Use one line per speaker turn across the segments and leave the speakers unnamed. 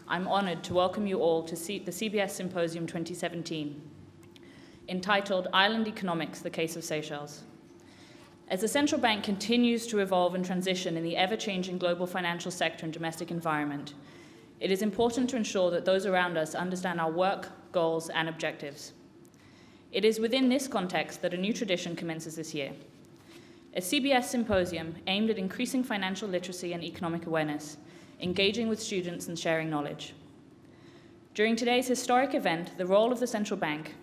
I'm honored to welcome you all to the Cbs Symposium 2017, entitled Island Economics, the Case of Seychelles. As the central bank continues to evolve and transition in the ever-changing global financial sector and domestic environment, it is important to ensure that those around us understand our work, goals, and objectives. It is within this context that a new tradition commences this year. A Cbs Symposium aimed at increasing financial literacy and economic awareness, engaging with students and sharing knowledge. During today's historic event, the role of the central bank,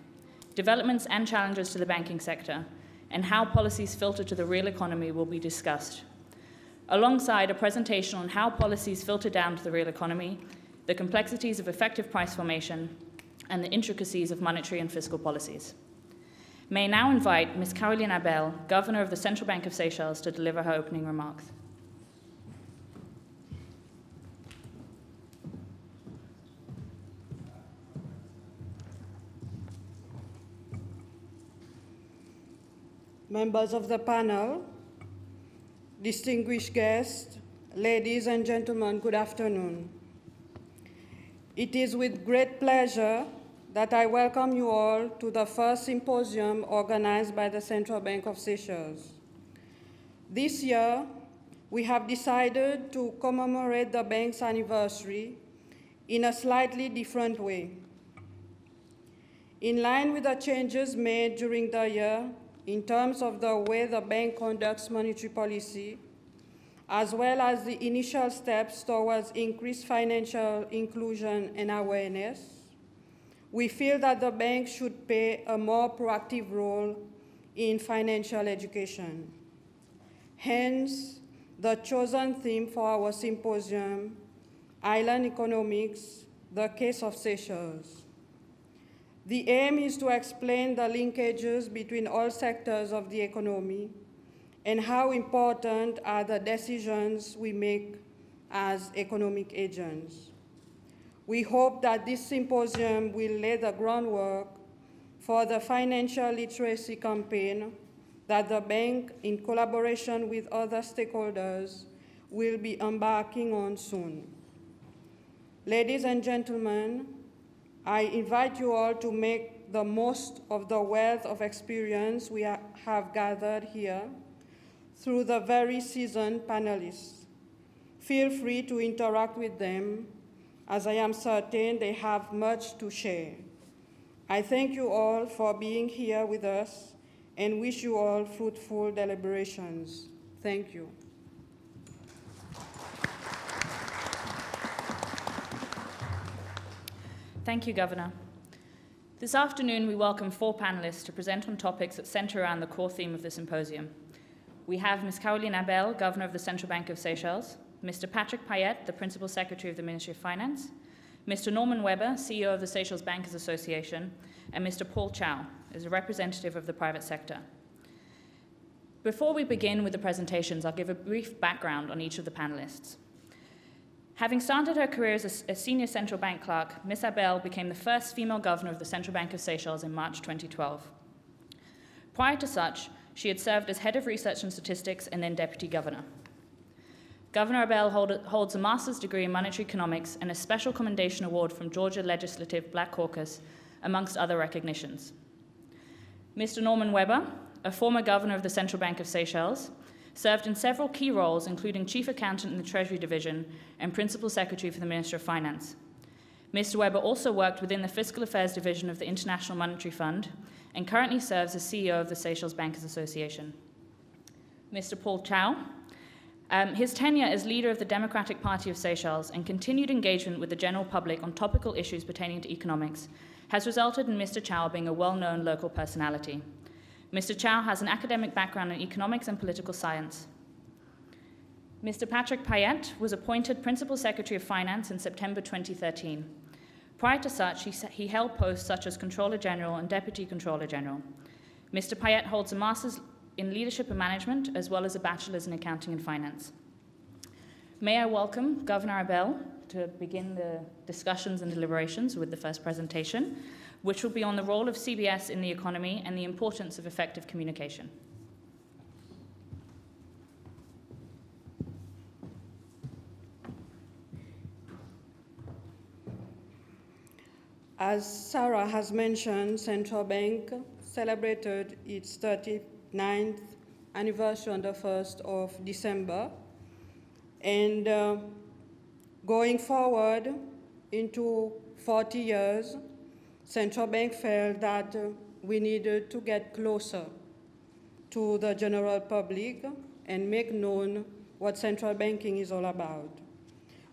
developments and challenges to the banking sector, and how policies filter to the real economy will be discussed, alongside a presentation on how policies filter down to the real economy, the complexities of effective price formation, and the intricacies of monetary and fiscal policies. May I now invite Ms. Caroline Abel, Governor of the Central Bank of Seychelles, to deliver her opening remarks.
Members of the panel, distinguished guests, ladies and gentlemen, good afternoon. It is with great pleasure that I welcome you all to the first symposium organized by the Central Bank of Seychelles. This year, we have decided to commemorate the bank's anniversary in a slightly different way. In line with the changes made during the year in terms of the way the bank conducts monetary policy, as well as the initial steps towards increased financial inclusion and awareness, we feel that the bank should play a more proactive role in financial education. Hence, the chosen theme for our symposium, Island Economics, the Case of Seychelles. The aim is to explain the linkages between all sectors of the economy and how important are the decisions we make as economic agents. We hope that this symposium will lay the groundwork for the financial literacy campaign that the bank, in collaboration with other stakeholders, will be embarking on soon. Ladies and gentlemen, I invite you all to make the most of the wealth of experience we have gathered here through the very seasoned panelists. Feel free to interact with them, as I am certain they have much to share. I thank you all for being here with us and wish you all fruitful deliberations. Thank you.
Thank you, Governor. This afternoon, we welcome 4 panelists to present on topics that center around the core theme of the symposium. We have Ms. Caroline Abel, Governor of the Central Bank of Seychelles, Mr. Patrick Payet, the Principal Secretary of the Ministry of Finance, Mr. Norman Weber, CEO of the Seychelles Bankers Association, and Mr. Paul Chow, as a representative of the private sector. Before we begin with the presentations, I'll give a brief background on each of the panelists. Having started her career as a senior central bank clerk, Ms. Abel became the first female governor of the Central Bank of Seychelles in March 2012. Prior to such, she had served as head of research and statistics and then deputy governor. Governor Abel holds a master's degree in monetary economics and a special commendation award from Georgia Legislative Black Caucus, amongst other recognitions. Mr. Norman Weber, a former governor of the Central Bank of Seychelles, served in several key roles, including chief accountant in the Treasury Division and principal secretary for the Ministry of Finance. Mr. Weber also worked within the Fiscal Affairs Division of the International Monetary Fund and currently serves as CEO of the Seychelles Bankers Association. Mr. Paul Chow, his tenure as leader of the Democratic Party of Seychelles and continued engagement with the general public on topical issues pertaining to economics has resulted in Mr. Chow being a well-known local personality. Mr. Chow has an academic background in economics and political science. Mr. Patrick Payet was appointed Principal Secretary of Finance in September 2013. Prior to such, he held posts such as Controller General and Deputy Controller General. Mr. Payet holds a master's in leadership and management, as well as a bachelor's in accounting and finance. May I welcome Governor Abel to begin the discussions and deliberations with the first presentation, which will be on the role of CBS in the economy and the importance of effective communication.
As Sarah has mentioned, Central Bank celebrated its 39th anniversary on the 1st of December. And going forward into 40 years, Central Bank felt that we needed to get closer to the general public and make known what central banking is all about.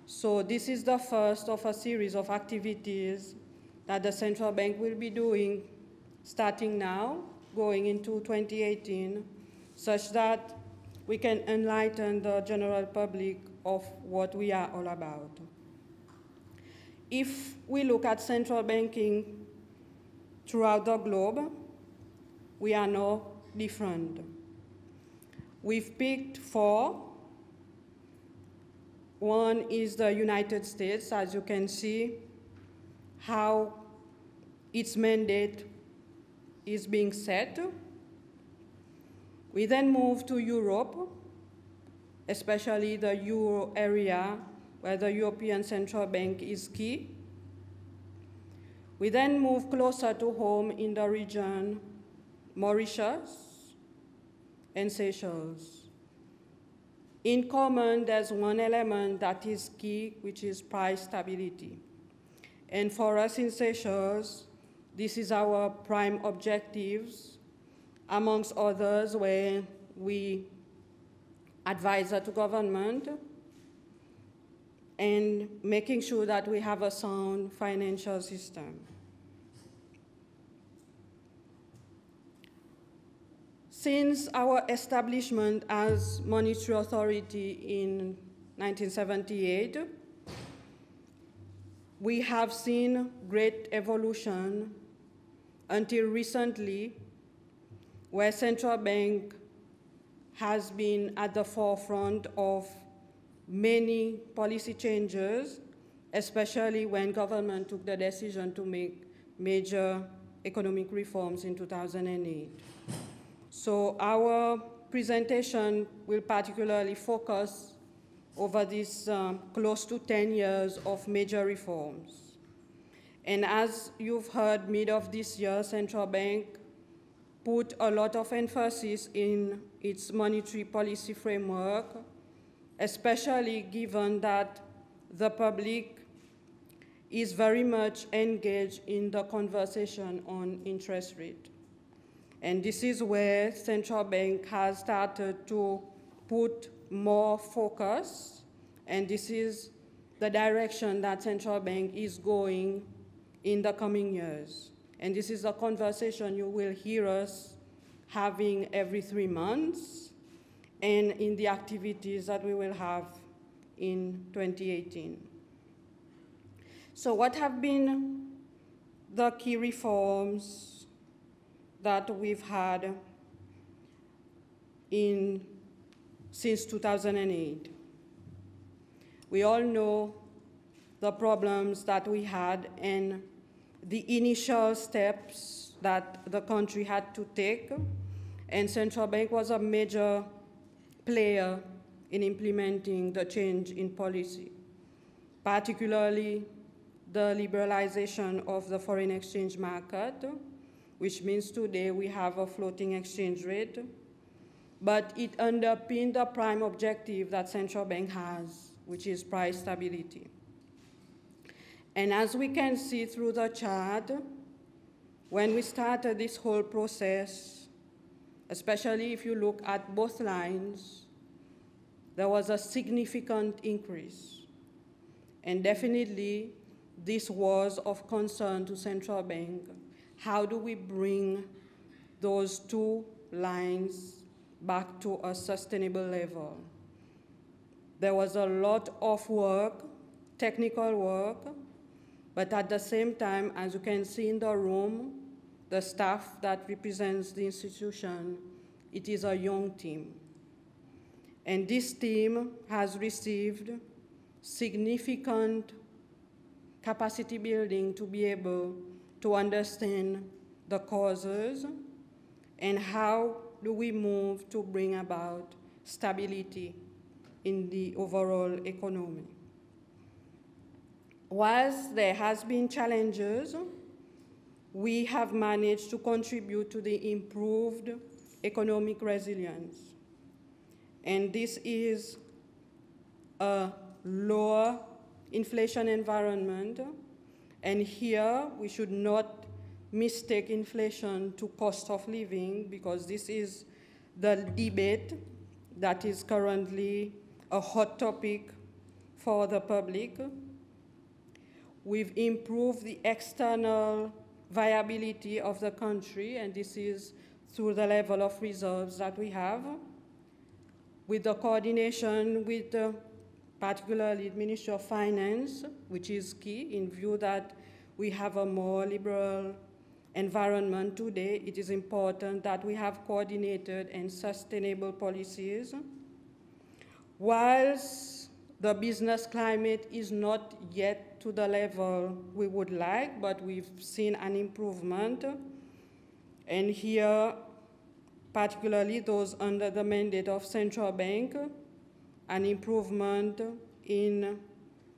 So this is the first of a series of activities that the central bank will be doing starting now, going into 2018, such that we can enlighten the general public of what we are all about. If we look at central banking throughout the globe, we are no different. We've picked 4. One is the United States, as you can see how its mandate is being set. We then move to Europe, especially the Euro area, where the European Central Bank is key. We then move closer to home in the region, Mauritius and Seychelles. In common, there's one element that is key, which is price stability. And for us in Seychelles, this is our prime objectives, amongst others, where we advise to government and making sure that we have a sound financial system. Since our establishment as monetary authority in 1978, we have seen great evolution until recently, where central bank has been at the forefront of many policy changes, especially when government took the decision to make major economic reforms in 2008. So our presentation will particularly focus over this close to 10 years of major reforms. And as you've heard, mid of this year, Central Bank put a lot of emphasis in its monetary policy framework, especially given that the public is very much engaged in the conversation on interest rate. And this is where Central Bank has started to put more focus, and this is the direction that Central Bank is going in the coming years. And this is a conversation you will hear us having every 3 months and in the activities that we will have in 2018. So what have been the key reforms that we've had since 2008? We all know the problems that we had and the initial steps that the country had to take, and Central Bank was a major player in implementing the change in policy, particularly the liberalization of the foreign exchange market, which means today we have a floating exchange rate, but it underpinned the prime objective that Central Bank has, which is price stability. And as we can see through the chart, when we started this whole process, especially if you look at both lines, there was a significant increase. And definitely, this was of concern to Central Bank. How do we bring those two lines back to a sustainable level? There was a lot of work, technical work, but at the same time, as you can see in the room, the staff that represents the institution, it is a young team. And this team has received significant capacity building to be able to understand the causes and how do we move to bring about stability in the overall economy. Whilst there has been challenges, we have managed to contribute to the improved economic resilience. And this is a lower inflation environment. And here we should not mistake inflation to cost of living, because this is the debate that is currently a hot topic for the public. We've improved the external viability of the country, and this is through the level of reserves that we have, with the coordination with particularly the Ministry of Finance, which is key in view that we have a more liberal environment today. It is important that we have coordinated and sustainable policies. Whilst the business climate is not yet to the level we would like, but we've seen an improvement. And here, particularly those under the mandate of central bank, an improvement in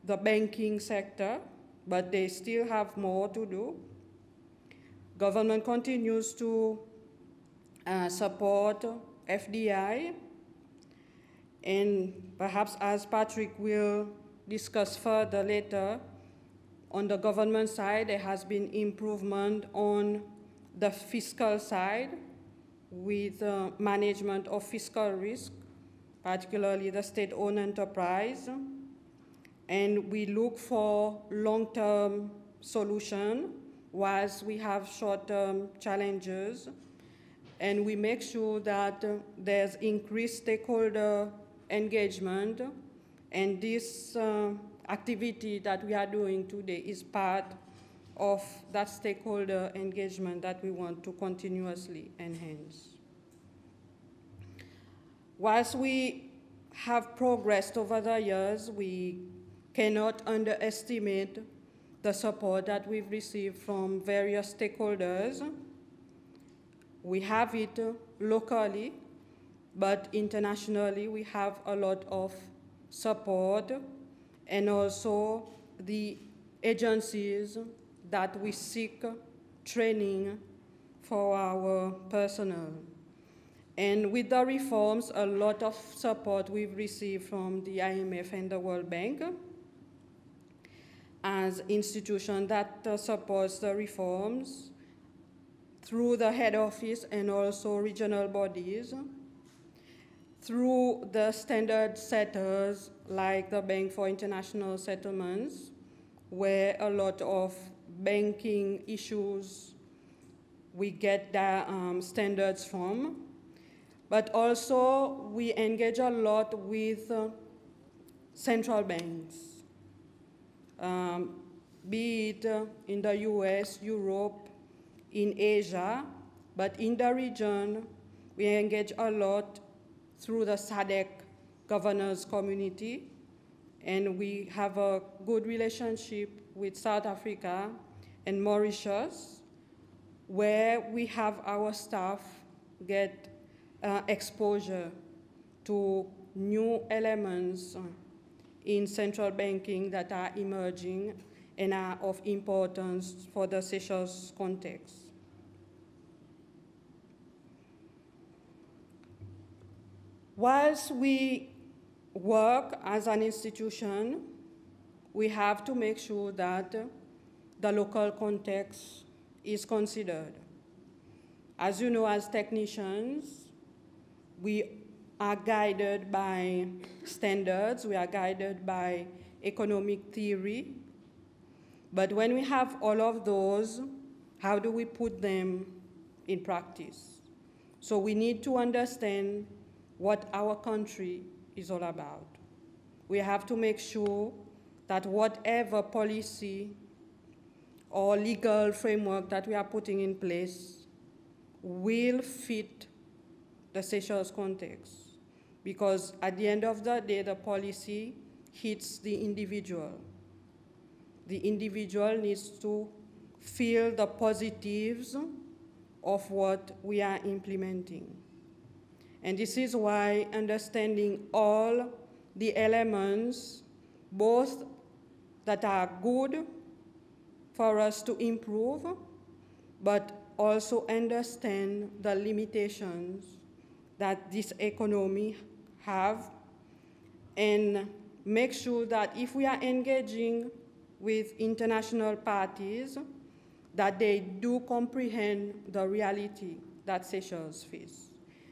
the banking sector, but they still have more to do. Government continues to support FDI, and perhaps as Patrick will discuss further later, on the government side, there has been improvement on the fiscal side with management of fiscal risk, particularly the state-owned enterprise. And we look for long-term solution whilst we have short-term challenges. And we make sure that there's increased stakeholder engagement. And this activity that we are doing today is part of that stakeholder engagement that we want to continuously enhance. Whilst we have progressed over the years, we cannot underestimate the support that we've received from various stakeholders. We have it locally, but internationally we have a lot of support, and also the agencies that we seek training for our personnel. And with the reforms, a lot of support we've received from the IMF and the World Bank as institutions that supports the reforms through the head office and also regional bodies, through the standard setters like the Bank for International Settlements, where a lot of banking issues we get the standards from. But also we engage a lot with central banks, be it in the US, Europe, in Asia, but in the region, we engage a lot through the SADC governors community, and we have a good relationship with South Africa and Mauritius, where we have our staff get exposure to new elements in central banking that are emerging and are of importance for the Seychelles context. Whilst we work as an institution, we have to make sure that the local context is considered. As you know, as technicians, we are guided by standards, we are guided by economic theory, but when we have all of those, how do we put them in practice? So we need to understand what our country is all about. We have to make sure that whatever policy or legal framework that we are putting in place will fit the Seychelles context. Because at the end of the day, the policy hits the individual. The individual needs to feel the positives of what we are implementing. And this is why understanding all the elements, both that are good for us to improve, but also understand the limitations that this economy have, and make sure that if we are engaging with international parties, that they do comprehend the reality that Seychelles face,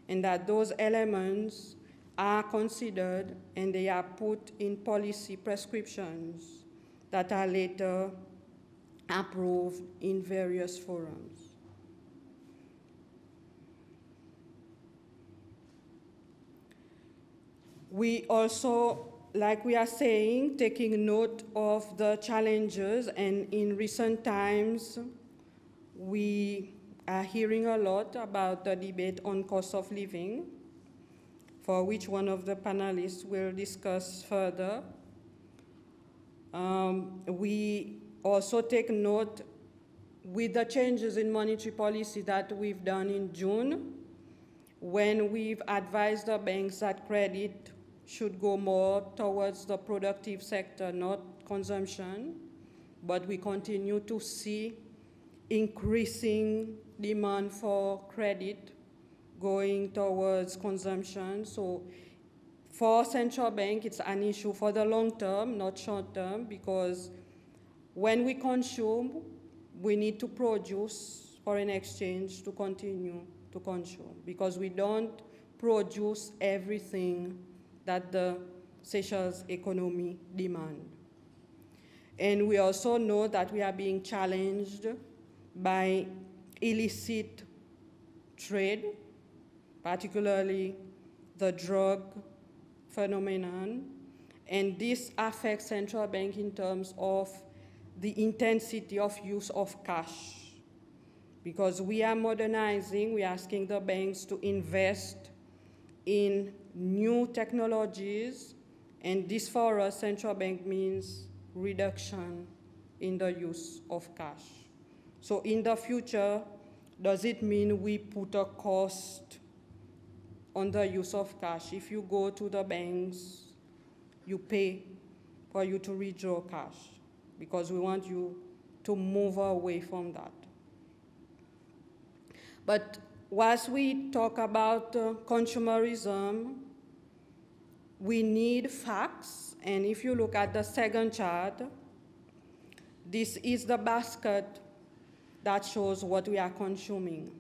and that those elements are considered and they are put in policy prescriptions that are later approved in various forums. We also, like we are saying, taking note of the challenges, and in recent times, we are hearing a lot about the debate on cost of living, for which one of the panelists will discuss further. We also take note with the changes in monetary policy that we've done in June, when we've advised the banks that credit should go more towards the productive sector, not consumption, but we continue to see increasing demand for credit going towards consumption. So for central bank, it's an issue for the long term, not short term, because when we consume, we need to produce foreign exchange to continue to consume, because we don't produce everything that the Seychelles economy demands. And we also know that we are being challenged by illicit trade, particularly the drug phenomenon, and this affects central bank in terms of the intensity of use of cash. Because we are modernizing, we are asking the banks to invest in new technologies, and this for us, central bank, means reduction in the use of cash. So in the future, does it mean we put a cost on the use of cash? If you go to the banks, you pay for you to withdraw cash, because we want you to move away from that. But whilst we talk about consumerism, we need facts. And if you look at the second chart, this is the basket that shows what we are consuming.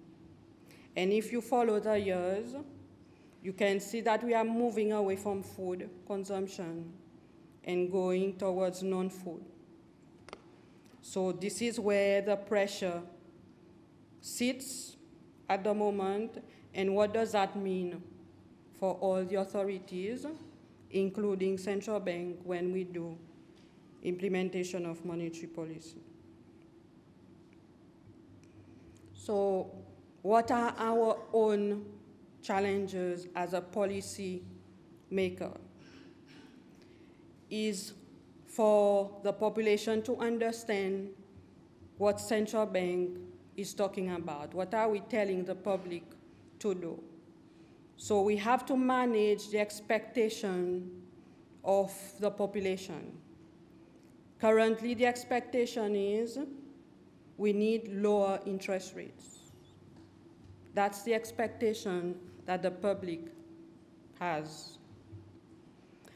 And if you follow the years, you can see that we are moving away from food consumption and going towards non-food. So this is where the pressure sits at the moment, and what does that mean for all the authorities, including central bank, when we do implementation of monetary policy. So what are our own challenges as a policy maker? Is for the population to understand what central bank is talking about. What are we telling the public to do? So we have to manage the expectation of the population. Currently, the expectation is we need lower interest rates. That's the expectation that the public has.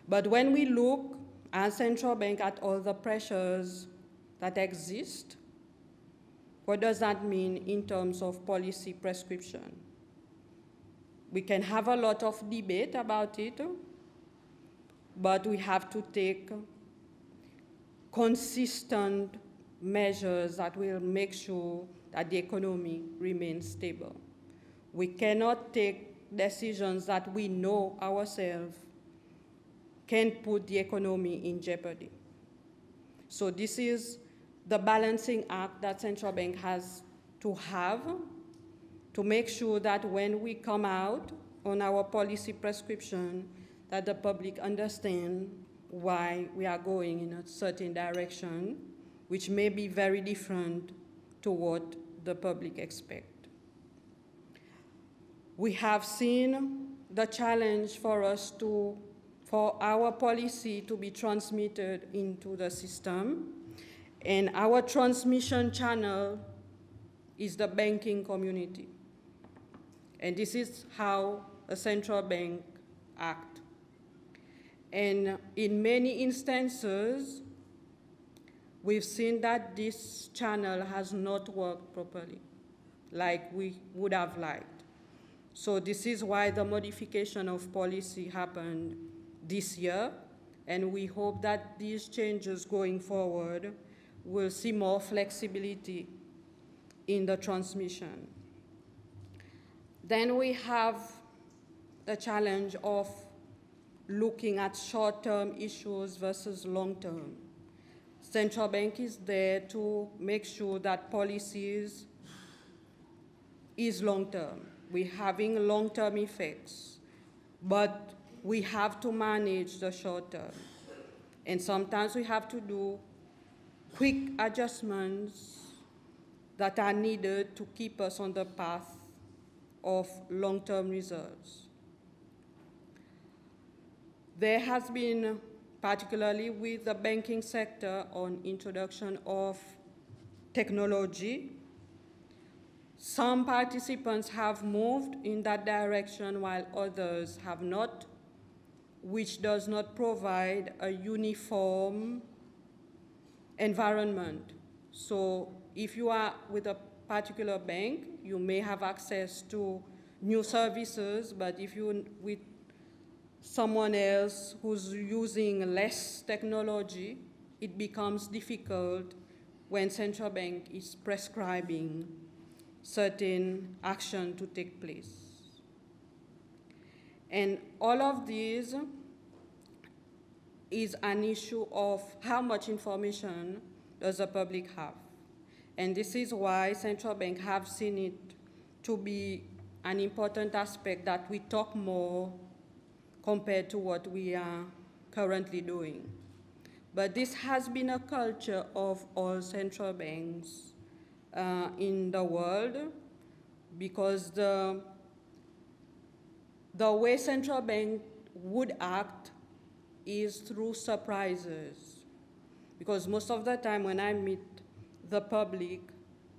But when we look as central bank at all the pressures that exist, what does that mean in terms of policy prescription? We can have a lot of debate about it, but we have to take consistent measures that will make sure that the economy remains stable. We cannot take decisions that we know ourselves can put the economy in jeopardy. So this is the balancing act that central bank has to have to make sure that when we come out on our policy prescription, that the public understand why we are going in a certain direction, which may be very different to what the public expect. We have seen the challenge for us for our policy to be transmitted into the system, and our transmission channel is the banking community. And this is how a central bank acts. And in many instances, we've seen that this channel has not worked properly, like we would have liked. So this is why the modification of policy happened this year, and we hope that these changes going forward will see more flexibility in the transmission. Then we have the challenge of looking at short-term issues versus long-term. Central bank is there to make sure that policies is long-term. We're having long-term effects, but we have to manage the short-term. And sometimes we have to do quick adjustments that are needed to keep us on the path of long-term results. There has been, particularly with the banking sector, on introduction of technology. Some participants have moved in that direction while others have not, which does not provide a uniform environment. So if you are with a particular bank, you may have access to new services, but if you're with someone else who's using less technology, it becomes difficult when central bank is prescribing certain action to take place. And all of these is an issue of how much information does the public have. And this is why central bank have seen it to be an important aspect that we talk more compared to what we are currently doing. But this has been a culture of all central banks in the world, because the way central bank would act is through surprises. Because most of the time when I meet the public,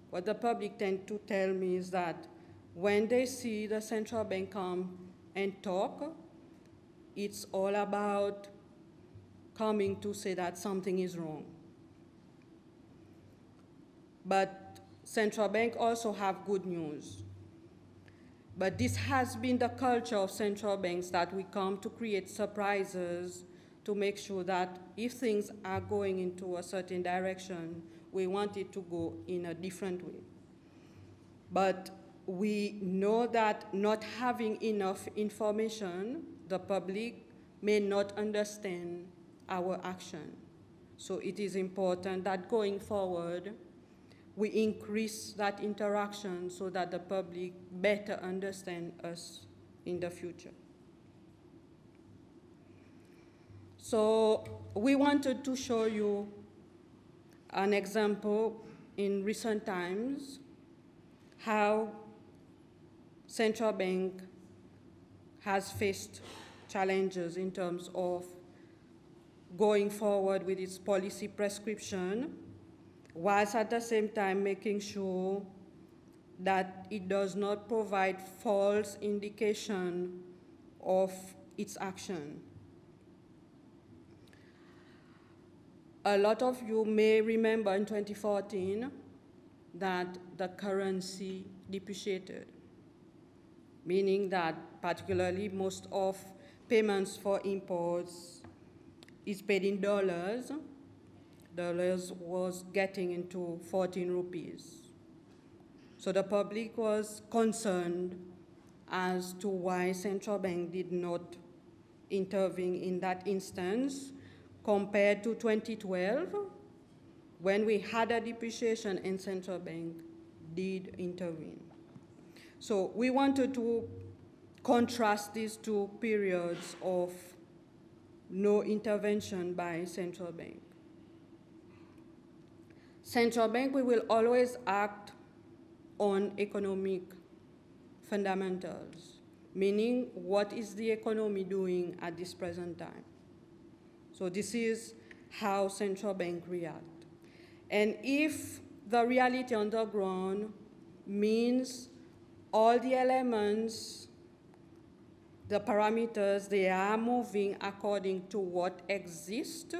what the public tend to tell me is that when they see the central bank come and talk, it's all about coming to say that something is wrong. But central bank also have good news. But this has been the culture of central banks, that we come to create surprises to make sure that if things are going into a certain direction, we want it to go in a different way. But we know that not having enough information, the public may not understand our action. So it is important that going forward, we increase that interaction so that the public better understand us in the future. So we wanted to show you an example in recent times how central bank has faced challenges in terms of going forward with its policy prescription, whilst at the same time making sure that it does not provide false indication of its action. A lot of you may remember in 2014 that the currency depreciated, meaning that particularly most of payments for imports is paid in dollars. Dollars was getting into 14 rupees. So the public was concerned as to why central bank did not intervene in that instance compared to 2012, when we had a depreciation and central bank did intervene. So we wanted to contrast these two periods of no intervention by central bank. Central bank, we will always act on economic fundamentals, meaning what is the economy doing at this present time. So this is how central bank react. And if the reality on the ground means all the elements, the parameters, they are moving according to what exists.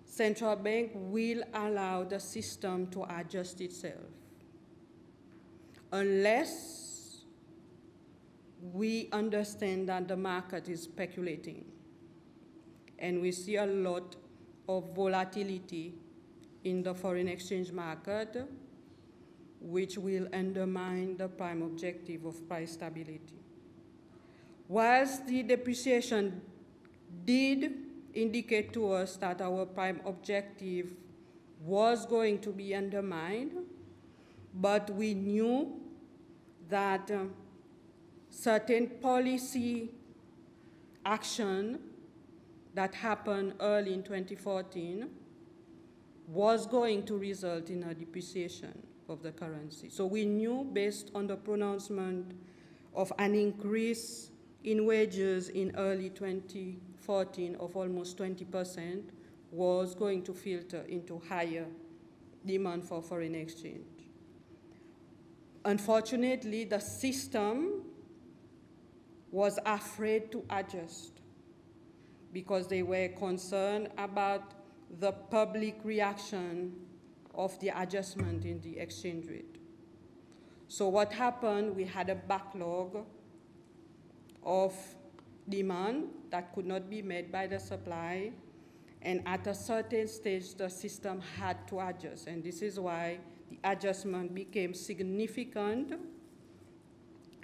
Central bank will allow the system to adjust itself. Unless we understand that the market is speculating. And we see a lot of volatility in the foreign exchange market, which will undermine the prime objective of price stability. Whilst the depreciation did indicate to us that our prime objective was going to be undermined, but we knew that certain policy action that happened early in 2014 was going to result in a depreciation of the currency. So we knew, based on the pronouncement of an increase in wages in early 2014 of almost 20%, was going to filter into higher demand for foreign exchange. Unfortunately, the system was afraid to adjust because they were concerned about the public reaction of the adjustment in the exchange rate. So what happened, we had a backlog of demand that could not be met by the supply, and at a certain stage, the system had to adjust, and this is why the adjustment became significant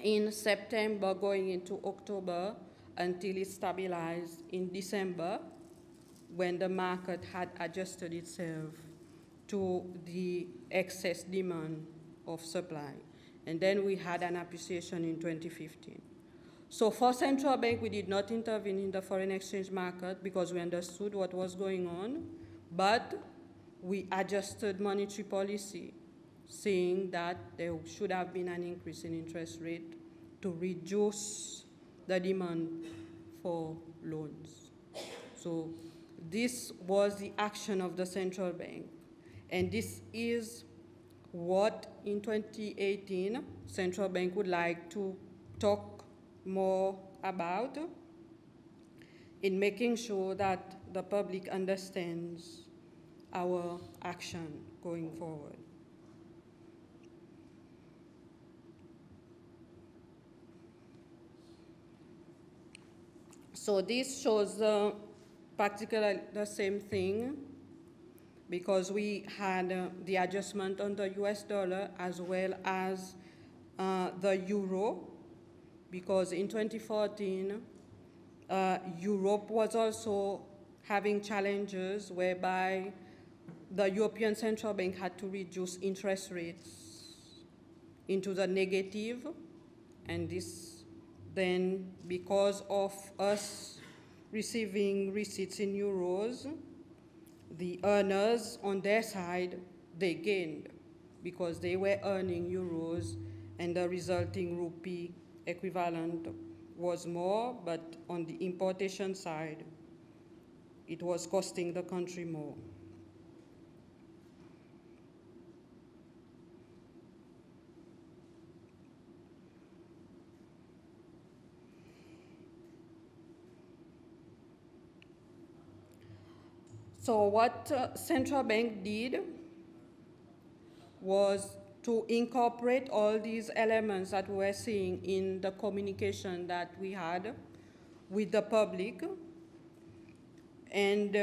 in September going into October until it stabilized in December, when the market had adjusted itself to the excess demand of supply. And then we had an appreciation in 2015. So for central bank, we did not intervene in the foreign exchange market because we understood what was going on, but we adjusted monetary policy, saying that there should have been an increase in interest rate to reduce the demand for loans. So this was the action of the central bank. And this is what, in 2018, central bank would like to talk more about in making sure that the public understands our action going forward. So this shows practically the same thing, because we had the adjustment on the US dollar as well as the euro, because in 2014, Europe was also having challenges whereby the European Central Bank had to reduce interest rates into the negative, and this then, because of us receiving receipts in euros, the earners on their side, they gained because they were earning euros and the resulting rupee equivalent was more, but on the importation side, it was costing the country more. So what central bank did was to incorporate all these elements that we were seeing in the communication that we had with the public, and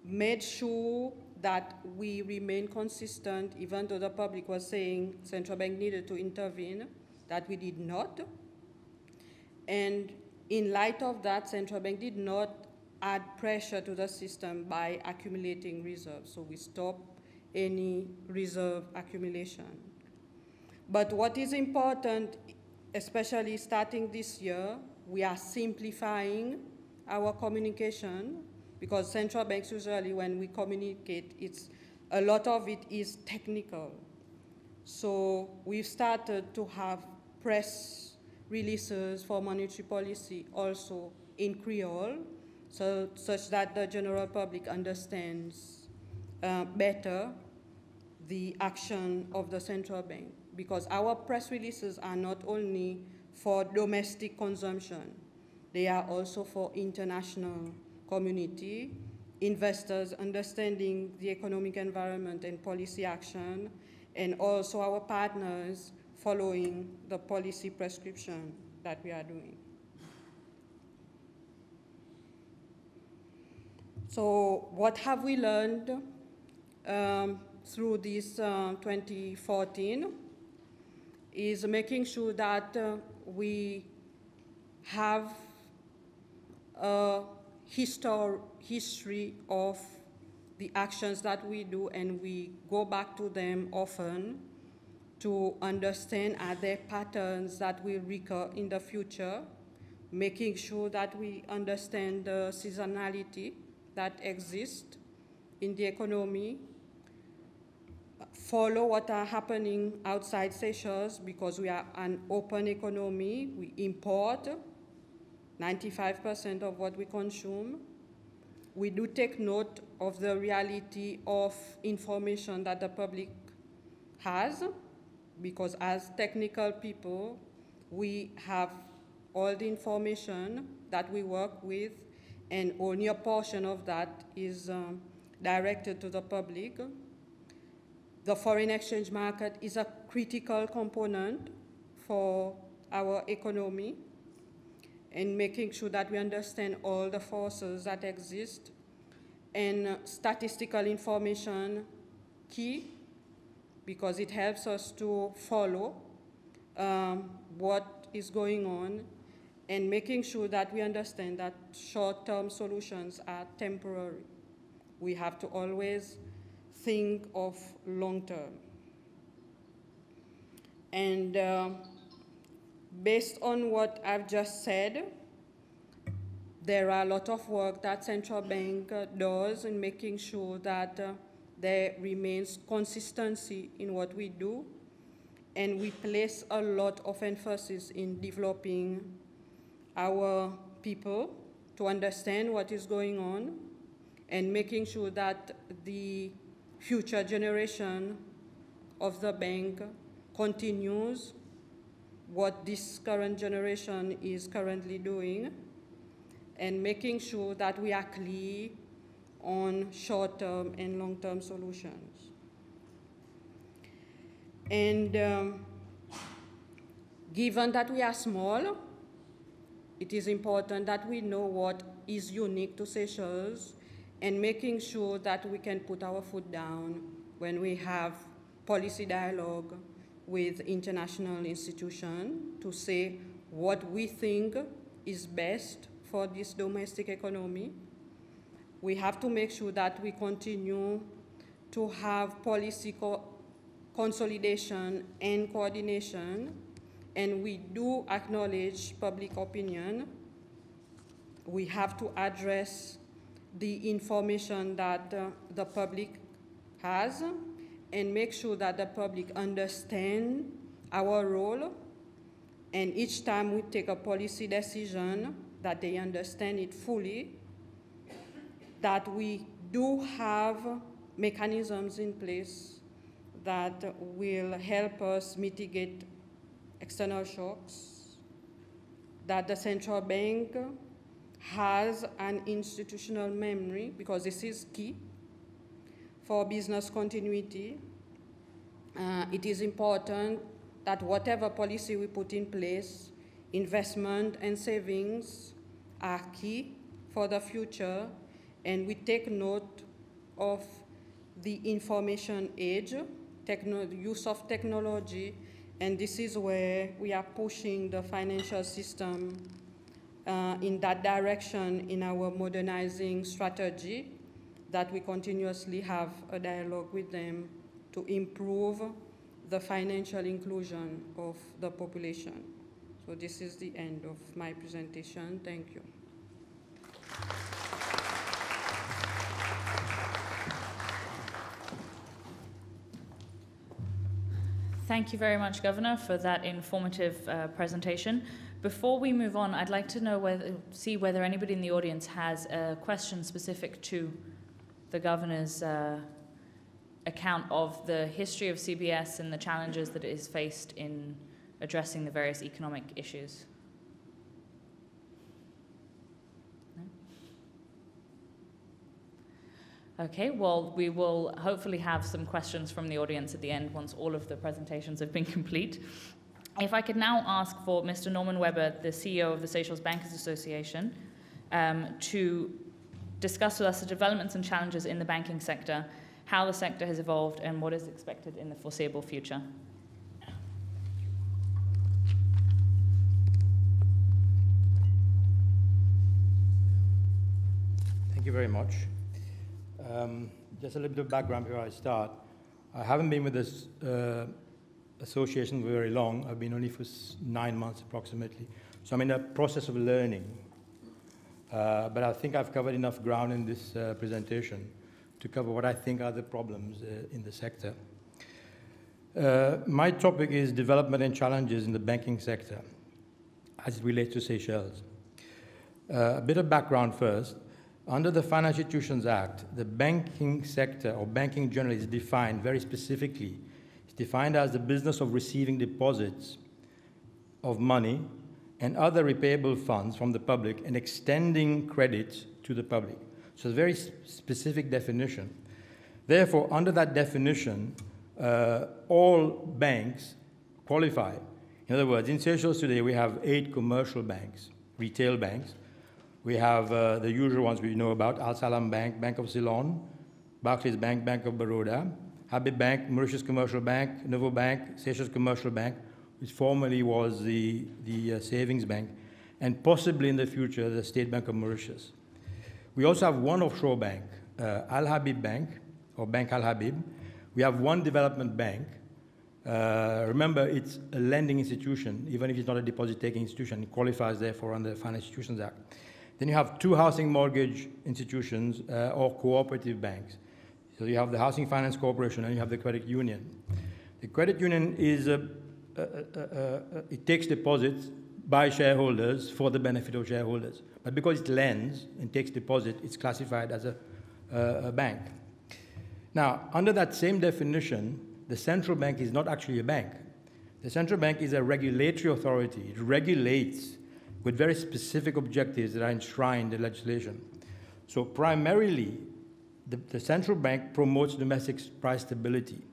made sure that we remain consistent, even though the public was saying central bank needed to intervene, that we did not. And in light of that, central bank did not add pressure to the system by accumulating reserves. So we stopped any reserve accumulation. But what is important, especially starting this year, we are simplifying our communication, because central banks usually, when we communicate, a lot of it is technical. So we've started to have press releases for monetary policy also in Creole, such that the general public understands better the action of the central bank. because our press releases are not only for domestic consumption, they are also for international community, investors understanding the economic environment and policy action, and also our partners following the policy prescription that we are doing. So what have we learned through this 2014 is making sure that we have a history of the actions that we do, and we go back to them often to understand are there patterns that will recur in the future, making sure that we understand the seasonality that exists in the economy, follow what are happening outside Seychelles because we are an open economy. We import 95% of what we consume. We do take note of the reality of information that the public has, because as technical people, we have all the information that we work with, and only a portion of that is directed to the public. The foreign exchange market is a critical component for our economy, and making sure that we understand all the forces that exist, and statistical information key, because it helps us to follow what is going on, and making sure that we understand that short-term solutions are temporary. We have to always think of long-term. And based on what I've just said, there are a lot of work that central bank does in making sure that there remains consistency in what we do, and we place a lot of emphasis in developing our people to understand what is going on, and making sure that the future generation of the bank continues what this current generation is currently doing, and making sure that we are clear on short-term and long-term solutions. And given that we are small, it is important that we know what is unique to Seychelles, and making sure that we can put our foot down when we have policy dialogue with international institutions to say what we think is best for this domestic economy. We have to make sure that we continue to have policy consolidation and coordination, and we do acknowledge public opinion. We have to address the information that the public has, and make sure that the public understand our role, and each time we take a policy decision, that they understand it fully, that we do have mechanisms in place that will help us mitigate external shocks, that the central bank has an institutional memory, because this is key for business continuity. It is important that whatever policy we put in place, investment and savings are key for the future, and we take note of the information age, use of technology, and this is where we are pushing the financial system in that direction in our modernizing strategy, that we continuously have a dialogue with them to improve the financial inclusion of the population. So this is the end of my presentation. Thank you.
Thank you very much, Governor, for that informative presentation. Before we move on, I'd like to know see whether anybody in the audience has a question specific to the Governor's account of the history of CBS and the challenges that it has faced in addressing the various economic issues? Okay, well, we will hopefully have some questions from the audience at the end once all of the presentations have been complete. If I could now ask for Mr. Norman Weber, the CEO of the Seychelles Bankers Association, to discuss with us the developments and challenges in the banking sector, how the sector has evolved, and what is expected in the foreseeable future.
Thank you very much. Just a little bit of background before I start. I haven't been with this association for very long. I've been only for 9 months approximately. So I'm in a process of learning. But I think I've covered enough ground in this presentation to cover what I think are the problems in the sector. My topic is development and challenges in the banking sector as it relates to Seychelles. A bit of background first. Under the Financial Institutions Act, the banking sector, or banking generally, is defined very specifically. It's defined as the business of receiving deposits of money and other repayable funds from the public and extending credit to the public. So it's a very specific definition. Therefore, under that definition, all banks qualify. In other words, in Seychelles today, we have 8 commercial banks, retail banks. We have the usual ones we know about: Al Salam Bank, Bank of Ceylon, Barclays Bank, Bank of Baroda, Habib Bank, Mauritius Commercial Bank, Novo Bank, Seychelles Commercial Bank, which formerly was the savings bank, and possibly in the future the State Bank of Mauritius. We also have one offshore bank, Al Habib Bank, or Bank Al Habib. We have one development bank. Remember, it's a lending institution, even if it's not a deposit-taking institution. It qualifies, therefore, under the Financial Institutions Act. Then you have 2 housing mortgage institutions or cooperative banks. So you have the Housing Finance Corporation and you have the credit union. The credit union is it takes deposits by shareholders for the benefit of shareholders. But because it lends and takes deposit, it's classified as a bank. Now, under that same definition, the central bank is not actually a bank. The central bank is a regulatory authority. It regulates with very specific objectives that are enshrined in legislation. So primarily, the central bank promotes domestic price stability.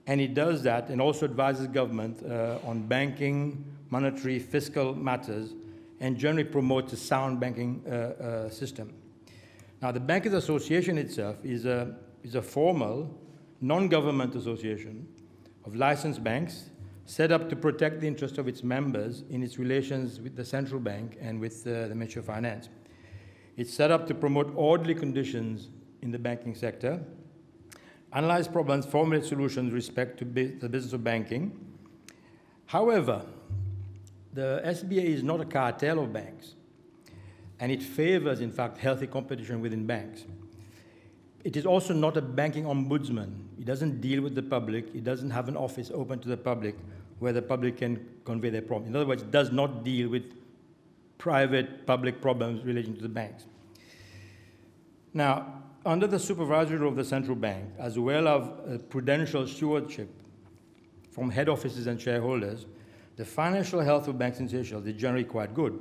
And it does that and also advises government on banking, monetary, fiscal matters, and generally promotes a sound banking system. Now, the Bankers Association itself is a formal, non-government association of licensed banks set up to protect the interests of its members in its relations with the central bank and with the Ministry of Finance. It's set up to promote orderly conditions in the banking sector, analyze problems, formulate solutions with respect to the business of banking. However, the SBA is not a cartel of banks, and it favors, in fact, healthy competition within banks. It is also not a banking ombudsman. It doesn't deal with the public. It doesn't have an office open to the public where the public can convey their problems. In other words, it does not deal with private public problems relating to the banks. Now, under the supervisory role of the central bank, as well as prudential stewardship from head offices and shareholders, the financial health of banks in Seychelles is generally quite good.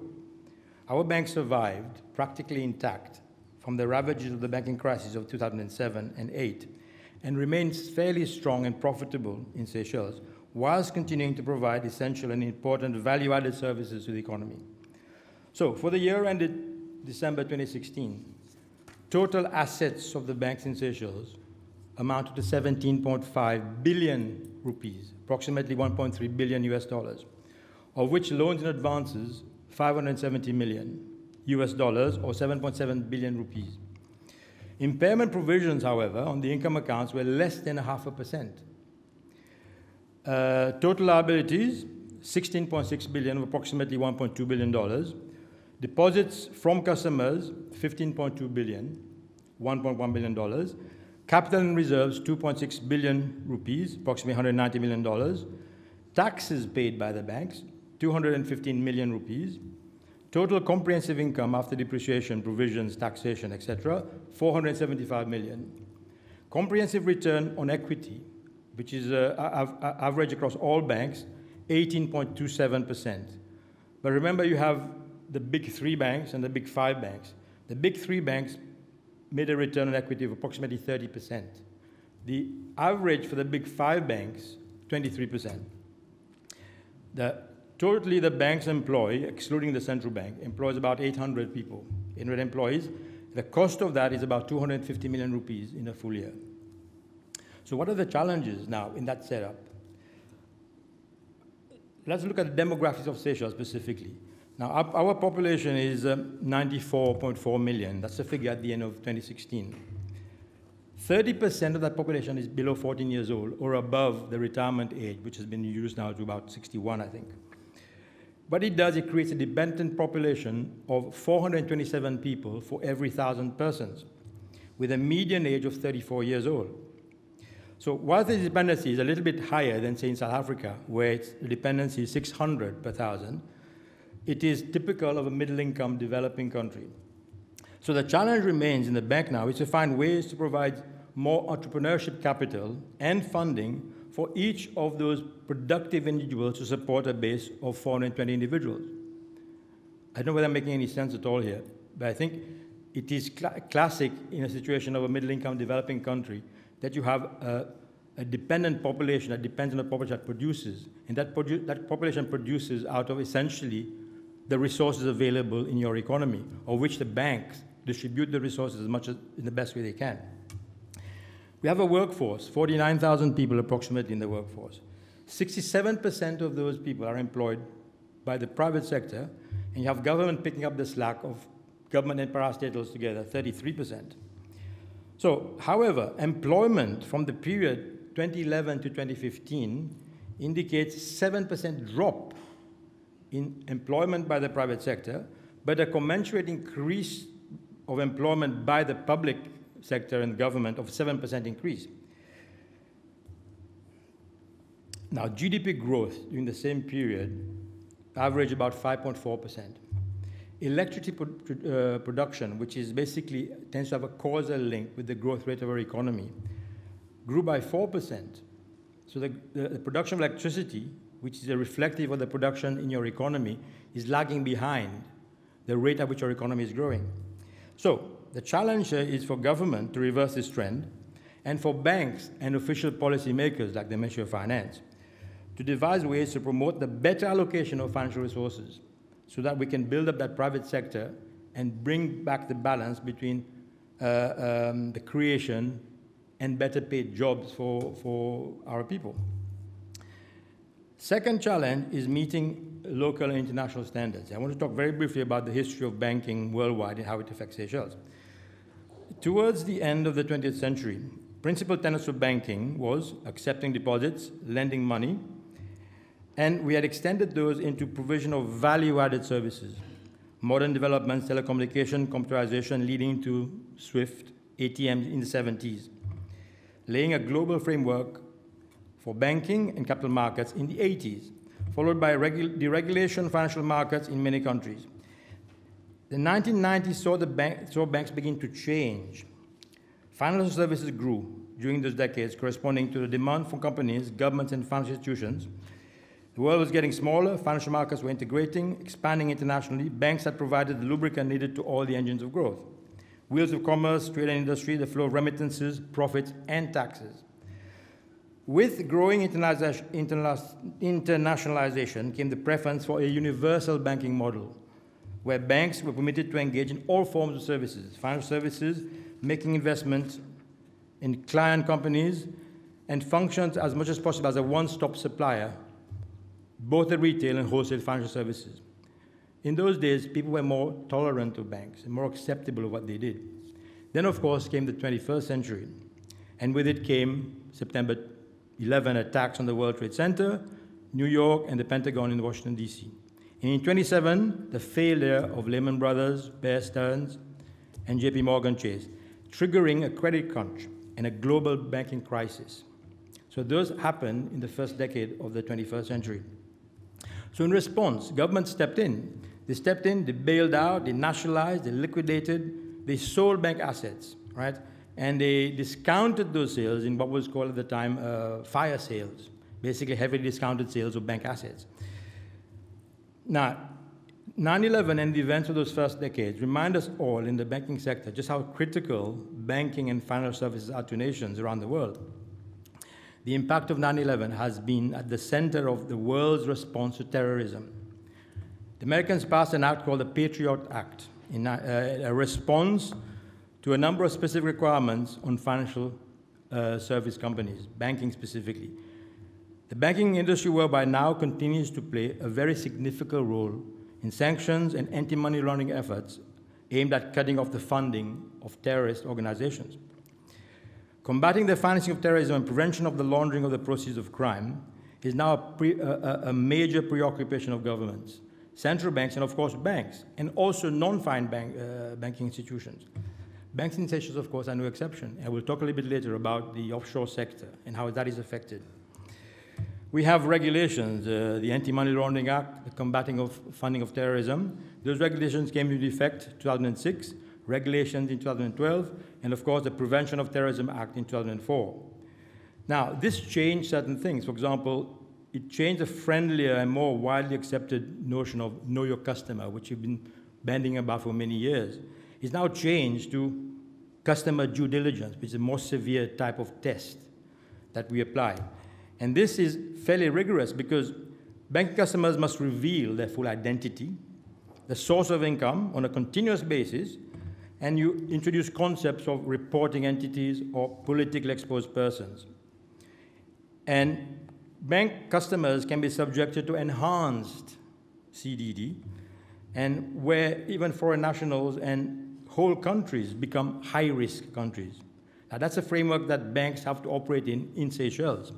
Our bank survived practically intact from the ravages of the banking crisis of 2007 and 2008, and remains fairly strong and profitable in Seychelles, whilst continuing to provide essential and important value-added services to the economy. So, for the year ended December 2016, total assets of the banks in Seychelles amounted to 17.5 billion rupees, approximately 1.3 billion US dollars, of which loans and advances, 570 million US dollars, or 7.7 billion rupees. Impairment provisions, however, on the income accounts were less than 0.5%. Total liabilities, 16.6 billion, approximately 1.2 billion dollars. Deposits from customers, 15.2 billion, 1.1 billion dollars. Capital and reserves, 2.6 billion rupees, approximately 190 million dollars. Taxes paid by the banks, 215 million rupees. Total comprehensive income after depreciation, provisions, taxation, etc., 475 million. Comprehensive return on equity, which is average across all banks, 18.27%. But remember, you have the big 3 banks and the big 5 banks. The big 3 banks made a return on equity of approximately 30%. The average for the big 5 banks, 23%. Totally, the banks employ, excluding the central bank, employs about 800 people, 800 employees. The cost of that is about 250 million rupees in a full year. So what are the challenges now in that setup? Let's look at the demographics of Seychelles specifically. Now, our population is 94.4 million. That's the figure at the end of 2016. 30% of that population is below 14 years old or above the retirement age, which has been reduced now to about 61, I think. What it does, it creates a dependent population of 427 people for every 1,000 persons, with a median age of 34 years old. So while the dependency is a little bit higher than, say, in South Africa, where the dependency is 600 per 1,000, it is typical of a middle-income developing country. So the challenge remains in the bank now is to find ways to provide more entrepreneurship capital and funding for each of those productive individuals to support a base of 420 individuals. I don't know whether I'm making any sense at all here, but I think it is classic in a situation of a middle-income developing country that you have a dependent population that depends on the population that produces, and that population produces out of essentially the resources available in your economy, of which the banks distribute the resources as much as in the best way they can. We have a workforce, 49,000 people approximately in the workforce. 67% of those people are employed by the private sector, and you have government picking up the slack of government and parastatals together, 33%. So, however, employment from the period 2011 to 2015 indicates 7% drop in employment by the private sector, but a commensurate increase of employment by the public sector and government of 7% increase. Now, GDP growth during the same period averaged about 5.4%. Electricity production, which is basically tends to have a causal link with the growth rate of our economy, grew by 4%. So the production of electricity, which is a reflective of the production in your economy, is lagging behind the rate at which our economy is growing. So the challenge is for government to reverse this trend, and for banks and official policymakers like the Ministry of Finance to devise ways to promote the better allocation of financial resources so that we can build up that private sector and bring back the balance between the creation and better paid jobs for our people. Second challenge is meeting local and international standards. I want to talk very briefly about the history of banking worldwide and how it affects Seychelles. Towards the end of the 20th century, principal tenets of banking was accepting deposits, lending money, and we had extended those into provision of value-added services. Modern developments, telecommunication, computerization, leading to SWIFT, ATMs in the 70s, laying a global framework for banking and capital markets in the 80s, followed by deregulation of financial markets in many countries. The 1990s saw banks begin to change. Financial services grew during those decades, corresponding to the demand from companies, governments, and financial institutions. The world was getting smaller, financial markets were integrating, expanding internationally. Banks had provided the lubricant needed to all the engines of growth. Wheels of commerce, trade and industry, the flow of remittances, profits, and taxes. With growing internationalization came the preference for a universal banking model, where banks were permitted to engage in all forms of services, financial services, making investments in client companies, and functions as much as possible as a one-stop supplier, both the retail and wholesale financial services. In those days, people were more tolerant of banks and more acceptable of what they did. Then, of course, came the 21st century, and with it came September 11 attacks on the World Trade Center, New York, and the Pentagon in Washington, D.C. And in 27, the failure of Lehman Brothers, Bear Stearns, and J.P. Morgan Chase, triggering a credit crunch and a global banking crisis. So those happened in the first decade of the 21st century. So in response, government stepped in. They stepped in, they bailed out, they nationalized, they liquidated, they sold bank assets, right? and they discounted those sales in what was called at the time fire sales, basically heavily discounted sales of bank assets. Now, 9/11 and the events of those first decades remind us all in the banking sector just how critical banking and financial services are to nations around the world. The impact of 9/11 has been at the center of the world's response to terrorism. The Americans passed an act called the Patriot Act, a response to a number of specific requirements on financial service companies, banking specifically. The banking industry whereby now continues to play a very significant role in sanctions and anti-money laundering efforts aimed at cutting off the funding of terrorist organizations. Combating the financing of terrorism and prevention of the laundering of the proceeds of crime is now a major preoccupation of governments, central banks, and of course banks, and also banking institutions. Banks in Seychelles, of course, are no exception, and we'll talk a little bit later about the offshore sector and how that is affected. We have regulations, the Anti-Money Laundering Act, the Combating of Funding of Terrorism. Those regulations came into effect in 2006, regulations in 2012, and of course the Prevention of Terrorism Act in 2004. Now, this changed certain things. For example, it changed the friendlier and more widely accepted notion of know your customer, which you've been bandying about for many years. It's now changed to customer due diligence, which is a more severe type of test that we apply. And this is fairly rigorous because bank customers must reveal their full identity, the source of income on a continuous basis, and you introduce concepts of reporting entities or politically exposed persons. And bank customers can be subjected to enhanced CDD, and where even foreign nationals and whole countries become high-risk countries. Now, that's a framework that banks have to operate in Seychelles.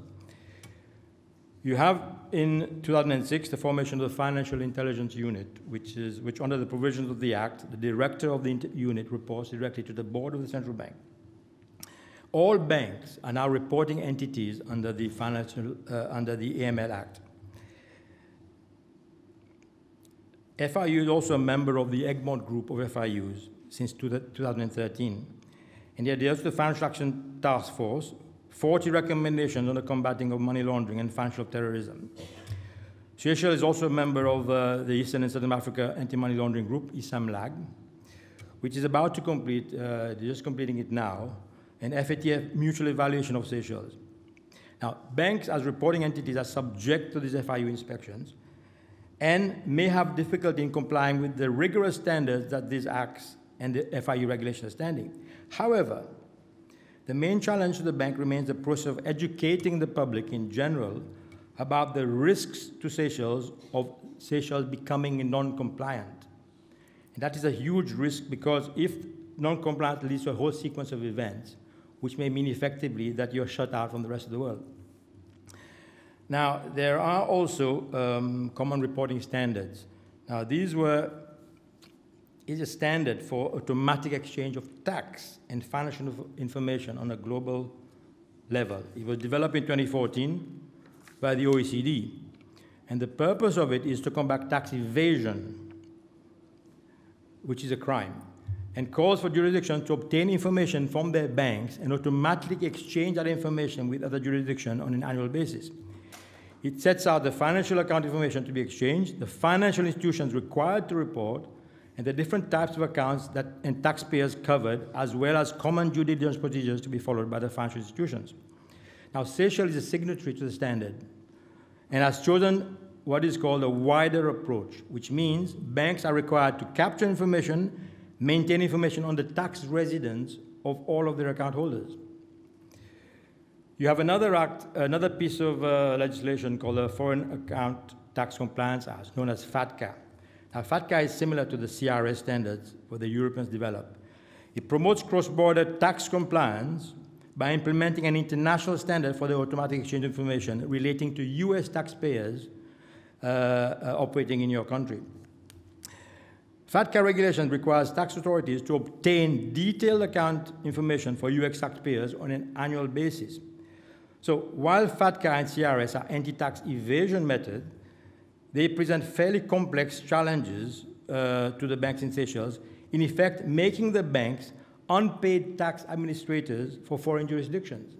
You have, in 2006, the formation of the Financial Intelligence Unit, which under the provisions of the Act, the director of the unit reports directly to the board of the central bank. All banks are now reporting entities under the AML Act. FIU is also a member of the Egmont Group of FIUs since 2013. And it adheres to the Financial Action Task Force, 40 recommendations on the combating of money laundering and financial terrorism. Seychelles is also a member of the Eastern and Southern Africa Anti-Money Laundering Group, ISAMLAG, which is about to complete, they're just completing it now, an FATF mutual evaluation of Seychelles. Now, banks as reporting entities are subject to these FIU inspections and may have difficulty in complying with the rigorous standards that these acts and the FIU regulations are standing. However, the main challenge to the bank remains the process of educating the public in general about the risks to Seychelles of Seychelles becoming non-compliant. And that is a huge risk because if non-compliance leads to a whole sequence of events, which may mean effectively that you're shut out from the rest of the world. Now, there are also common reporting standards. Now, is a standard for automatic exchange of tax and financial information on a global level. It was developed in 2014 by the OECD. And the purpose of it is to combat tax evasion, which is a crime, and calls for jurisdictions to obtain information from their banks and automatically exchange that information with other jurisdictions on an annual basis. It sets out the financial account information to be exchanged, the financial institutions required to report, and the different types of accounts and taxpayers covered, as well as common due diligence procedures to be followed by the financial institutions. Now, Seychelles is a signatory to the standard and has chosen what is called a wider approach, which means banks are required to capture information, maintain information on the tax residence of all of their account holders. You have another piece of legislation called the Foreign Account Tax Compliance Act, known as FATCA. Now, FATCA is similar to the CRS standards where the Europeans developed. It promotes cross-border tax compliance by implementing an international standard for the automatic exchange of information relating to US taxpayers operating in your country. FATCA regulation requires tax authorities to obtain detailed account information for US taxpayers on an annual basis. So while FATCA and CRS are anti-tax evasion methods, they present fairly complex challenges to the banks in Seychelles, in effect making the banks unpaid tax administrators for foreign jurisdictions.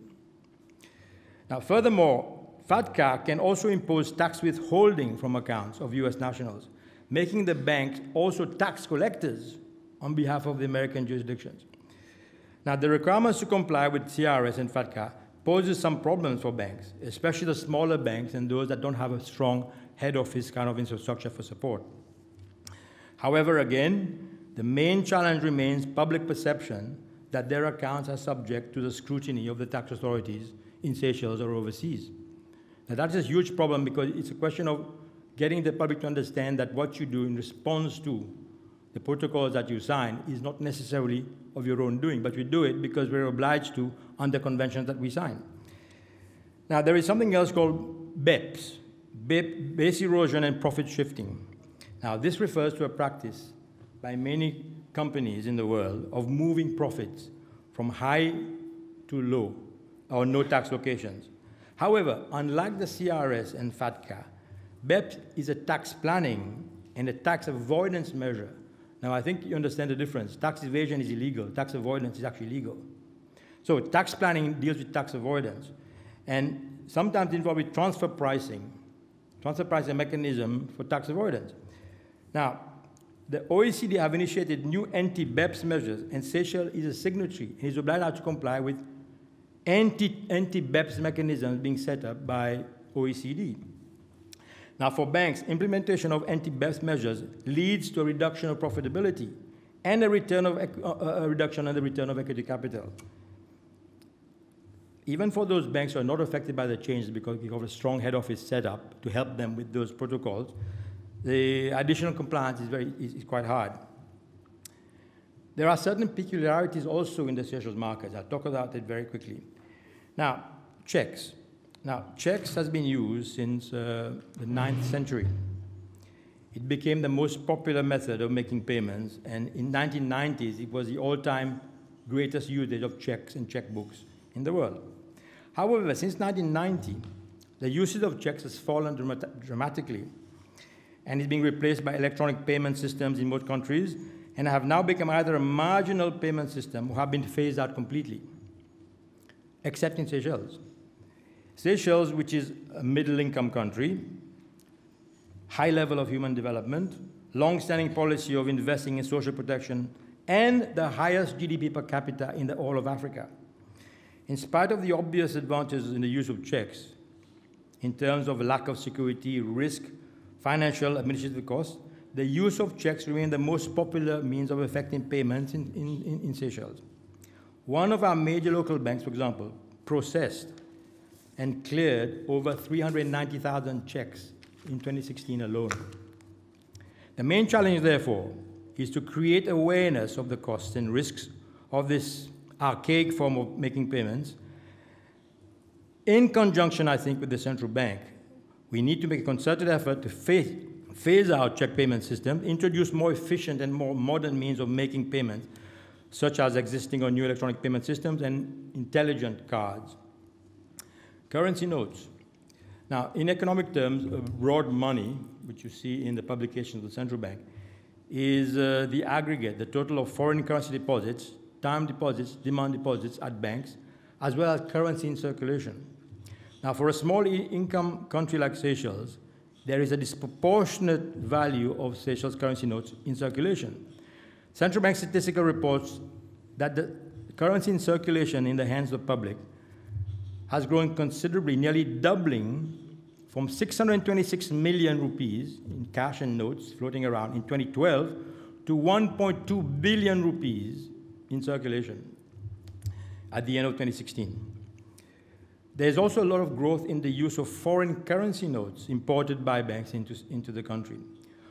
Now, furthermore, FATCA can also impose tax withholding from accounts of US nationals, making the banks also tax collectors on behalf of the American jurisdictions. Now, the requirements to comply with CRS and FATCA poses some problems for banks, especially the smaller banks and those that don't have a strong head office kind of infrastructure for support. However, again, the main challenge remains public perception that their accounts are subject to the scrutiny of the tax authorities in Seychelles or overseas. Now, that's a huge problem because it's a question of getting the public to understand that what you do in response to the protocols that you sign is not necessarily of your own doing, but we do it because we're obliged to under conventions that we sign. Now, there is something else called BEPS, base erosion and profit shifting. Now, this refers to a practice by many companies in the world of moving profits from high to low or no tax locations. However, unlike the CRS and FATCA, BEPS is a tax planning and a tax avoidance measure. Now, I think you understand the difference. Tax evasion is illegal. Tax avoidance is actually legal. So tax planning deals with tax avoidance. And sometimes involved with transfer pricing mechanism for tax avoidance. Now, the OECD have initiated new anti-BEPS measures, and Seychelles is a signatory and is obliged to comply with anti-BEPS mechanisms being set up by OECD. Now, for banks, implementation of anti-BEPS measures leads to a reduction of profitability and a reduction in the return of equity capital. Even for those banks who are not affected by the changes because we have a strong head office set up to help them with those protocols, the additional compliance is quite hard. There are certain peculiarities also in the Seychelles markets. I'll talk about it very quickly. Now, checks. Now, checks has been used since the 9th century. It became the most popular method of making payments, and in 1990s, it was the all-time greatest usage of checks and checkbooks in the world. However, since 1990, the usage of checks has fallen dramatically, and is being replaced by electronic payment systems in most countries, and have now become either a marginal payment system or have been phased out completely, except in Seychelles. Seychelles, which is a middle-income country, high level of human development, long-standing policy of investing in social protection, and the highest GDP per capita in the whole of Africa. In spite of the obvious advantages in the use of checks, in terms of lack of security, risk, financial, administrative costs, the use of checks remains the most popular means of effecting payments in Seychelles. One of our major local banks, for example, processed and cleared over 390,000 checks in 2016 alone. The main challenge, therefore, is to create awareness of the costs and risks of this archaic form of making payments. In conjunction, I think, with the central bank, we need to make a concerted effort to phase out check payment systems, introduce more efficient and more modern means of making payments, such as existing or new electronic payment systems and intelligent cards. Currency notes. Now, in economic terms, broad money, which you see in the publications of the central bank, is the aggregate, the total of foreign currency deposits, time deposits, demand deposits at banks, as well as currency in circulation. Now, for a small income country like Seychelles, there is a disproportionate value of Seychelles currency notes in circulation. Central bank statistical reports that the currency in circulation in the hands of the public has grown considerably, nearly doubling from 626 million rupees in cash and notes floating around in 2012 to 1.2 billion rupees in circulation at the end of 2016. There's also a lot of growth in the use of foreign currency notes imported by banks into the country.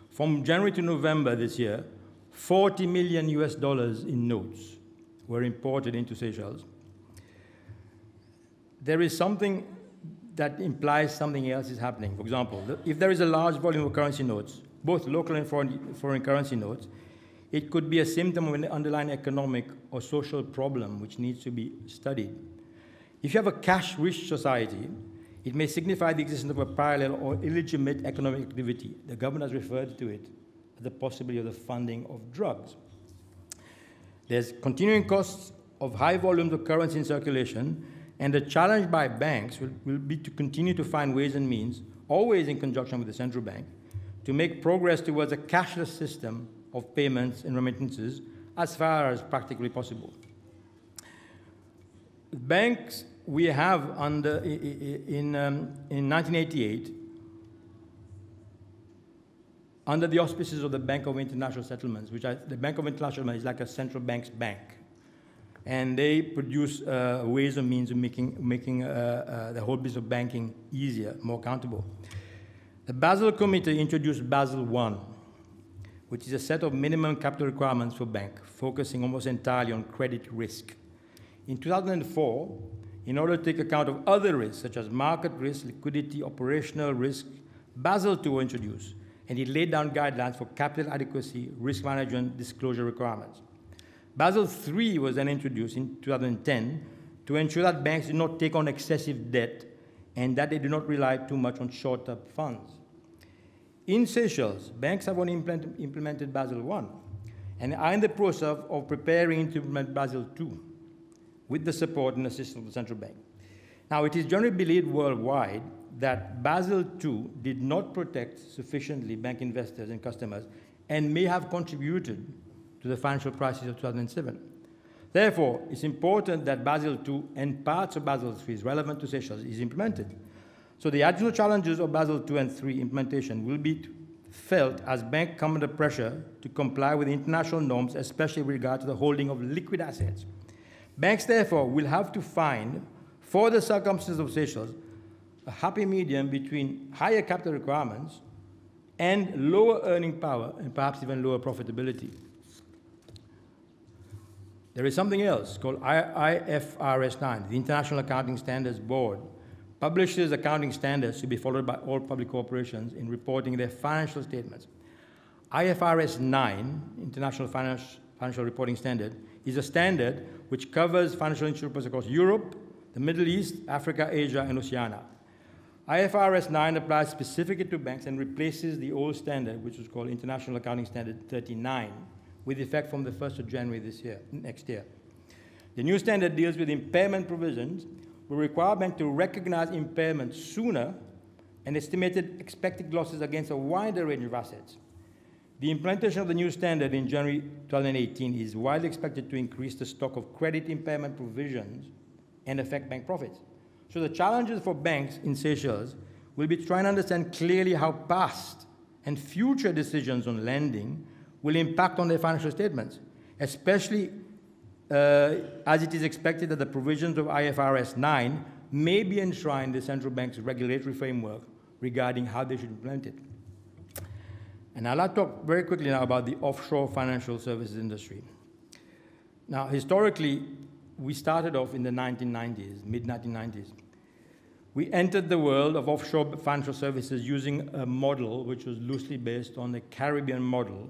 From January to November this year, $40 million in notes were imported into Seychelles. There is something that implies something else is happening. For example, if there is a large volume of currency notes, both local and foreign currency notes, it could be a symptom of an underlying economic or social problem which needs to be studied. If you have a cash-rich society, it may signify the existence of a parallel or illegitimate economic activity. The government has referred to it as the possibility of the funding of drugs. There's continuing costs of high volumes of currency in circulation, and the challenge by banks will be to continue to find ways and means, always in conjunction with the central bank, to make progress towards a cashless system of payments and remittances as far as practically possible. Banks we have in 1988, under the auspices of the Bank of International Settlements, the Bank of International Settlements is like a central bank's bank. And they produce ways and means of making the whole business of banking easier, more accountable. The Basel Committee introduced Basel I, which is a set of minimum capital requirements for banks, focusing almost entirely on credit risk. In 2004, in order to take account of other risks, such as market risk, liquidity, operational risk, Basel II was introduced, and it laid down guidelines for capital adequacy, risk management, disclosure requirements. Basel III was then introduced in 2010 to ensure that banks do not take on excessive debt and that they do not rely too much on short-term funds. In Seychelles, banks have only implemented Basel I and are in the process of preparing to implement Basel II with the support and assistance of the central bank. Now, it is generally believed worldwide that Basel II did not protect sufficiently bank investors and customers and may have contributed to the financial crisis of 2007. Therefore, it's important that Basel II and parts of Basel III relevant to Seychelles is implemented. So the additional challenges of Basel II and III implementation will be felt as banks come under pressure to comply with international norms, especially with regard to the holding of liquid assets. Banks, therefore, will have to find, for the circumstances of Seychelles, a happy medium between higher capital requirements and lower earning power and perhaps even lower profitability. There is something else called IFRS 9, the International Accounting Standards Board, publishes accounting standards to be followed by all public corporations in reporting their financial statements. IFRS 9, International Financial Reporting Standard, is a standard which covers financial instruments across Europe, the Middle East, Africa, Asia, and Oceania. IFRS 9 applies specifically to banks and replaces the old standard, which was called International Accounting Standard 39, with effect from the 1st of January next year. The new standard deals with impairment provisions, will require banks to recognize impairment sooner and estimated expected losses against a wider range of assets. The implementation of the new standard in January 2018 is widely expected to increase the stock of credit impairment provisions and affect bank profits. So the challenges for banks in Seychelles will be trying to understand clearly how past and future decisions on lending will impact on their financial statements, especially as it is expected that the provisions of IFRS 9 may be enshrined in the central bank's regulatory framework regarding how they should implement it. And I'd like to talk very quickly now about the offshore financial services industry. Now, historically, we started off in the 1990s, mid-1990s. We entered the world of offshore financial services using a model which was loosely based on the Caribbean model,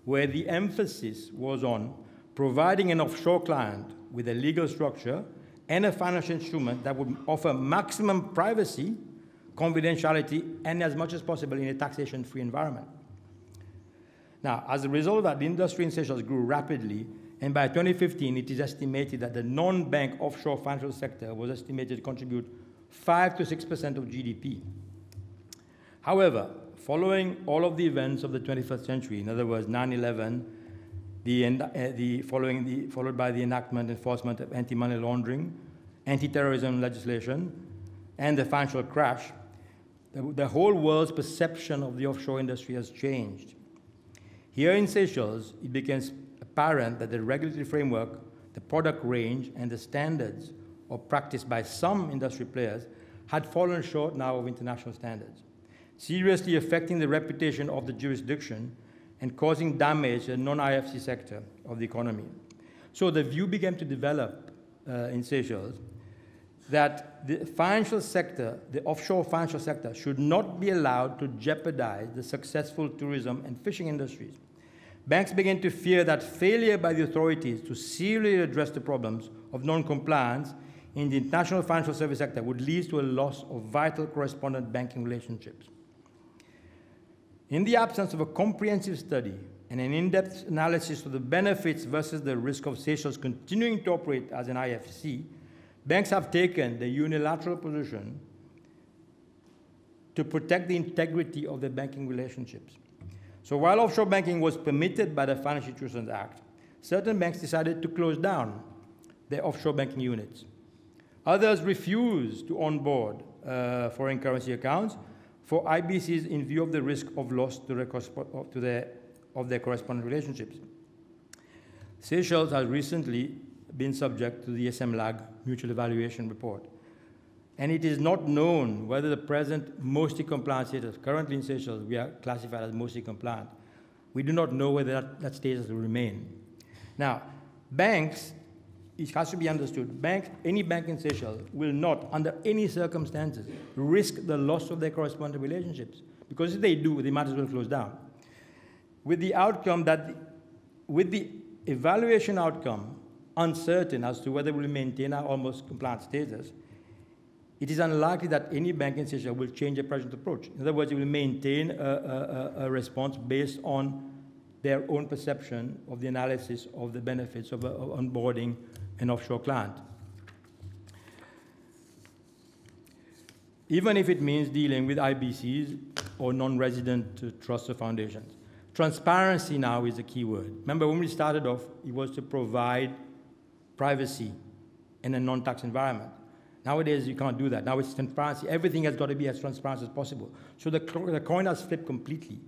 where the emphasis was on providing an offshore client with a legal structure and a financial instrument that would offer maximum privacy, confidentiality, and as much as possible in a taxation-free environment. Now, as a result of that, the industry in Seychelles grew rapidly, and by 2015, it is estimated that the non-bank offshore financial sector was estimated to contribute 5 to 6% of GDP. However, following all of the events of the 21st century, in other words, 9/11, followed by the enactment and enforcement of anti-money laundering, anti-terrorism legislation, and the financial crash, the whole world's perception of the offshore industry has changed. Here in Seychelles, it becomes apparent that the regulatory framework, the product range, and the standards of practice by some industry players had fallen short now of international standards, seriously affecting the reputation of the jurisdiction and causing damage to the non-IFC sector of the economy. So the view began to develop in Seychelles that the financial sector, the offshore financial sector, should not be allowed to jeopardize the successful tourism and fishing industries. Banks began to fear that failure by the authorities to seriously address the problems of non-compliance in the international financial service sector would lead to a loss of vital correspondent banking relationships. In the absence of a comprehensive study and an in-depth analysis of the benefits versus the risk of Seychelles continuing to operate as an IFC, banks have taken the unilateral position to protect the integrity of their banking relationships. So while offshore banking was permitted by the Financial Institutions Act, certain banks decided to close down their offshore banking units. Others refused to onboard foreign currency accounts for IBCs in view of the risk of loss to their corresponding relationships. Seychelles has recently been subject to the SMLAG Mutual Evaluation Report, and it is not known whether the present mostly compliant status, currently in Seychelles we are classified as mostly compliant, we do not know whether that status will remain. Now, banks, it has to be understood, any bank in Seychelles will not, under any circumstances, risk the loss of their corresponding relationships, because if they do, they might as well close down. With the outcome with the evaluation outcome uncertain as to whether we will maintain our almost compliant status, it is unlikely that any bank in Seychelles will change their present approach. In other words, it will maintain a response based on their own perception of the analysis of the benefits of onboarding an offshore client. Even if it means dealing with IBCs or non-resident trusts or foundations. Transparency now is the key word. Remember, when we started off, it was to provide privacy in a non-tax environment. Nowadays, you can't do that. Now it's transparency. Everything has got to be as transparent as possible. So the coin has flipped completely.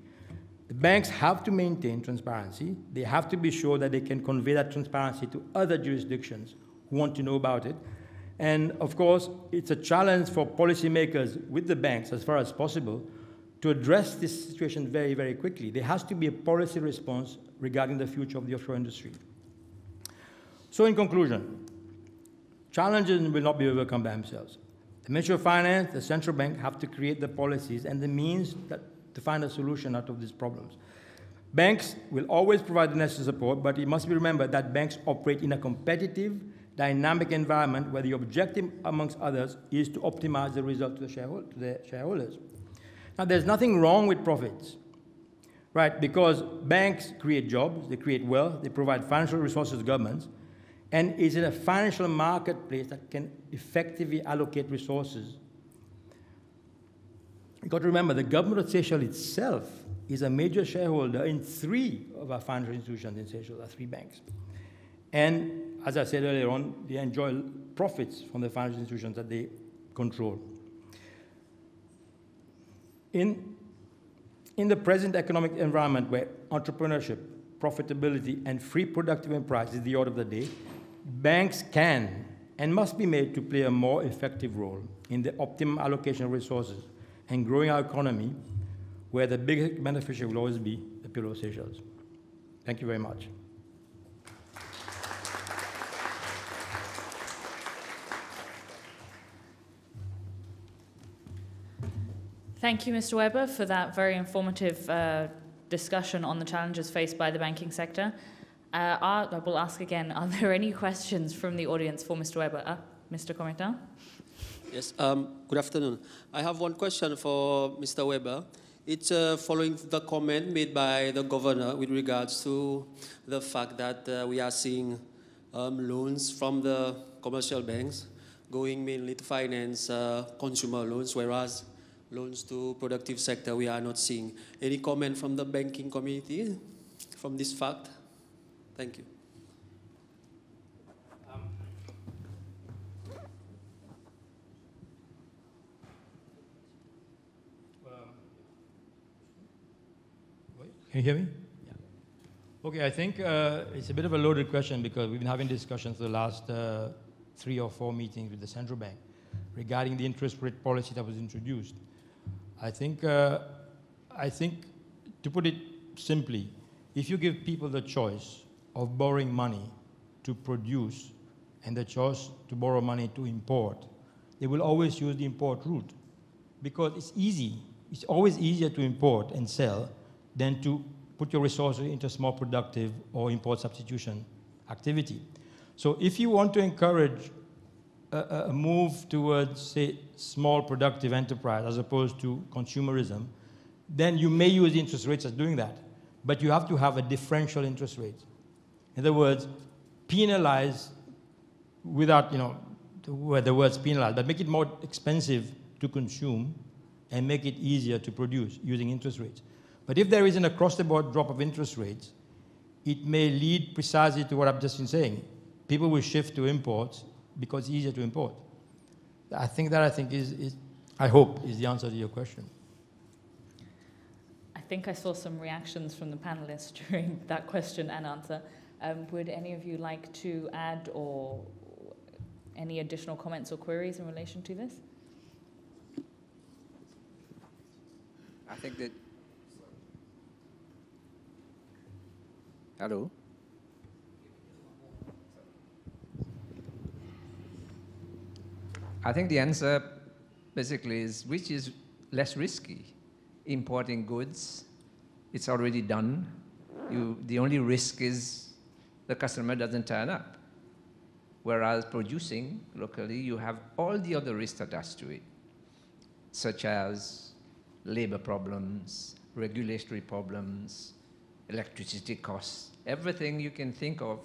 The banks have to maintain transparency. They have to be sure that they can convey that transparency to other jurisdictions who want to know about it. And of course, it's a challenge for policymakers with the banks as far as possible to address this situation very, very quickly. There has to be a policy response regarding the future of the offshore industry. So in conclusion, challenges will not be overcome by themselves. The Ministry of Finance, the central bank have to create the policies and the means to find a solution out of these problems. Banks will always provide the necessary support, but it must be remembered that banks operate in a competitive, dynamic environment where the objective, amongst others, is to optimize the result to the shareholders. Now, there's nothing wrong with profits, right? Because banks create jobs, they create wealth, they provide financial resources to governments, and it's in a financial marketplace that can effectively allocate resources. You've got to remember, the government of Seychelles itself is a major shareholder in 3 of our financial institutions in Seychelles, our 3 banks. And as I said earlier on, they enjoy profits from the financial institutions that they control. In the present economic environment where entrepreneurship, profitability, and free productive enterprise is the order of the day, banks can and must be made to play a more effective role in the optimum allocation of resources and growing our economy, where the biggest beneficiary will always be the people of Seychelles. Thank you very much.
Thank you, Mr. Weber, for that very informative discussion on the challenges faced by the banking sector. I will ask again, are there any questions from the audience for Mr. Weber? Mr. Comitan?
Yes, good afternoon. I have one question for Mr. Weber. It's following the comment made by the governor with regards to the fact that we are seeing loans from the commercial banks going mainly to finance consumer loans, whereas loans to productive sector we are not seeing. Any comment from the banking community from this fact? Thank you.
Can you hear me? Yeah. Okay, I think it's a bit of a loaded question because we've been having discussions for the last 3 or 4 meetings with the central bank regarding the interest rate policy that was introduced. I think to put it simply, if you give people the choice of borrowing money to produce and the choice to borrow money to import, they will always use the import route because it's easy. It's always easier to import and sell than to put your resources into small productive or import substitution activity. So if you want to encourage a move towards, say, small productive enterprise as opposed to consumerism, then you may use interest rates as doing that. but you have to have a differential interest rate. In other words, penalize without, the words penalize, but make it more expensive to consume and make it easier to produce using interest rates. But if there is an across-the-board drop of interest rates, it may lead precisely to what I've just been saying. People will shift to imports because it's easier to import. I think I hope is the answer to your question.
I think I saw some reactions from the panelists during that question and answer. Would any of you like to add or any additional comments or queries in relation to this?
I think that... Hello? I think the answer basically is which is less risky. Importing goods, it's already done. The only risk is the customer doesn't turn up. Whereas producing locally, you have all the other risks attached to it, such as labor problems, regulatory problems, electricity costs. Everything you can think of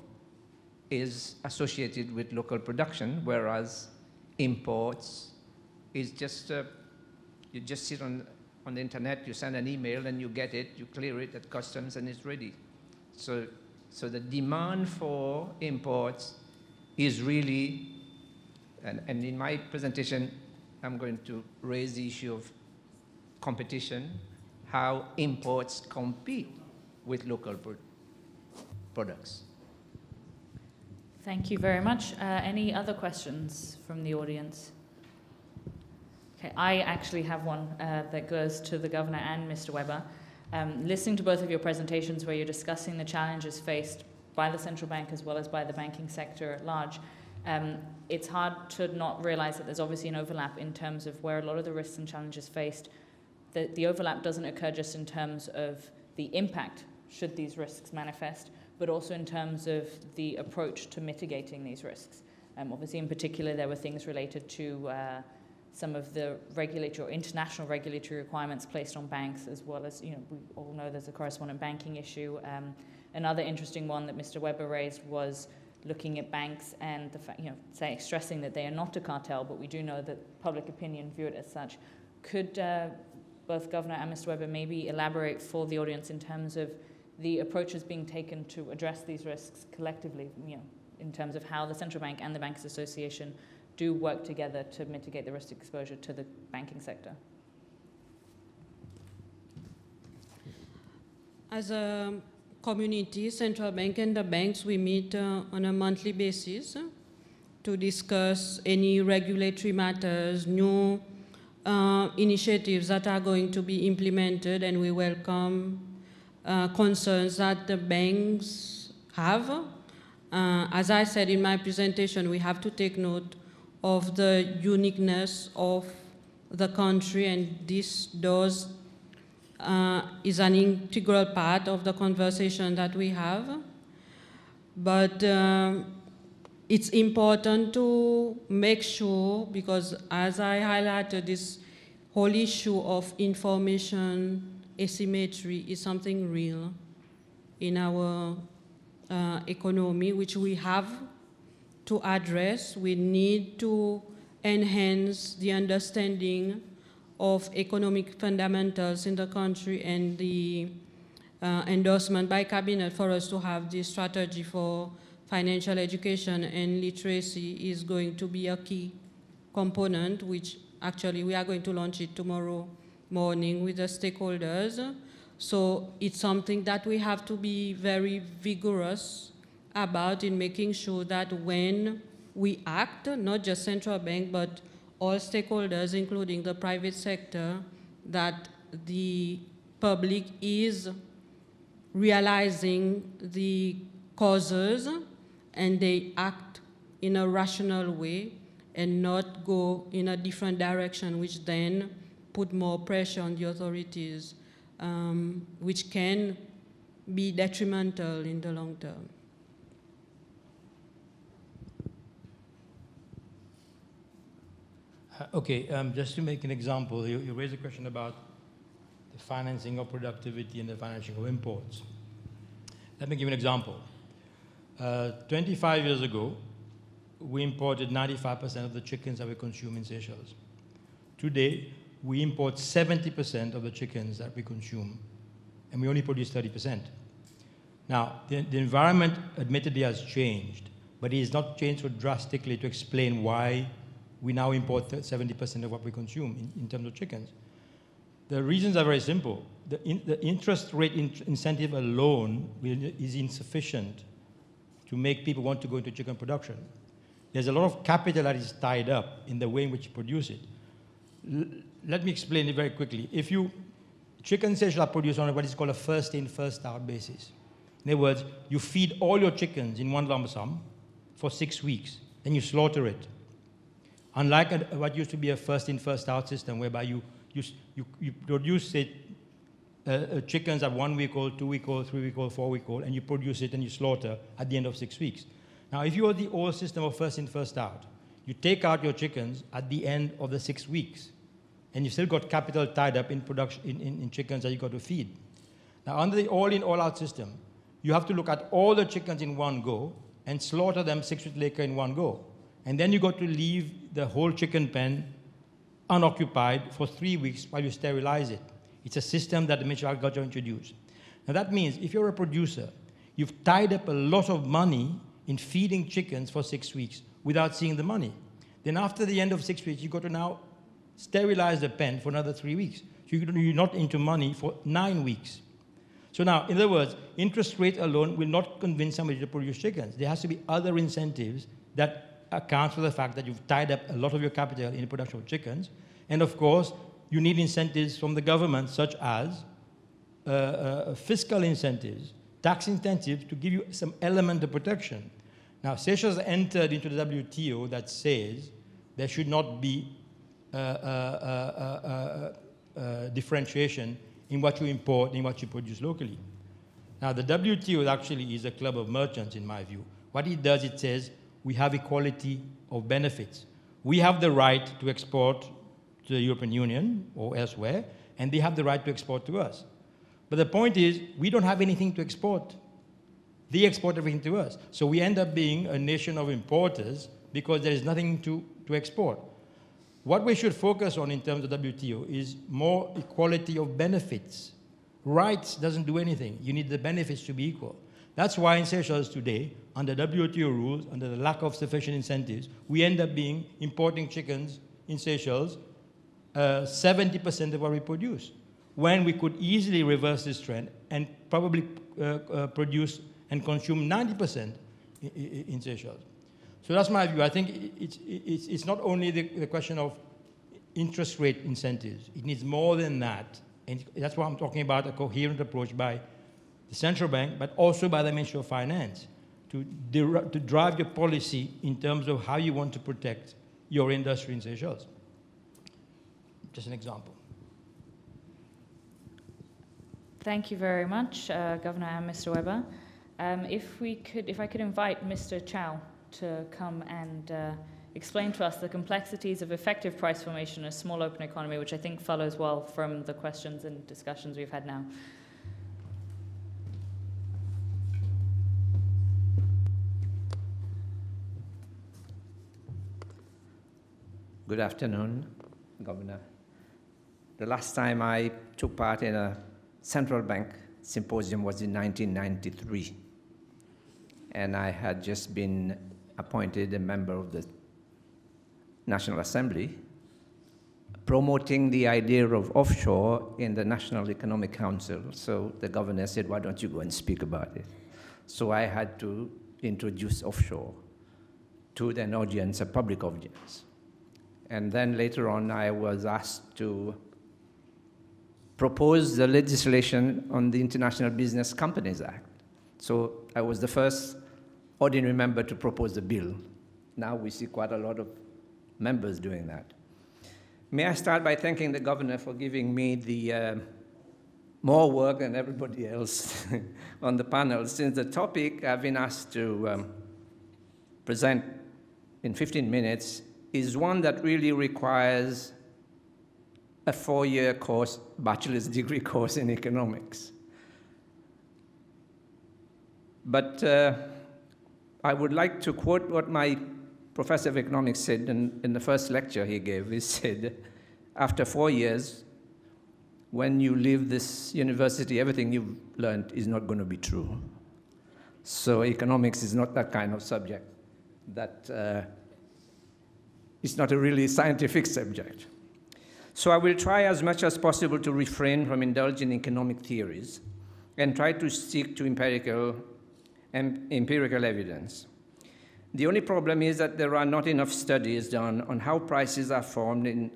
is associated with local production, whereas imports is just, you just sit on the internet, you send an email and you get it, you clear it at customs and it's ready. So the demand for imports is really, and in my presentation, I'm going to raise the issue of competition, how imports compete with local products.
Thank you very much. Any other questions from the audience? Okay, I actually have one that goes to the Governor and Mr. Weber. Listening to both of your presentations where you're discussing the challenges faced by the central bank as well as by the banking sector at large, it's hard to not realize that there's obviously an overlap in terms of where a lot of the risks and challenges faced. The overlap doesn't occur just in terms of the impact should these risks manifest, but also in terms of the approach to mitigating these risks. Obviously, in particular, there were things related to some of the regulatory or international regulatory requirements placed on banks, as well as, we all know there's a correspondent banking issue. Another interesting one that Mr. Weber raised was looking at banks and the fact, stressing that they are not a cartel, but we do know that public opinion view it as such. Could both Governor and Mr. Weber maybe elaborate for the audience in terms of the approaches being taken to address these risks collectively, in terms of how the Central Bank and the Bankers Association do work together to mitigate the risk exposure to the banking sector?
As a community, Central Bank and the banks, we meet on a monthly basis to discuss any regulatory matters, new initiatives that are going to be implemented, and we welcome concerns that the banks have. As I said in my presentation, we have to take note of the uniqueness of the country, and this is an integral part of the conversation that we have. But it's important to make sure, because as I highlighted, this whole issue of information asymmetry is something real in our economy, which we have to address. We need to enhance the understanding of economic fundamentals in the country, and the endorsement by Cabinet for us to have this strategy for financial education and literacy is going to be a key component, which actually we are going to launch it tomorrow morning with the stakeholders. So it's something that we have to be very vigorous about in making sure that when we act, not just central bank, but all stakeholders, including the private sector, that the public is realizing the causes and they act in a rational way and not go in a different direction, which then put more pressure on the authorities, which can be detrimental in the long term.
Okay, just to make an example, you raised a question about the financing of productivity and the financing of imports. Let me give you an example. 25 years ago, we imported 95% of the chickens that we consume in Seychelles. Today, we import 70% of the chickens that we consume, and we only produce 30%. Now, the environment admittedly has changed, but it has not changed so drastically to explain why we now import 70% of what we consume in terms of chickens. The reasons are very simple. The interest rate incentive alone is insufficient to make people want to go into chicken production. There's a lot of capital that is tied up in the way in which you produce it. Let me explain it very quickly. Chicken Seychelles are produced on what is called a first-in, first-out basis. In other words, you feed all your chickens in one lump sum for 6 weeks, then you slaughter it. Unlike what used to be a first-in, first-out system, whereby you produce, say, chickens at 1 week old, 2 week old, 3 week old, 4 week old, and you produce it and you slaughter at the end of 6 weeks. Now, if you are the old system of first-in, first-out, you take out your chickens at the end of the 6 weeks, and you've still got capital tied up in production in chickens that you've got to feed. Now, under the all-in, all-out system, you have to look at all the chickens in one go and slaughter them 6 weeks later in one go. And then you've got to leave the whole chicken pen unoccupied for 3 weeks while you sterilize it. It's a system that the Ministry of Agriculture introduced. Now, that means if you're a producer, you've tied up a lot of money in feeding chickens for 6 weeks without seeing the money. Then after the end of 6 weeks, you've got to now sterilize the pen for another 3 weeks. So you're not into money for 9 weeks. So now, in other words, interest rate alone will not convince somebody to produce chickens. There has to be other incentives that account for the fact that you've tied up a lot of your capital in the production of chickens. And of course, you need incentives from the government, such as fiscal incentives, tax incentives, to give you some element of protection. Now, Seychelles entered into the WTO that says there should not be differentiation in what you import and what you produce locally. Now, the WTO actually is a club of merchants, in my view. What it does, it says we have equality of benefits. We have the right to export to the European Union or elsewhere, and they have the right to export to us. But the point is, we don't have anything to export. They export everything to us. So we end up being a nation of importers because there is nothing to export. What we should focus on in terms of WTO is more equality of benefits. Rights doesn't do anything. You need the benefits to be equal. That's why in Seychelles today, under WTO rules, under the lack of sufficient incentives, we end up being importing chickens in Seychelles 70% of what we produce, when we could easily reverse this trend and probably produce and consume 90% in Seychelles. So that's my view. I think it's not only the question of interest rate incentives. It needs more than that. And that's why I'm talking about a coherent approach by the central bank, but also by the Ministry of Finance, to drive your policy in terms of how you want to protect your industry in Seychelles. Just an example.
Thank you very much, Governor and Mr. Weber. If I could invite Mr. Chow to come and explain to us the complexities of effective price formation in a small open economy, which I think follows well from the questions and discussions we've had now.
Good afternoon, Governor. The last time I took part in a central bank symposium was in 1993. And I had just been appointed a member of the National Assembly, promoting the idea of offshore in the National Economic Council. So the governor said, why don't you go and speak about it? So I had to introduce offshore to an audience, a public audience. And then later on, I was asked to propose the legislation on the International Business Companies Act. So I was the first ordinary member to propose the bill. Now we see quite a lot of members doing that. May I start by thanking the governor for giving me the more work than everybody else on the panel, since the topic I've been asked to present in 15 minutes is one that really requires a 4-year course, bachelor's degree course in economics. But I would like to quote what my professor of economics said in the first lecture he gave. He said, after 4 years, when you leave this university, everything you've learned is not going to be true. So economics is not that kind of subject. That it's not a really scientific subject. So I will try as much as possible to refrain from indulging in economic theories and try to stick to empirical evidence. The only problem is that there are not enough studies done on how prices are formed in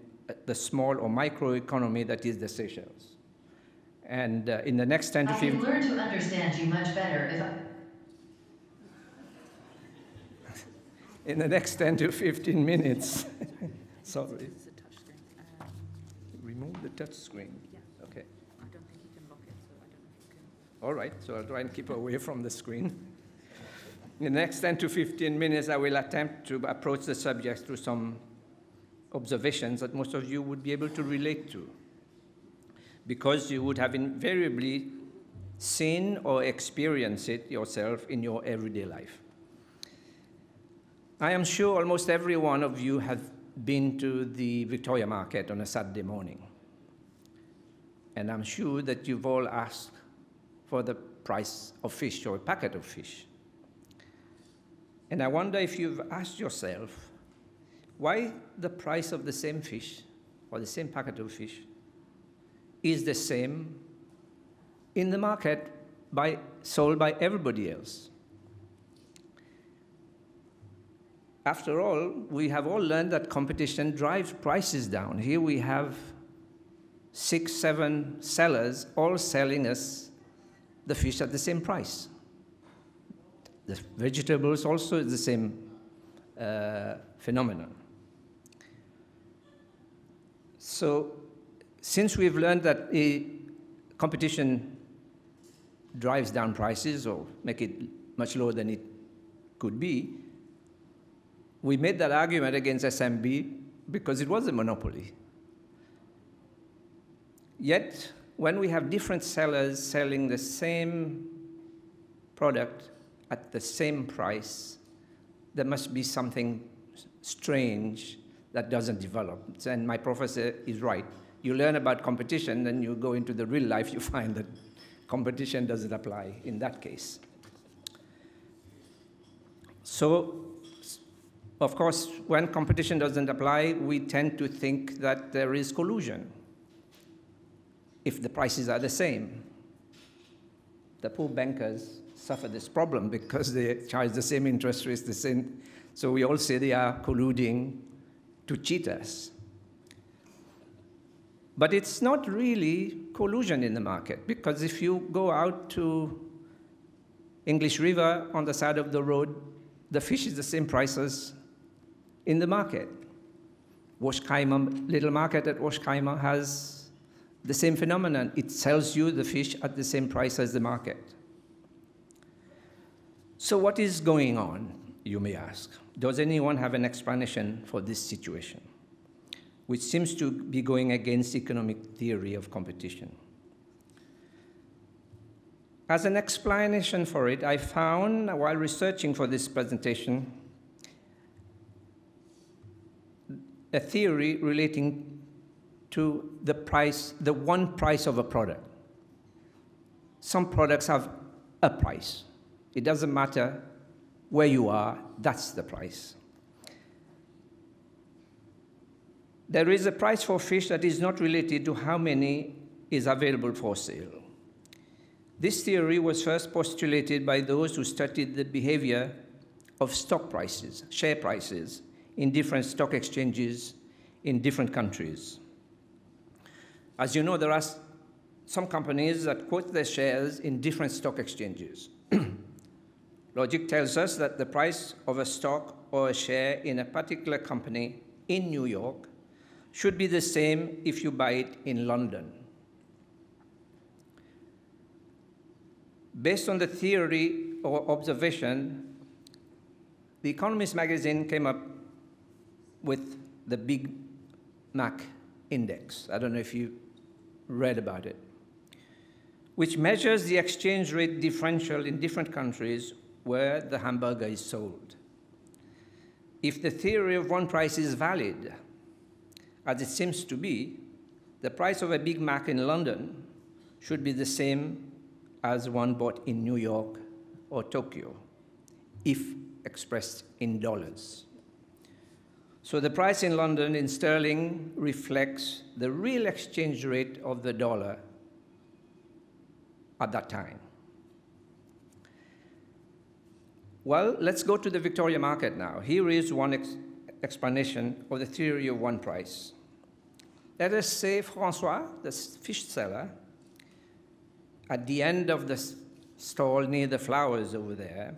the small or microeconomy that is the Seychelles. And in the next 10 to 15...
I can learn to understand you much better if
In the next 10 to 15 minutes. Sorry. Remove the touch screen.
Yeah.
Okay.
I don't think you can lock it, so I don't know if you can.
All right, so I'll try and keep away from the screen. In the next 10 to 15 minutes, I will attempt to approach the subject through some observations that most of you would be able to relate to, because you would have invariably seen or experienced it yourself in your everyday life. I am sure almost every one of you have been to the Victoria Market on a Saturday morning. And I'm sure that you've all asked for the price of fish or a packet of fish. And I wonder if you've asked yourself why the price of the same fish or the same packet of fish is the same in the market sold by everybody else. After all, we have all learned that competition drives prices down. Here we have 6, 7 sellers all selling us the fish at the same price. The vegetables also is the same phenomenon. So since we've learned that competition drives down prices or make it much lower than it could be, we made that argument against SMB because it was a monopoly. Yet, when we have different sellers selling the same product at the same price, there must be something strange that doesn't develop. And my professor is right. You learn about competition, then you go into the real life, you find that competition doesn't apply in that case. So, of course, when competition doesn't apply, we tend to think that there is collusion if the prices are the same. The poor bankers suffer this problem because they charge the same interest rates, the same. So we all say they are colluding to cheat us. But it's not really collusion in the market, because if you go out to English River on the side of the road, the fish is the same price as in the market. Washkaimer, little market at Washkaimer has the same phenomenon. It sells you the fish at the same price as the market. So what is going on, you may ask? Does anyone have an explanation for this situation, which seems to be going against economic theory of competition? As an explanation for it, I found, while researching for this presentation, a theory relating to the price, the one price of a product. Some products have a price. It doesn't matter where you are, that's the price. There is a price for fish that is not related to how many is available for sale. This theory was first postulated by those who studied the behavior of stock prices, share prices, in different stock exchanges in different countries. As you know, there are some companies that quote their shares in different stock exchanges. Logic tells us that the price of a stock or a share in a particular company in New York should be the same if you buy it in London. Based on the theory or observation, The Economist magazine came up with the Big Mac index. I don't know if you read about it, which measures the exchange rate differential in different countries where the hamburger is sold. If the theory of one price is valid, as it seems to be, the price of a Big Mac in London should be the same as one bought in New York or Tokyo, if expressed in dollars. So the price in London in sterling reflects the real exchange rate of the dollar at that time. Well, let's go to the Victoria market now. Here is one explanation of the theory of one price. Let us say Francois, the fish seller, at the end of the stall near the flowers over there,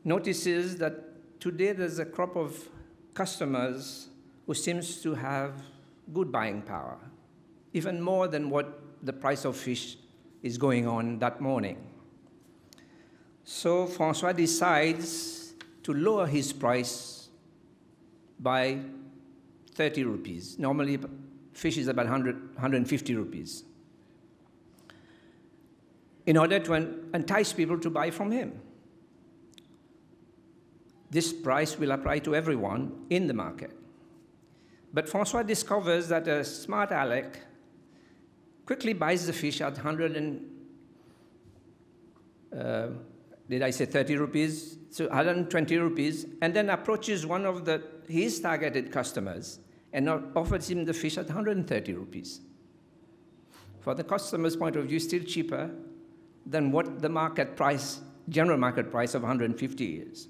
notices that today there's a crop of customers who seems to have good buying power, even more than what the price of fish is going on that morning. So Francois decides to lower his price by 30 rupees. Normally, fish is about 150 rupees, in order to entice people to buy from him. This price will apply to everyone in the market. But Francois discovers that a smart aleck quickly buys the fish at 30 rupees? So 120 rupees, and then approaches one of his targeted customers and offers him the fish at 130 rupees. For the customer's point of view, still cheaper than what the market price, general market price of 150 is.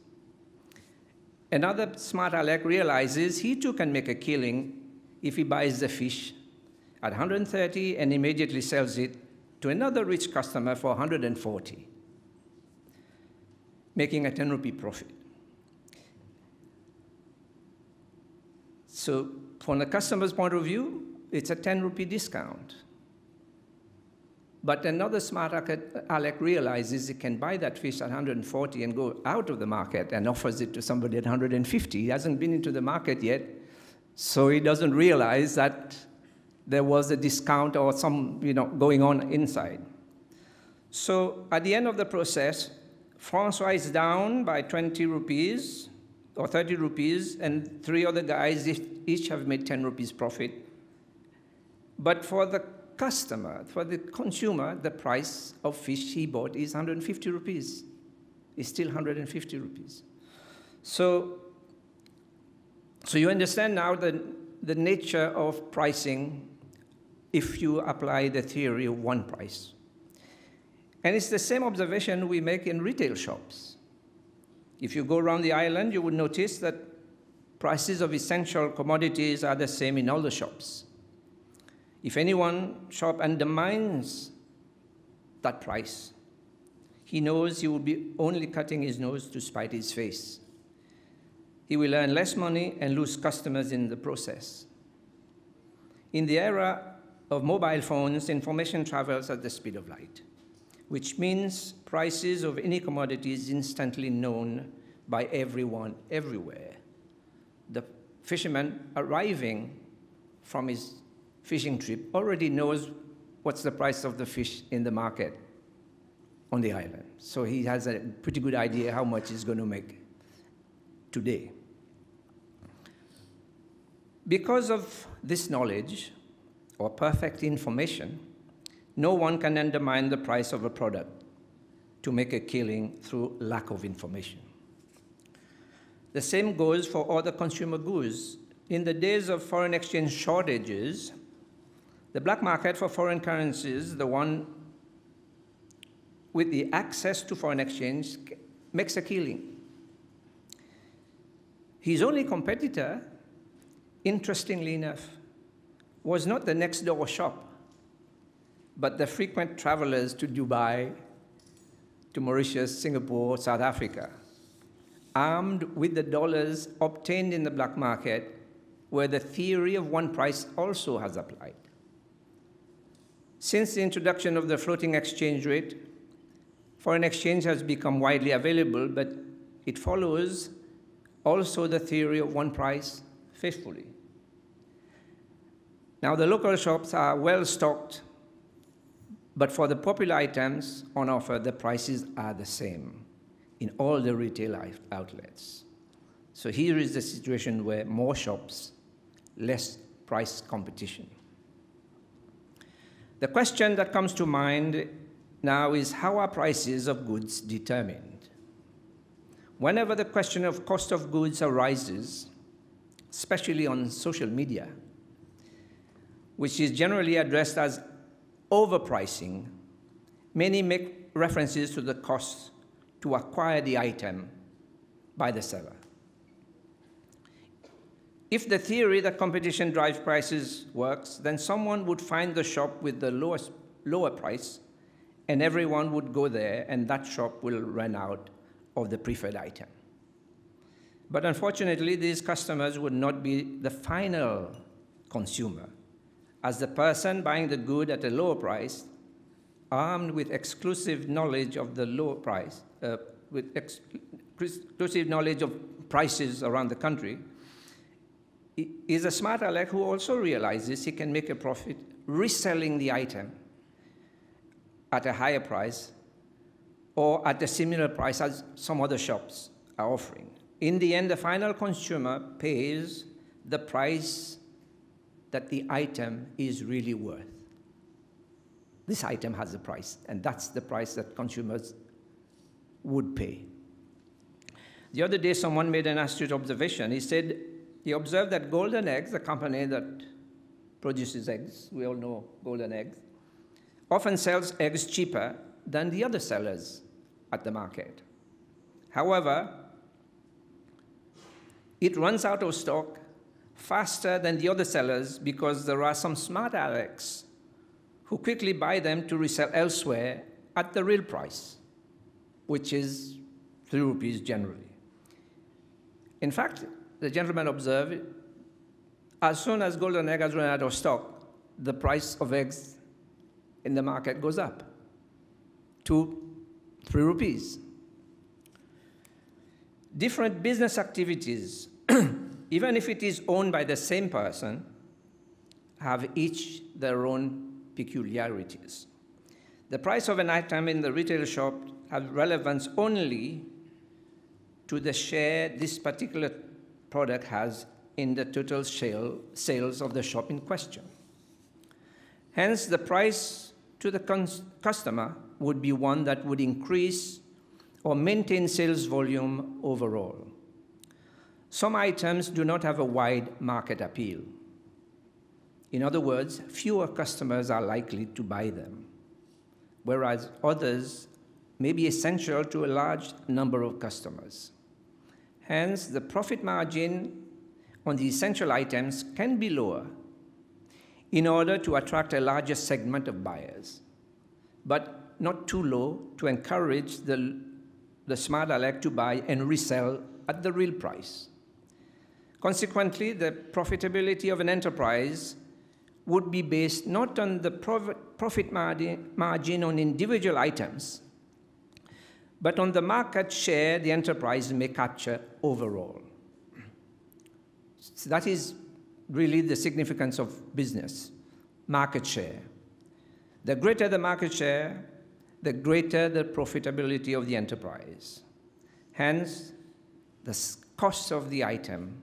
Another smart aleck realizes he too can make a killing if he buys the fish at 130 and immediately sells it to another rich customer for 140, making a 10 rupee profit. So from the customer's point of view, it's a 10 rupee discount. But another smart aleck realizes he can buy that fish at 140 and go out of the market and offers it to somebody at 150. He hasn't been into the market yet, so he doesn't realize that there was a discount or some going on inside. So at the end of the process, Francois is down by 20 rupees or 30 rupees, and three other guys each have made 10 rupees profit. But for the customer, for the consumer, the price of fish he bought is 150 rupees. It's still 150 rupees. So you understand now the nature of pricing if you apply the theory of one price. And it's the same observation we make in retail shops. If you go around the island, you would notice that prices of essential commodities are the same in all the shops. If anyone shop undermines that price, he knows he will be only cutting his nose to spite his face. He will earn less money and lose customers in the process. In the era of mobile phones, information travels at the speed of light, which means prices of any commodity is instantly known by everyone, everywhere. The fisherman arriving from his fishing trip already knows what's the price of the fish in the market on the island. So he has a pretty good idea how much he's going to make today. Because of this knowledge, or perfect information, no one can undermine the price of a product to make a killing through lack of information. The same goes for other consumer goods. In the days of foreign exchange shortages, the black market for foreign currencies, the one with the access to foreign exchange, makes a killing. His only competitor, interestingly enough, was not the next door shop, but the frequent travelers to Dubai, to Mauritius, Singapore, South Africa, armed with the dollars obtained in the black market, where the theory of one price also has applied. Since the introduction of the floating exchange rate, foreign exchange has become widely available, but it follows also the theory of one price faithfully. Now, the local shops are well stocked, but for the popular items on offer, the prices are the same in all the retail outlets. So here is the situation where more shops, less price competition. The question that comes to mind now is, how are prices of goods determined? Whenever the question of cost of goods arises, especially on social media, which is generally addressed as overpricing, many make references to the cost to acquire the item by the seller. If the theory that competition drives prices works, then someone would find the shop with the lower price, and everyone would go there, and that shop will run out of the preferred item. But unfortunately, these customers would not be the final consumer, as the person buying the good at a lower price, armed with exclusive knowledge of the lower price, exclusive knowledge of prices around the country, is a smart aleck who also realizes he can make a profit reselling the item at a higher price or at a similar price as some other shops are offering. In the end, the final consumer pays the price that the item is really worth. This item has a price, and that's the price that consumers would pay. The other day, someone made an astute observation. He said he observed that Golden Eggs, the company that produces eggs, we all know Golden Eggs, often sells eggs cheaper than the other sellers at the market. However, it runs out of stock faster than the other sellers because there are some smart alecks who quickly buy them to resell elsewhere at the real price, which is 3 rupees generally. In fact, the gentleman observed, as soon as Golden Egg has run out of stock, the price of eggs in the market goes up to 3 rupees. Different business activities, even if it is owned by the same person, have each their own peculiarities. The price of an item in the retail shop has relevance only to the share this particular product has in the total sales of the shop in question. Hence, the price to the customer would be one that would increase or maintain sales volume overall. Some items do not have a wide market appeal. In other words, fewer customers are likely to buy them, whereas others may be essential to a large number of customers. Hence, the profit margin on the essential items can be lower in order to attract a larger segment of buyers, but not too low to encourage the smart aleck to buy and resell at the real price. Consequently, the profitability of an enterprise would be based not on the profit margin on individual items, but on the market share the enterprise may capture overall. So that is really the significance of business, market share. The greater the market share, the greater the profitability of the enterprise. Hence, the cost of the item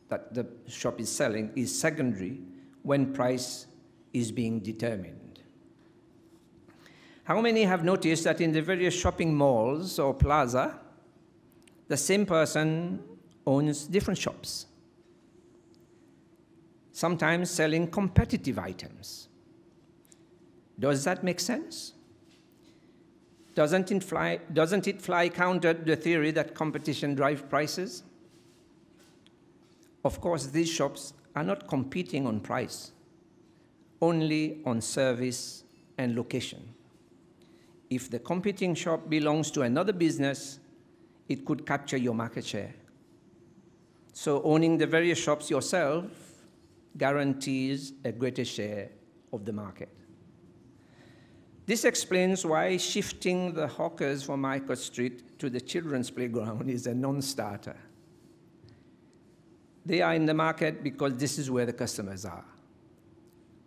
that the shop is selling is secondary when price is being determined. How many have noticed that in the various shopping malls or plaza, the same person owns different shops, sometimes selling competitive items? Does that make sense? Doesn't it fly counter to the theory that competition drives prices? Of course, these shops are not competing on price, only on service and location. If the competing shop belongs to another business, it could capture your market share. So owning the various shops yourself guarantees a greater share of the market. This explains why shifting the hawkers from Market Street to the children's playground is a non-starter. They are in the market because this is where the customers are.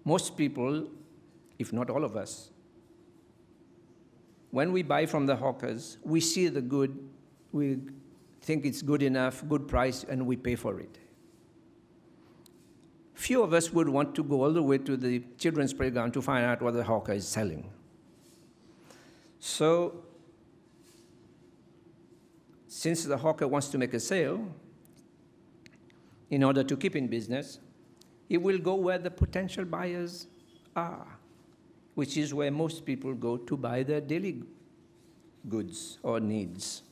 most people, if not all of us, when we buy from the hawkers, we see the good, we think it's good enough, good price, and we pay for it. Few of us would want to go all the way to the children's playground to find out what the hawker is selling. So, since the hawker wants to make a sale, in order to keep in business, he will go where the potential buyers are, which is where most people go to buy their daily goods or needs.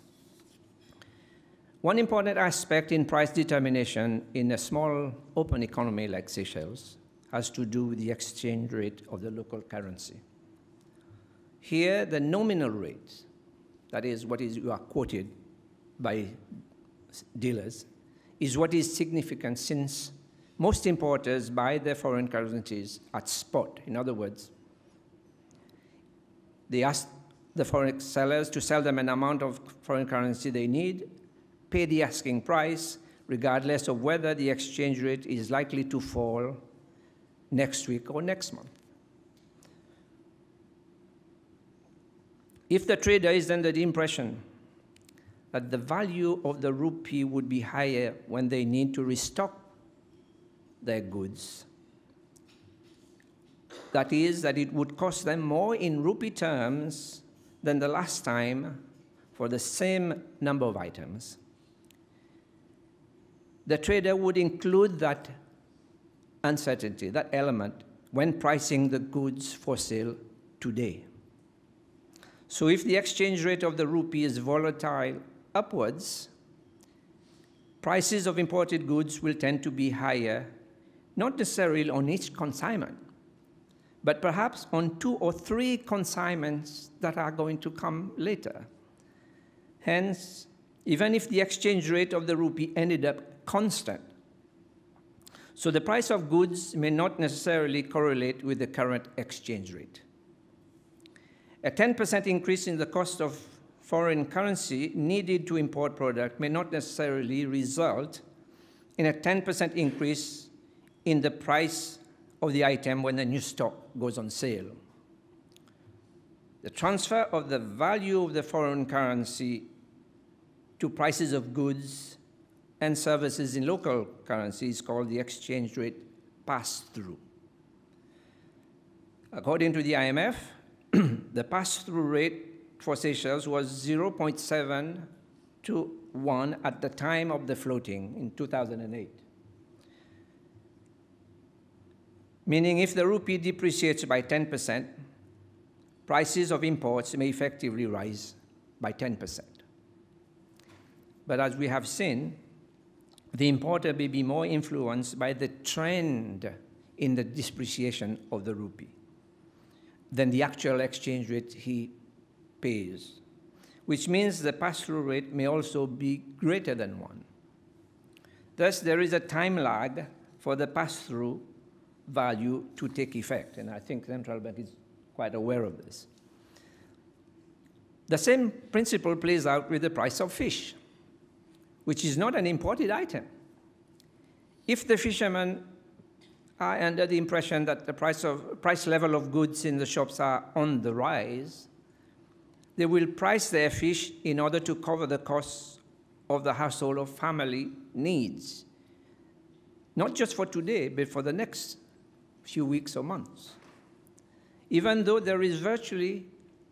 One important aspect in price determination in a small open economy like Seychelles has to do with the exchange rate of the local currency. Here, the nominal rate, that is what you are quoted by dealers, is what is significant since most importers buy their foreign currencies at spot. In other words, they ask the foreign sellers to sell them an amount of foreign currency they need, pay the asking price, regardless of whether the exchange rate is likely to fall next week or next month. If the trader is under the impression that the value of the rupee would be higher when they need to restock their goods, that is, that it would cost them more in rupee terms than the last time for the same number of items, the trader would include that uncertainty, that element, when pricing the goods for sale today. So if the exchange rate of the rupee is volatile upwards, prices of imported goods will tend to be higher, not necessarily on each consignment, but perhaps on 2 or 3 consignments that are going to come later. Hence, even if the exchange rate of the rupee ended up constant, so the price of goods may not necessarily correlate with the current exchange rate. A 10% increase in the cost of foreign currency needed to import product may not necessarily result in a 10% increase in the price of the item when the new stock goes on sale. The transfer of the value of the foreign currency to prices of goods and services in local currency is called the exchange rate pass-through. According to the IMF, the pass-through rate for Seychelles was 0.7 to 1 at the time of the floating in 2008. Meaning if the rupee depreciates by 10%, prices of imports may effectively rise by 10%. But as we have seen, the importer may be more influenced by the trend in the depreciation of the rupee than the actual exchange rate he pays, which means the pass-through rate may also be greater than 1. Thus, there is a time lag for the pass-through value to take effect, and I think the central bank is quite aware of this. The same principle plays out with the price of fish, which is not an imported item. If the fishermen are under the impression that the price level of goods in the shops are on the rise, they will price their fish in order to cover the costs of the household or family needs, not just for today, but for the next few weeks or months, even though there is virtually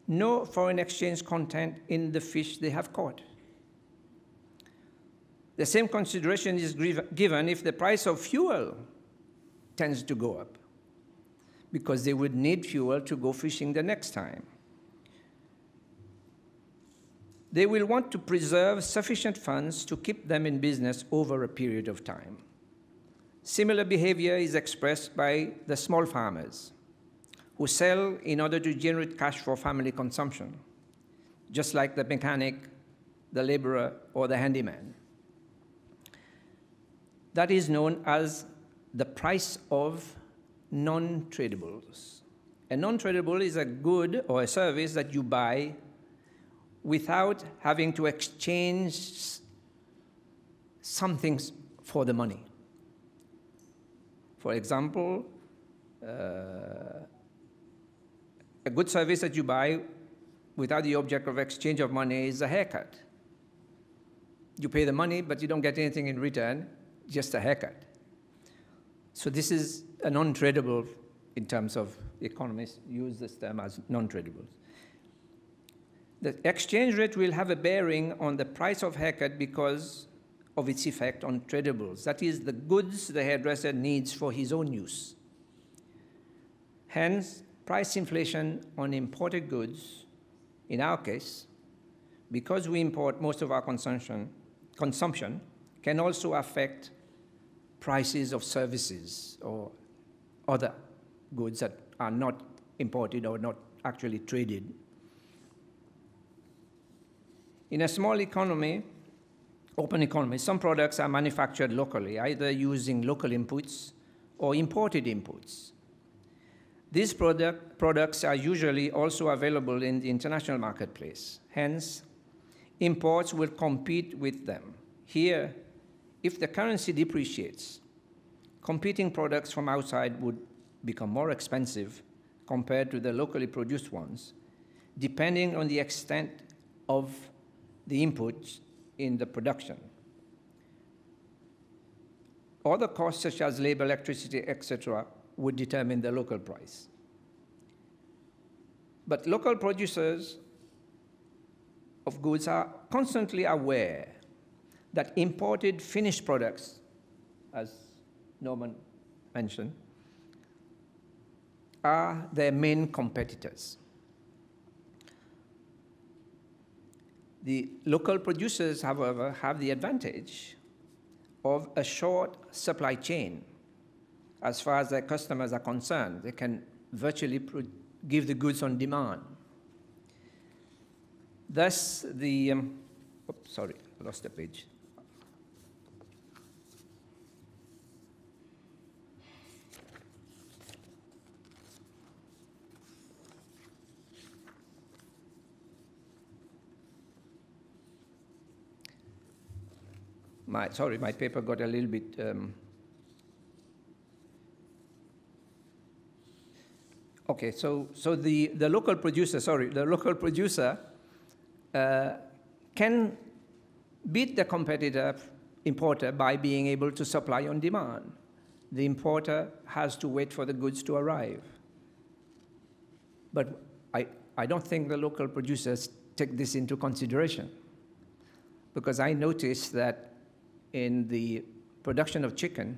no foreign exchange content in the fish they have caught. The same consideration is given if the price of fuel tends to go up, because they would need fuel to go fishing the next time. They will want to preserve sufficient funds to keep them in business over a period of time. Similar behavior is expressed by the small farmers who sell in order to generate cash for family consumption, just like the mechanic, the laborer, or the handyman. That is known as the price of non-tradables. A non-tradable is a good or a service that you buy without having to exchange some things for the money. For example, a good service that you buy without the object of exchange of money is a haircut. You pay the money, but you don't get anything in return, just a haircut. So this is a non-tradable, in terms of economists use this term as non-tradable. The exchange rate will have a bearing on the price of haircut because of its effect on tradables. That is, the goods the hairdresser needs for his own use. Hence, price inflation on imported goods, in our case, because we import most of our consumption, can also affect prices of services or other goods that are not imported or not actually traded. In a small economy, open economy, some products are manufactured locally, either using local inputs or imported inputs. These products are usually also available in the international marketplace. Hence, imports will compete with them. Here, if the currency depreciates, competing products from outside would become more expensive compared to the locally produced ones, depending on the extent of the inputs in the production. Other costs such as labor, electricity, etc., would determine the local price. But local producers of goods are constantly aware that imported finished products, as Norman mentioned, are their main competitors. The local producers, however, have the advantage of a short supply chain. As far as their customers are concerned, they can virtually give the goods on demand. Thus, the, oops, sorry, I lost the page. Sorry, my paper got a little bit, okay, so the local producer, can beat the competitor importer by being able to supply on demand. The importer has to wait for the goods to arrive. But I don't think the local producers take this into consideration, because I noticed that in the production of chicken,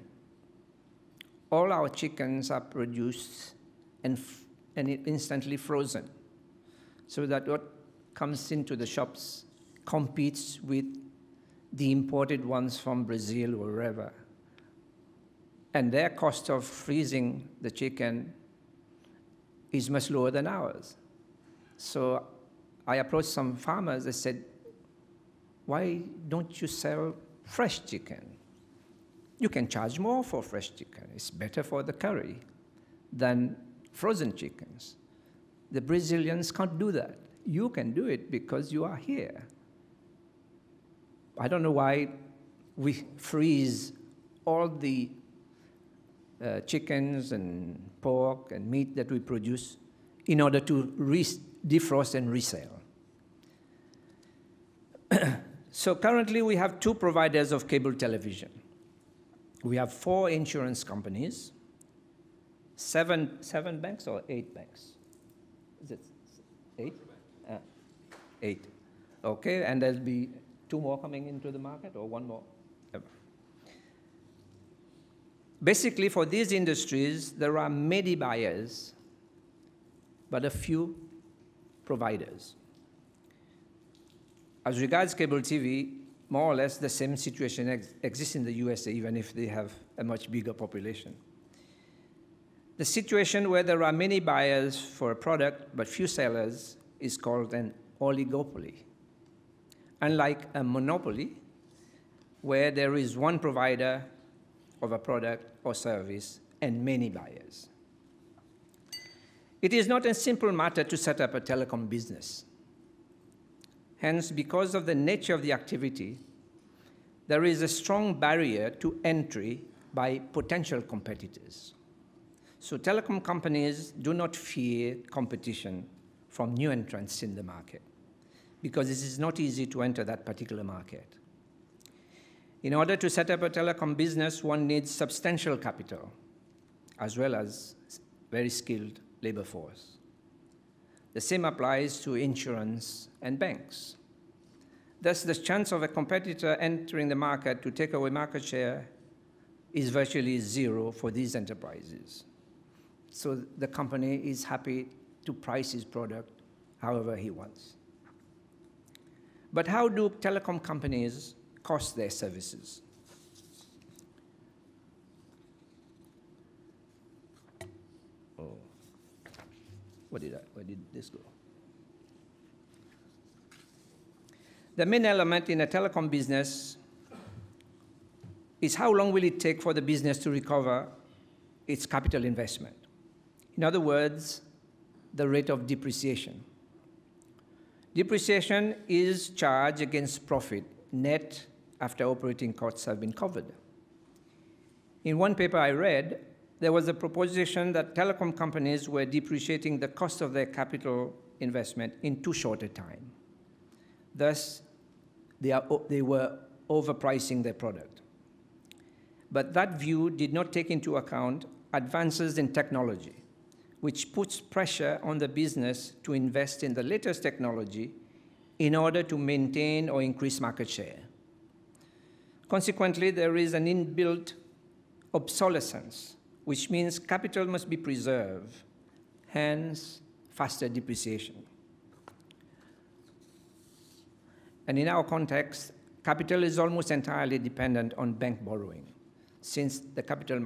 all our chickens are produced and instantly frozen, so that what comes into the shops competes with the imported ones from Brazil or wherever. And their cost of freezing the chicken is much lower than ours. So I approached some farmers. I said, why don't you sell fresh chicken? You can charge more for fresh chicken. It's better for the curry than frozen chickens. The Brazilians can't do that. You can do it because you are here. I don't know why we freeze all the chickens and pork and meat that we produce in order to defrost and resell. So currently we have 2 providers of cable television. We have 4 insurance companies, 7 banks or 8 banks? Is it 8? 8. Okay, and there'll be 2 more coming into the market, or 1 more? Basically, for these industries, there are many buyers, but a few providers. As regards cable TV, more or less the same situation exists in the USA, even if they have a much bigger population. The situation where there are many buyers for a product but few sellers is called an oligopoly. Unlike a monopoly, where there is one provider of a product or service and many buyers. It is not a simple matter to set up a telecom business. Hence, because of the nature of the activity, there is a strong barrier to entry by potential competitors. So telecom companies do not fear competition from new entrants in the market, because it is not easy to enter that particular market. In order to set up a telecom business, one needs substantial capital, as well as very skilled labor force. The same applies to insurance and banks. Thus, the chance of a competitor entering the market to take away market share is virtually zero for these enterprises. So the company is happy to price his product however he wants. But how do telecom companies cost their services? Oh, where did this go? The main element in a telecom business is how long will it take for the business to recover its capital investment. In other words, the rate of depreciation. Depreciation is charged against profit, net after operating costs have been covered. In one paper I read, there was a proposition that telecom companies were depreciating the cost of their capital investment in too short a time. Thus, they were overpricing their product. But that view did not take into account advances in technology, which puts pressure on the business to invest in the latest technology in order to maintain or increase market share. Consequently, there is an inbuilt obsolescence, which means capital must be preserved, hence faster depreciation. And in our context, capital is almost entirely dependent on bank borrowing, since the capital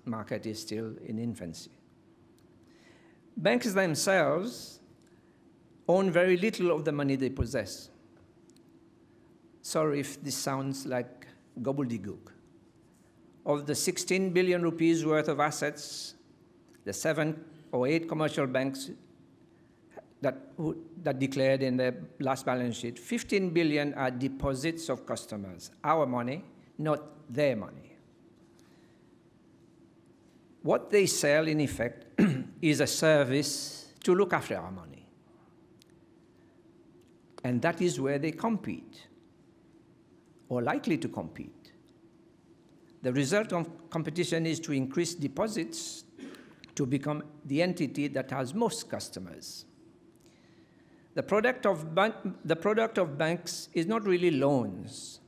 market is still in infancy. Banks themselves own very little of the money they possess. Sorry if this sounds like gobbledygook. Of the 16 billion rupees worth of assets, the 7 or 8 commercial banks that declared in their last balance sheet, 15 billion are deposits of customers, our money, not their money. What they sell, in effect, is a service to look after our money. And that is where they compete, or likely to compete. The result of competition is to increase deposits to become the entity that has most customers. The product of banks is not really loans,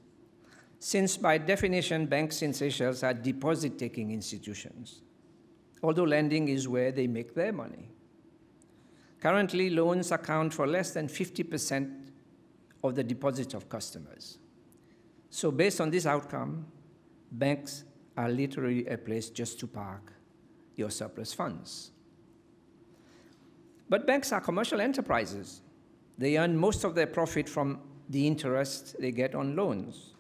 since by definition, banks in Seychelles are deposit-taking institutions, although lending is where they make their money. Currently, loans account for less than 50% of the deposits of customers. So based on this outcome, banks are literally a place just to park your surplus funds. But banks are commercial enterprises. They earn most of their profit from the interest they get on loans.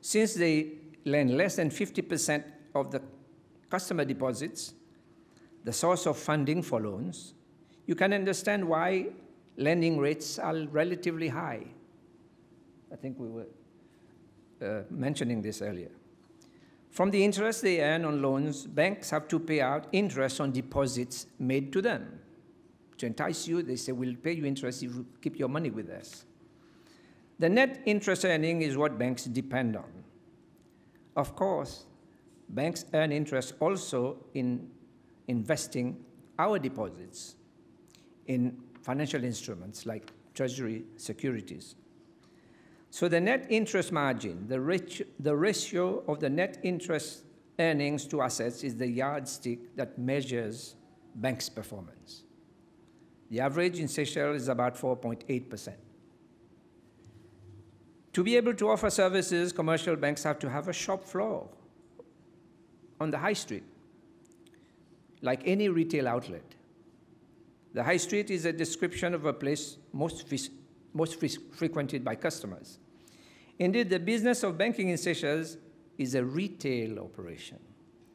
Since they lend less than 50% of the customer deposits, the source of funding for loans, you can understand why lending rates are relatively high. I think we were mentioning this earlier. From the interest they earn on loans, banks have to pay out interest on deposits made to them. To entice you, they say, we'll pay you interest if you keep your money with us. The net interest earning is what banks depend on. Of course, banks earn interest also in investing our deposits in financial instruments like treasury securities. So the net interest margin, the ratio of the net interest earnings to assets, is the yardstick that measures banks' performance. The average in Seychelles is about 4.8%. To be able to offer services, commercial banks have to have a shop floor on the high street, like any retail outlet. The high street is a description of a place most frequented by customers. Indeed, the business of banking in Seychelles is a retail operation,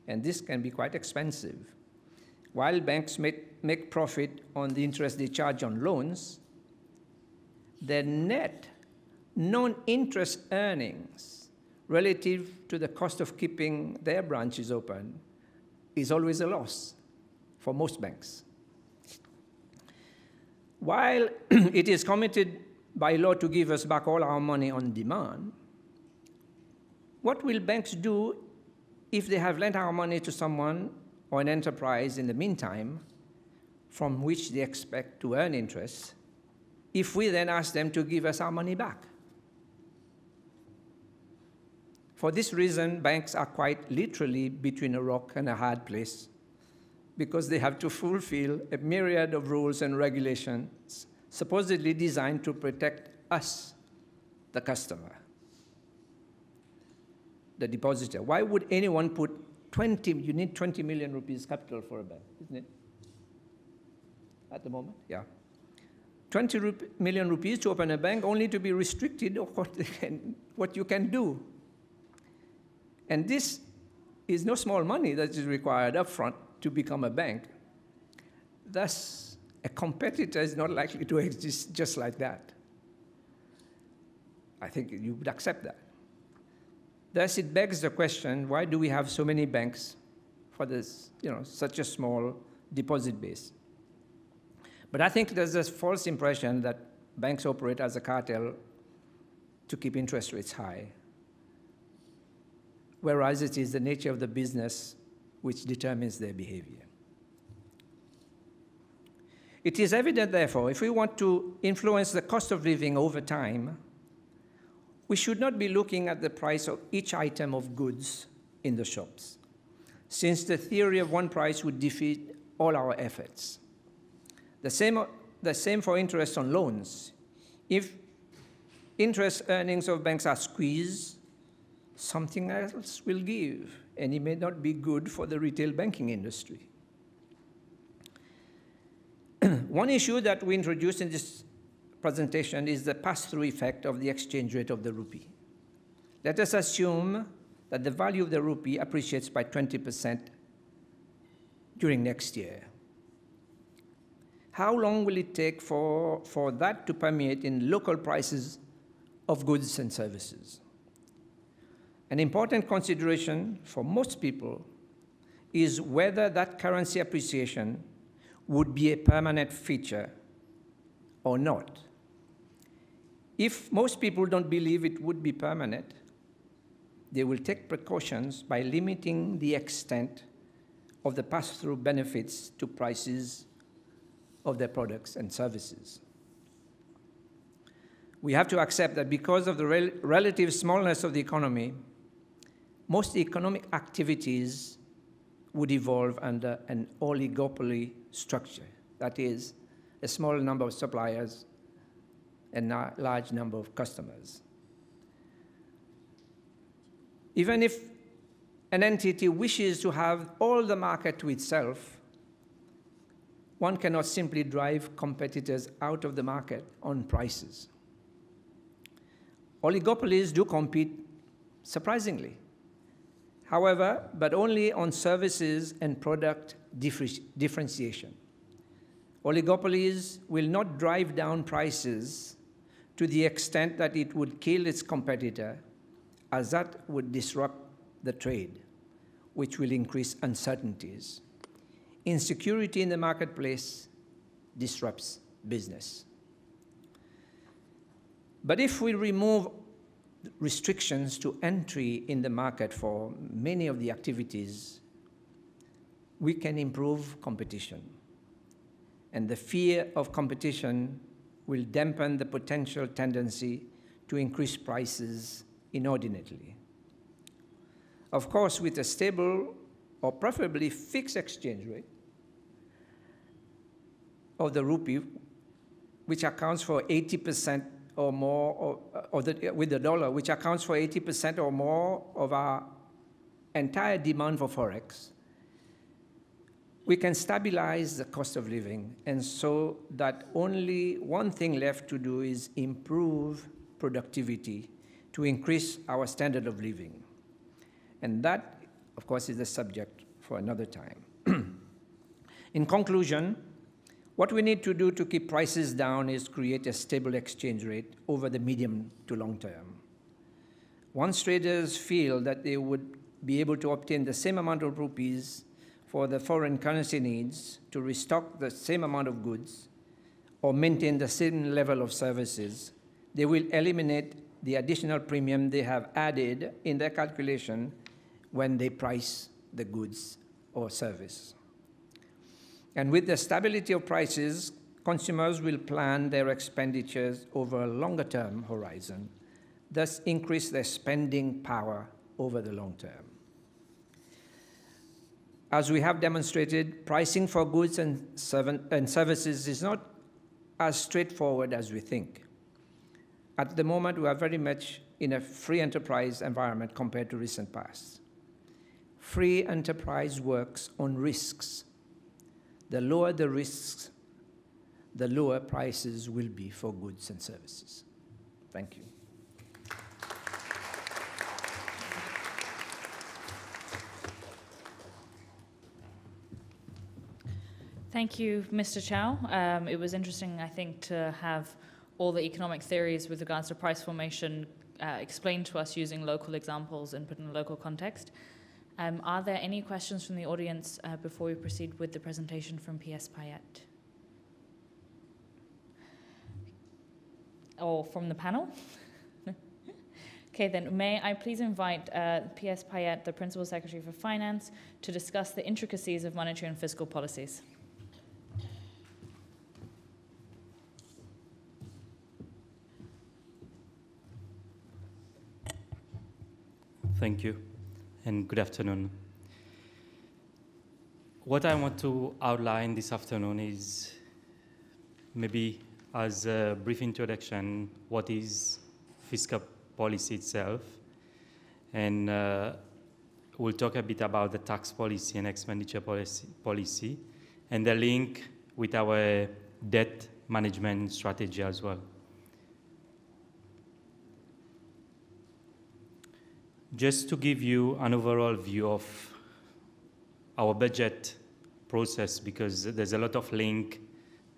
and this can be quite expensive. While banks make profit on the interest they charge on loans, their net non-interest earnings relative to the cost of keeping their branches open is always a loss. for most banks. While it is committed by law to give us back all our money on demand, what will banks do if they have lent our money to someone or an enterprise in the meantime, from which they expect to earn interest, if we then ask them to give us our money back? For this reason, banks are quite literally between a rock and a hard place, because they have to fulfill a myriad of rules and regulations supposedly designed to protect us, the customer, the depositor. Why would anyone put you need 20 million rupees capital for a bank, isn't it? At the moment, yeah. 20 million rupees to open a bank, only to be restricted of what you can do. And this is no small money that is required upfront to become a bank. Thus, a competitor is not likely to exist just like that. I think you would accept that. Thus, it begs the question, why do we have so many banks for this, such a small deposit base? But I think there's this false impression that banks operate as a cartel to keep interest rates high, whereas it is the nature of the business which determines their behavior. It is evident, therefore, if we want to influence the cost of living over time, we should not be looking at the price of each item of goods in the shops, since the theory of one price would defeat all our efforts. The same for interest on loans. If interest earnings of banks are squeezed, something else will give, and it may not be good for the retail banking industry. One issue that we introduced in this presentation is the pass-through effect of the exchange rate of the rupee. Let us assume that the value of the rupee appreciates by 20% during next year. How long will it take for that to permeate in local prices of goods and services? An important consideration for most people is whether that currency appreciation would be a permanent feature or not. If most people don't believe it would be permanent, they will take precautions by limiting the extent of the pass-through benefits to prices of their products and services. We have to accept that because of the relative smallness of the economy, most economic activities would evolve under an oligopoly structure. That is, a small number of suppliers and a large number of customers. Even if an entity wishes to have all the market to itself, one cannot simply drive competitors out of the market on prices. Oligopolies do compete, surprisingly. However, but only on services and product differentiation. Oligopolies will not drive down prices to the extent that it would kill its competitor, as that would disrupt the trade, which will increase uncertainties. Insecurity in the marketplace disrupts business. But if we remove restrictions to entry in the market for many of the activities, we can improve competition. And the fear of competition will dampen the potential tendency to increase prices inordinately. Of course, with a stable or preferably fixed exchange rate of the rupee, which accounts for 80% or more, with the dollar, which accounts for 80% or more of our entire demand for Forex, we can stabilize the cost of living, and so that only one thing left to do is improve productivity to increase our standard of living. And that, of course, is the subject for another time. In conclusion, what we need to do to keep prices down is create a stable exchange rate over the medium to long term. Once traders feel that they would be able to obtain the same amount of rupees for the foreign currency needs to restock the same amount of goods or maintain the same level of services, they will eliminate the additional premium they have added in their calculation when they price the goods or service. And with the stability of prices, consumers will plan their expenditures over a longer-term horizon, thus increase their spending power over the long term. As we have demonstrated, pricing for goods and services is not as straightforward as we think. At the moment, we are very much in a free enterprise environment compared to recent past. Free enterprise works on risks. The lower the risks, the lower prices will be for goods and services. Thank you.
Thank you, Mr. Chow. It was interesting, I think, to have all the economic theories with regards to price formation explained to us using local examples and put in a local context. Are there any questions from the audience before we proceed with the presentation from PS Payette? Or from the panel? Okay, then may I please invite PS Payette, the Principal Secretary for Finance, to discuss the intricacies of monetary and fiscal policies.
Thank you, and good afternoon. What I want to outline this afternoon is maybe as a brief introduction, what is fiscal policy itself, and we'll talk a bit about the tax policy and expenditure policy, and the link with our debt management strategy as well. Just to give you an overall view of our budget process, because there's a lot of link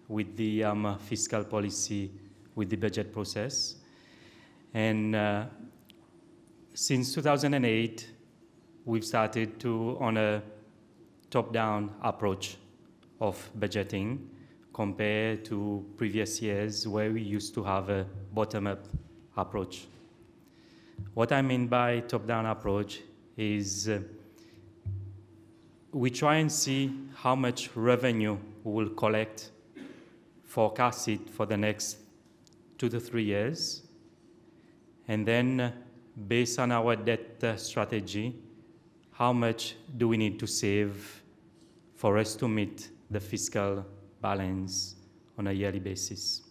with the fiscal policy, with the budget process. And since 2008, we've started on a top-down approach of budgeting compared to previous years where we used to have a bottom-up approach. What I mean by top-down approach is we try and see how much revenue we will collect, forecast it for the next 2 to 3 years, and then based on our debt strategy, how much do we need to save for us to meet the fiscal balance on a yearly basis.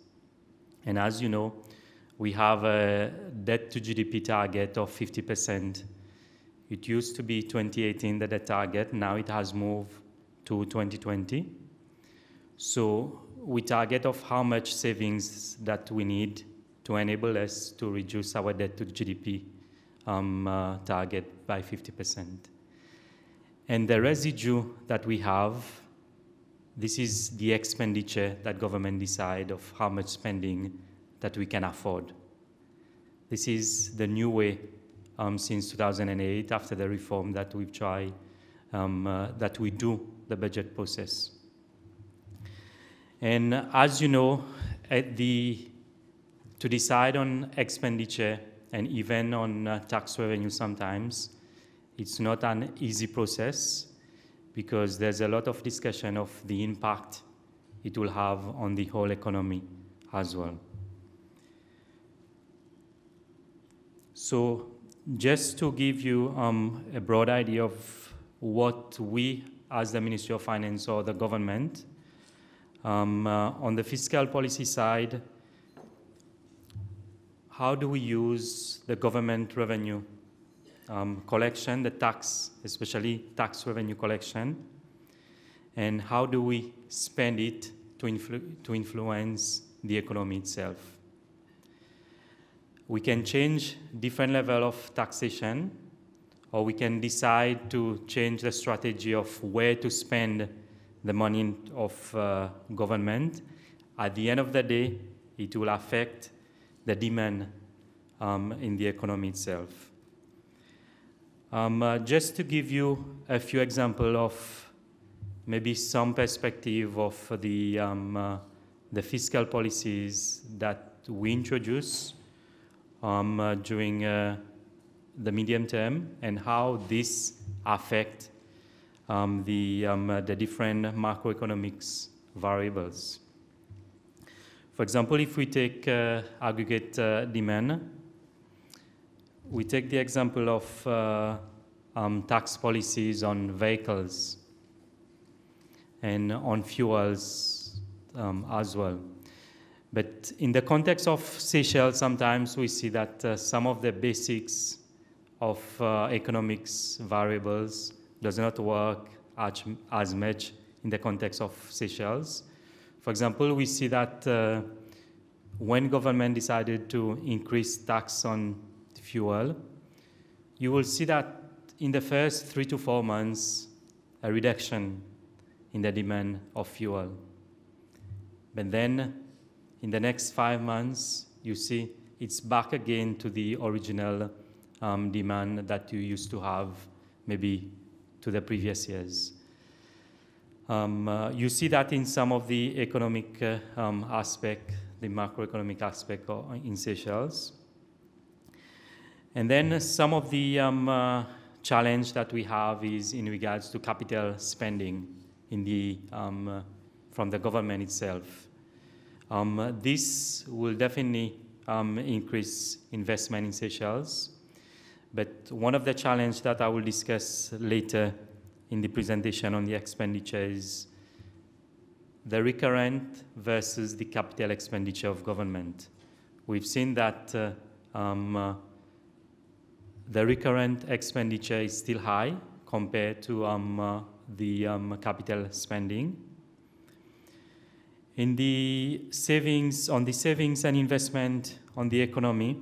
And as you know, we have a debt to GDP target of 50%. It used to be 2018 that the target, now it has moved to 2020. So we target of how much savings that we need to enable us to reduce our debt to GDP target by 50%. And the residue that we have, this is the expenditure that government decide of how much spending that we can afford. This is the new way since 2008, after the reform that we've tried, that we do the budget process. And as you know, to decide on expenditure and even on tax revenue sometimes, it's not an easy process because there's a lot of discussion of the impact it will have on the whole economy as well. So just to give you a broad idea of what we, as the Ministry of Finance or the government, on the fiscal policy side, how do we use the government revenue collection, the tax, especially tax revenue collection, and how do we spend it to influence the economy itself? We can change different level of taxation, or we can decide to change the strategy of where to spend the money of government. At the end of the day, it will affect the demand in the economy itself. Just to give you a few examples of maybe some perspective of the fiscal policies that we introduce during the medium term and how this affect the different macroeconomics variables. For example, if we take aggregate demand, we take the example of tax policies on vehicles and on fuels as well. But in the context of Seychelles, sometimes we see that some of the basics of economics variables does not work as much in the context of Seychelles. For example, we see that when government decided to increase tax on fuel, you will see that in the first 3 to 4 months, a reduction in the demand of fuel. But then, in the next 5 months, you see it's back again to the original demand that you used to have maybe to the previous years. You see that in some of the economic aspect, the macroeconomic aspect in Seychelles. And then some of the challenge that we have is in regards to capital spending in the, from the government itself. This will definitely increase investment in Seychelles. But one of the challenges that I will discuss later in the presentation on the expenditure is the recurrent versus the capital expenditure of government. We've seen that the recurrent expenditure is still high compared to the capital spending. In the savings, on the savings and investment on the economy,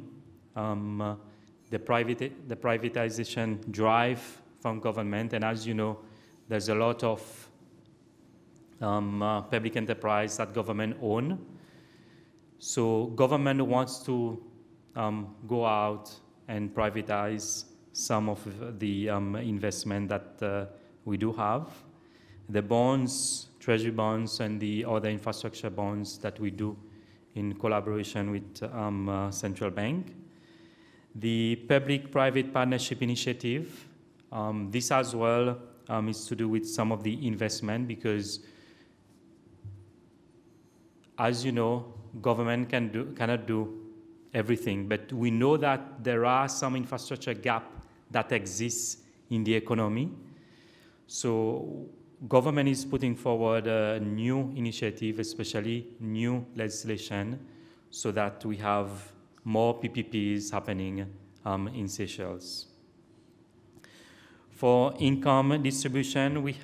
the privatization drive from government, and as you know, there's a lot of public enterprise that government own. So government wants to go out and privatize some of the investment that we do have. The bonds, treasury bonds, and the other infrastructure bonds that we do in collaboration with central bank. The public-private partnership initiative, this as well is to do with some of the investment because, as you know, government cannot do everything, but we know that there are some infrastructure gap that exists in the economy. So government is putting forward a new initiative, especially new legislation, so that we have more PPPs happening in Seychelles. For income distribution, we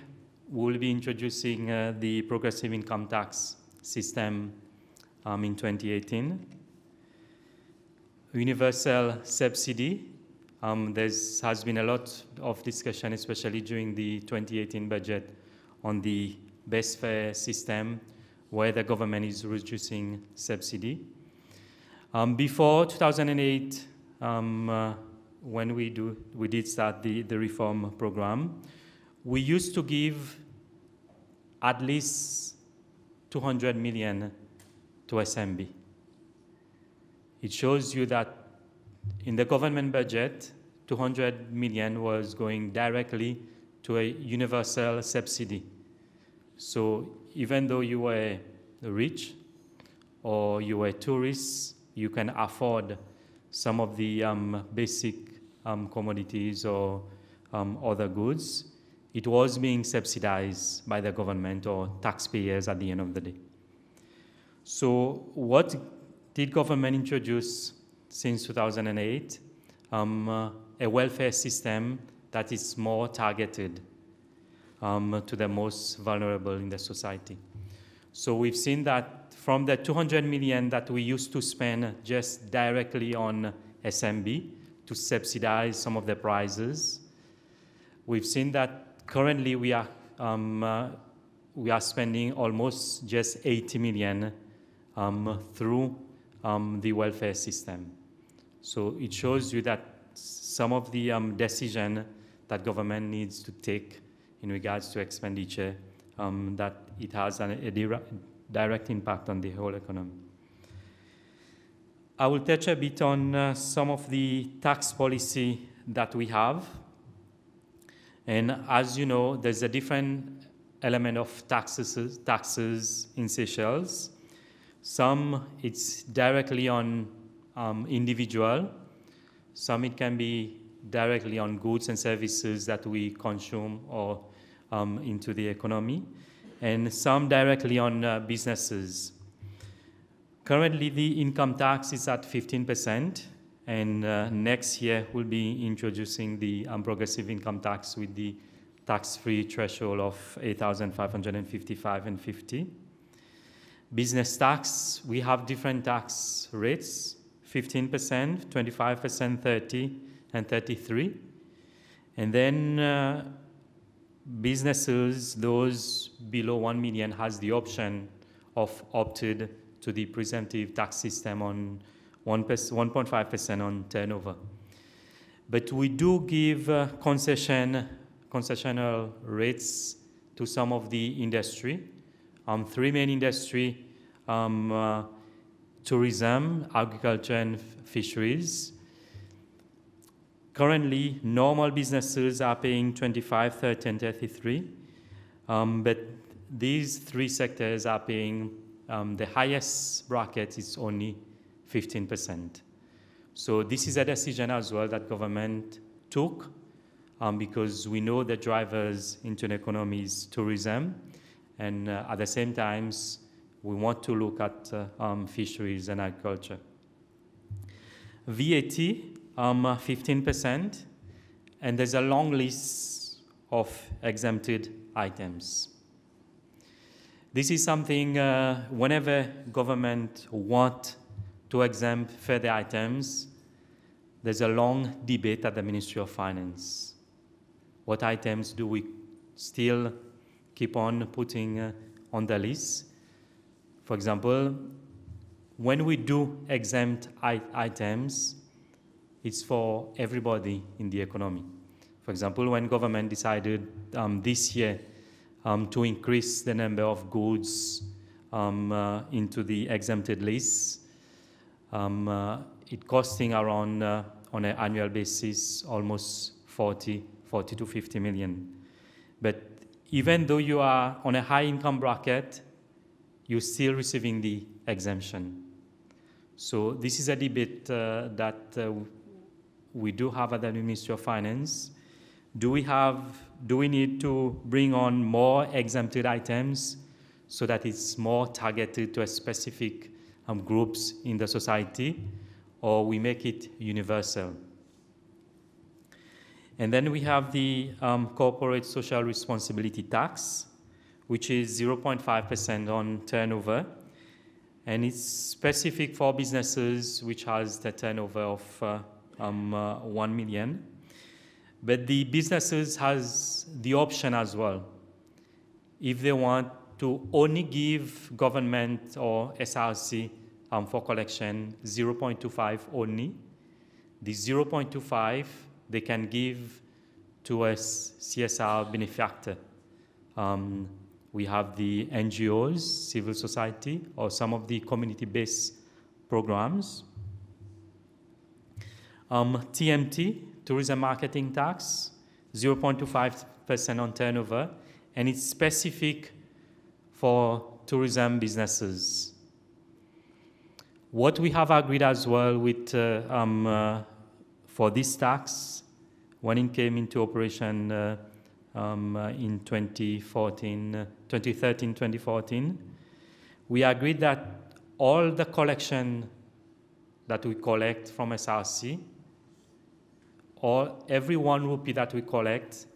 will be introducing the progressive income tax system in 2018. Universal subsidy. There has been a lot of discussion, especially during the 2018 budget, on the best fare system, where the government is reducing subsidy. Before 2008, when we did start the reform program, we used to give at least 200 million to SMB. It shows you that in the government budget, 200 million was going directly to a universal subsidy. So even though you were rich or you were tourists, you can afford some of the basic commodities or other goods. It was being subsidized by the government or taxpayers at the end of the day. So what did government introduce since 2008? A welfare system that is more targeted to the most vulnerable in the society. So we've seen that from the 200 million that we used to spend just directly on SMB to subsidize some of the prices, we've seen that currently we are spending almost just 80 million through the welfare system. So it shows you that some of the decision that government needs to take in regards to expenditure that it has a direct impact on the whole economy. I will touch a bit on some of the tax policy that we have. And as you know, there's a different element of taxes in Seychelles. Some, it's directly on individual. Some, it can be directly on goods and services that we consume or into the economy. And some directly on businesses. Currently, the income tax is at 15%. And next year, we'll be introducing the progressive income tax with the tax-free threshold of 8,555 and 50. Business tax, we have different tax rates, 15%, 25%, 30, and 33. And then businesses, those below 1 million, has the option of opted to the presumptive tax system on 1.5% on turnover. But we do give concessional rates to some of the industry. Three main industry, tourism, agriculture, and fisheries. Currently, normal businesses are paying 25, 30, and 33. But these three sectors are paying, the highest bracket is only 15%. So this is a decision as well that government took because we know the drivers into the economy is tourism, and at the same time, we want to look at fisheries and agriculture. VAT, 15%, and there's a long list of exempted items. This is something whenever government want to exempt further items, there's a long debate at the Ministry of Finance. What items do we still keep on putting on the list? For example, when we do exempt items, it's for everybody in the economy. For example, when government decided this year to increase the number of goods into the exempted list, it costing around, on an annual basis, almost 40 to 50 million. But even though you are on a high income bracket, you're still receiving the exemption. So this is a debate that we do have at the Ministry of Finance. Do we need to bring on more exempted items so that it's more targeted to a specific groups in the society, or we make it universal? And then we have the corporate social responsibility tax, which is 0.5% on turnover. And it's specific for businesses which has the turnover of 1 million. But the businesses has the option as well. If they want to only give government or SRC for collection 0.25 only, the 0.25 they can give to a CSR benefactor. We have the NGOs, civil society, or some of the community-based programs. TMT, tourism marketing tax, 0.25% on turnover, and it's specific for tourism businesses. What we have agreed as well with for this tax, when it came into operation in 2013, 2014, we agreed that all the collection that we collect from SRC, or every 1 rupee that we collect,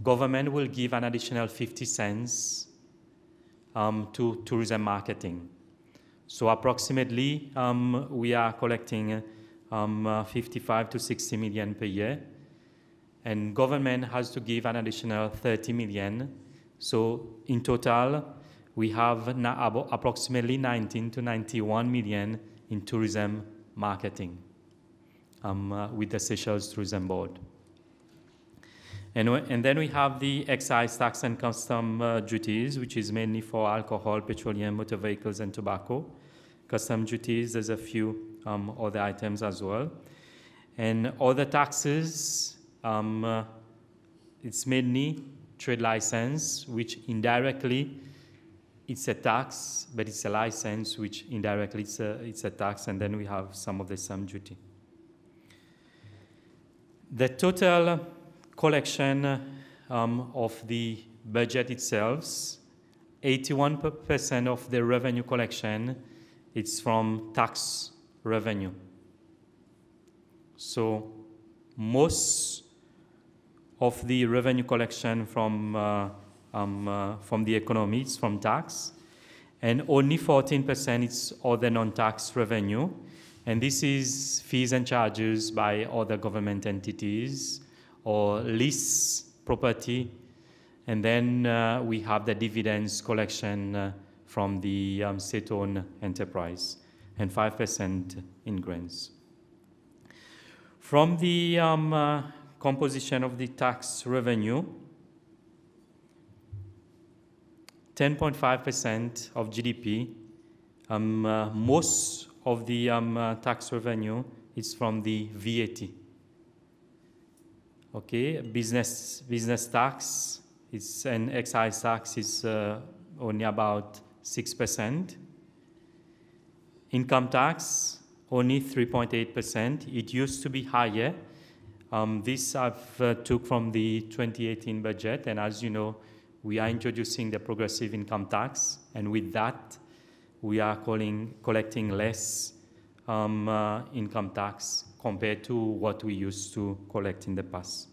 government will give an additional 50 cents to tourism marketing. So approximately, we are collecting 55 to 60 million per year, and government has to give an additional 30 million. So in total, we have now approximately 19 to 91 million in tourism marketing with the Seychelles Tourism Board. And then we have the excise tax and custom duties, which is mainly for alcohol, petroleum, motor vehicles, and tobacco. Custom duties, there's a few other items as well. And other taxes, it's mainly trade license, which indirectly it's a tax, but it's a license, which indirectly it's a tax, and then we have some of the sum duty. The total collection of the budget itself, 81% of the revenue collection, it's from tax revenue. So most of the revenue collection from the economy is from tax, and only 14% is other non-tax revenue. And this is fees and charges by other government entities or lease property. And then we have the dividends collection from the state-owned enterprise, and 5% in grants. From the composition of the tax revenue, 10.5% of GDP, most of the tax revenue is from the VAT. Okay, business tax and excise tax is only about 6%. Income tax, only 3.8%. It used to be higher. This I've took from the 2018 budget, and as you know, we are introducing the progressive income tax, and with that, we are collecting less income tax compared to what we used to collect in the past.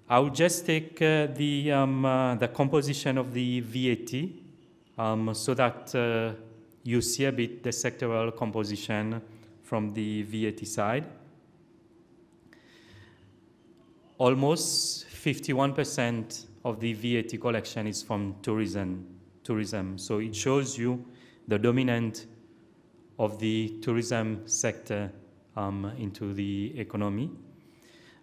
I will just take the composition of the VAT so that you see a bit the sectoral composition from the VAT side. Almost 51% of the VAT collection is from tourism. So it shows you the dominant of the tourism sector into the economy.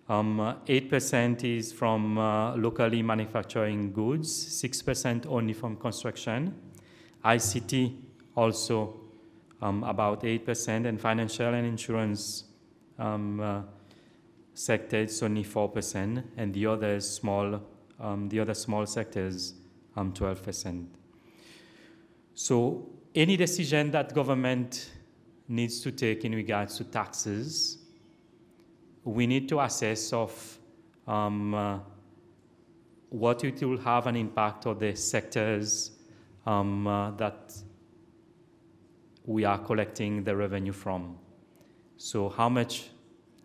8% is from locally manufacturing goods, 6% only from construction. ICT also about 8%, and financial and insurance sector is only 4%, and the other small sectors 12%. So any decision that government needs to take in regards to taxes, we need to assess of what it will have an impact on the sectors that we are collecting the revenue from. So how much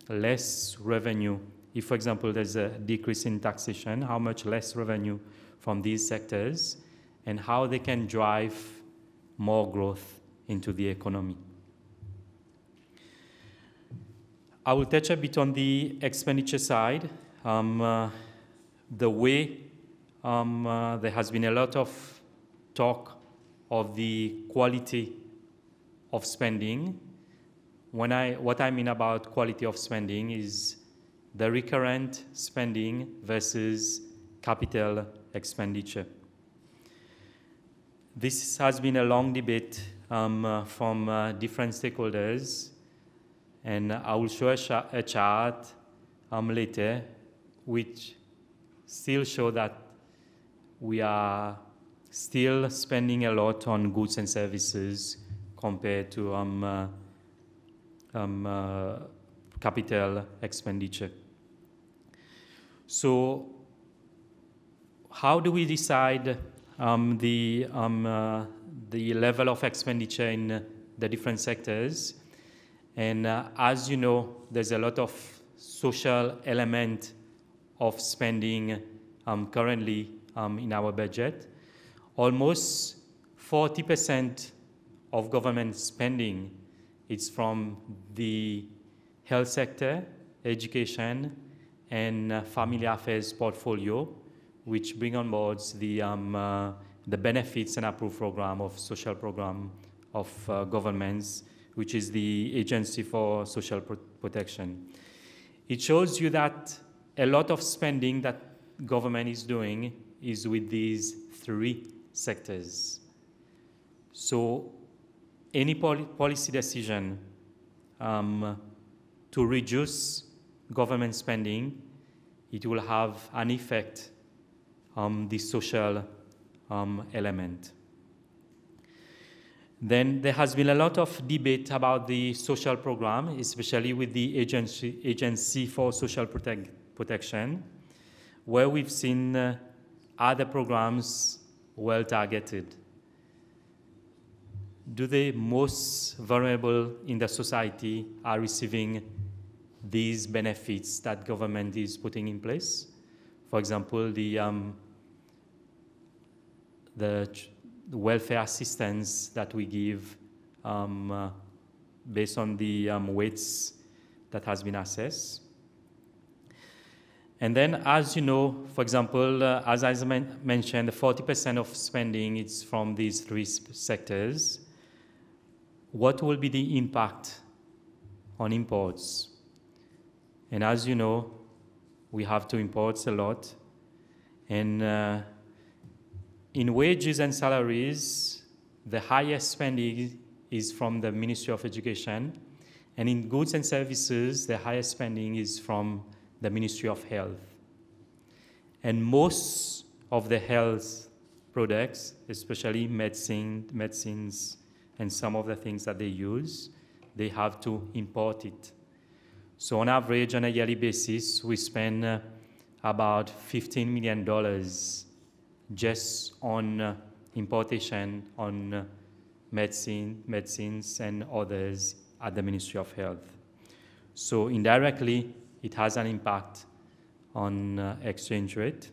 less revenue, if for example there's a decrease in taxation, how much less revenue from these sectors, and how they can drive more growth into the economy. I will touch a bit on the expenditure side. The way there has been a lot of talk of the quality of spending. What I mean about quality of spending is the recurrent spending versus capital expenditure. This has been a long debate from different stakeholders, and I will show a chart later which still show that we are still spending a lot on goods and services compared to capital expenditure. So how do we decide the level of expenditure in the different sectors? And as you know, there's a lot of social element of spending currently in our budget. Almost 40% of government spending is from the health sector, education, and family affairs portfolio, which bring on board the benefits and approved program of social program of governments, which is the Agency for Social Protection. It shows you that a lot of spending that government is doing is with these three sectors. So any policy decision to reduce government spending, it will have an effect on the social element. Then there has been a lot of debate about the social program, especially with the Agency for Social Protection, where we've seen other programs well targeted. Do the most vulnerable in the society are receiving these benefits that government is putting in place? For example, the welfare assistance that we give based on the weights that has been assessed. And then, as you know, for example, as I mentioned, 40% of spending is from these three sectors. What will be the impact on imports? And as you know, we have to import a lot. And in wages and salaries, the highest spending is from the Ministry of Education. And in goods and services, the highest spending is from the Ministry of Health. And most of the health products, especially medicines, and some of the things that they use, they have to import it. So on average, on a yearly basis, we spend about $15 million just on importation on medicines and others at the Ministry of Health. So indirectly, it has an impact on exchange rate.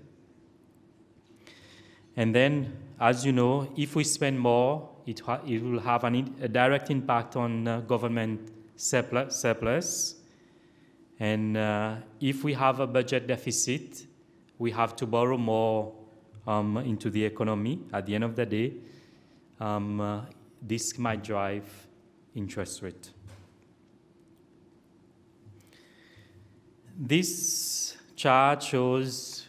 And then, as you know, if we spend more, it will have a direct impact on government surplus. And if we have a budget deficit, we have to borrow more into the economy. At the end of the day, this might drive interest rate. This chart shows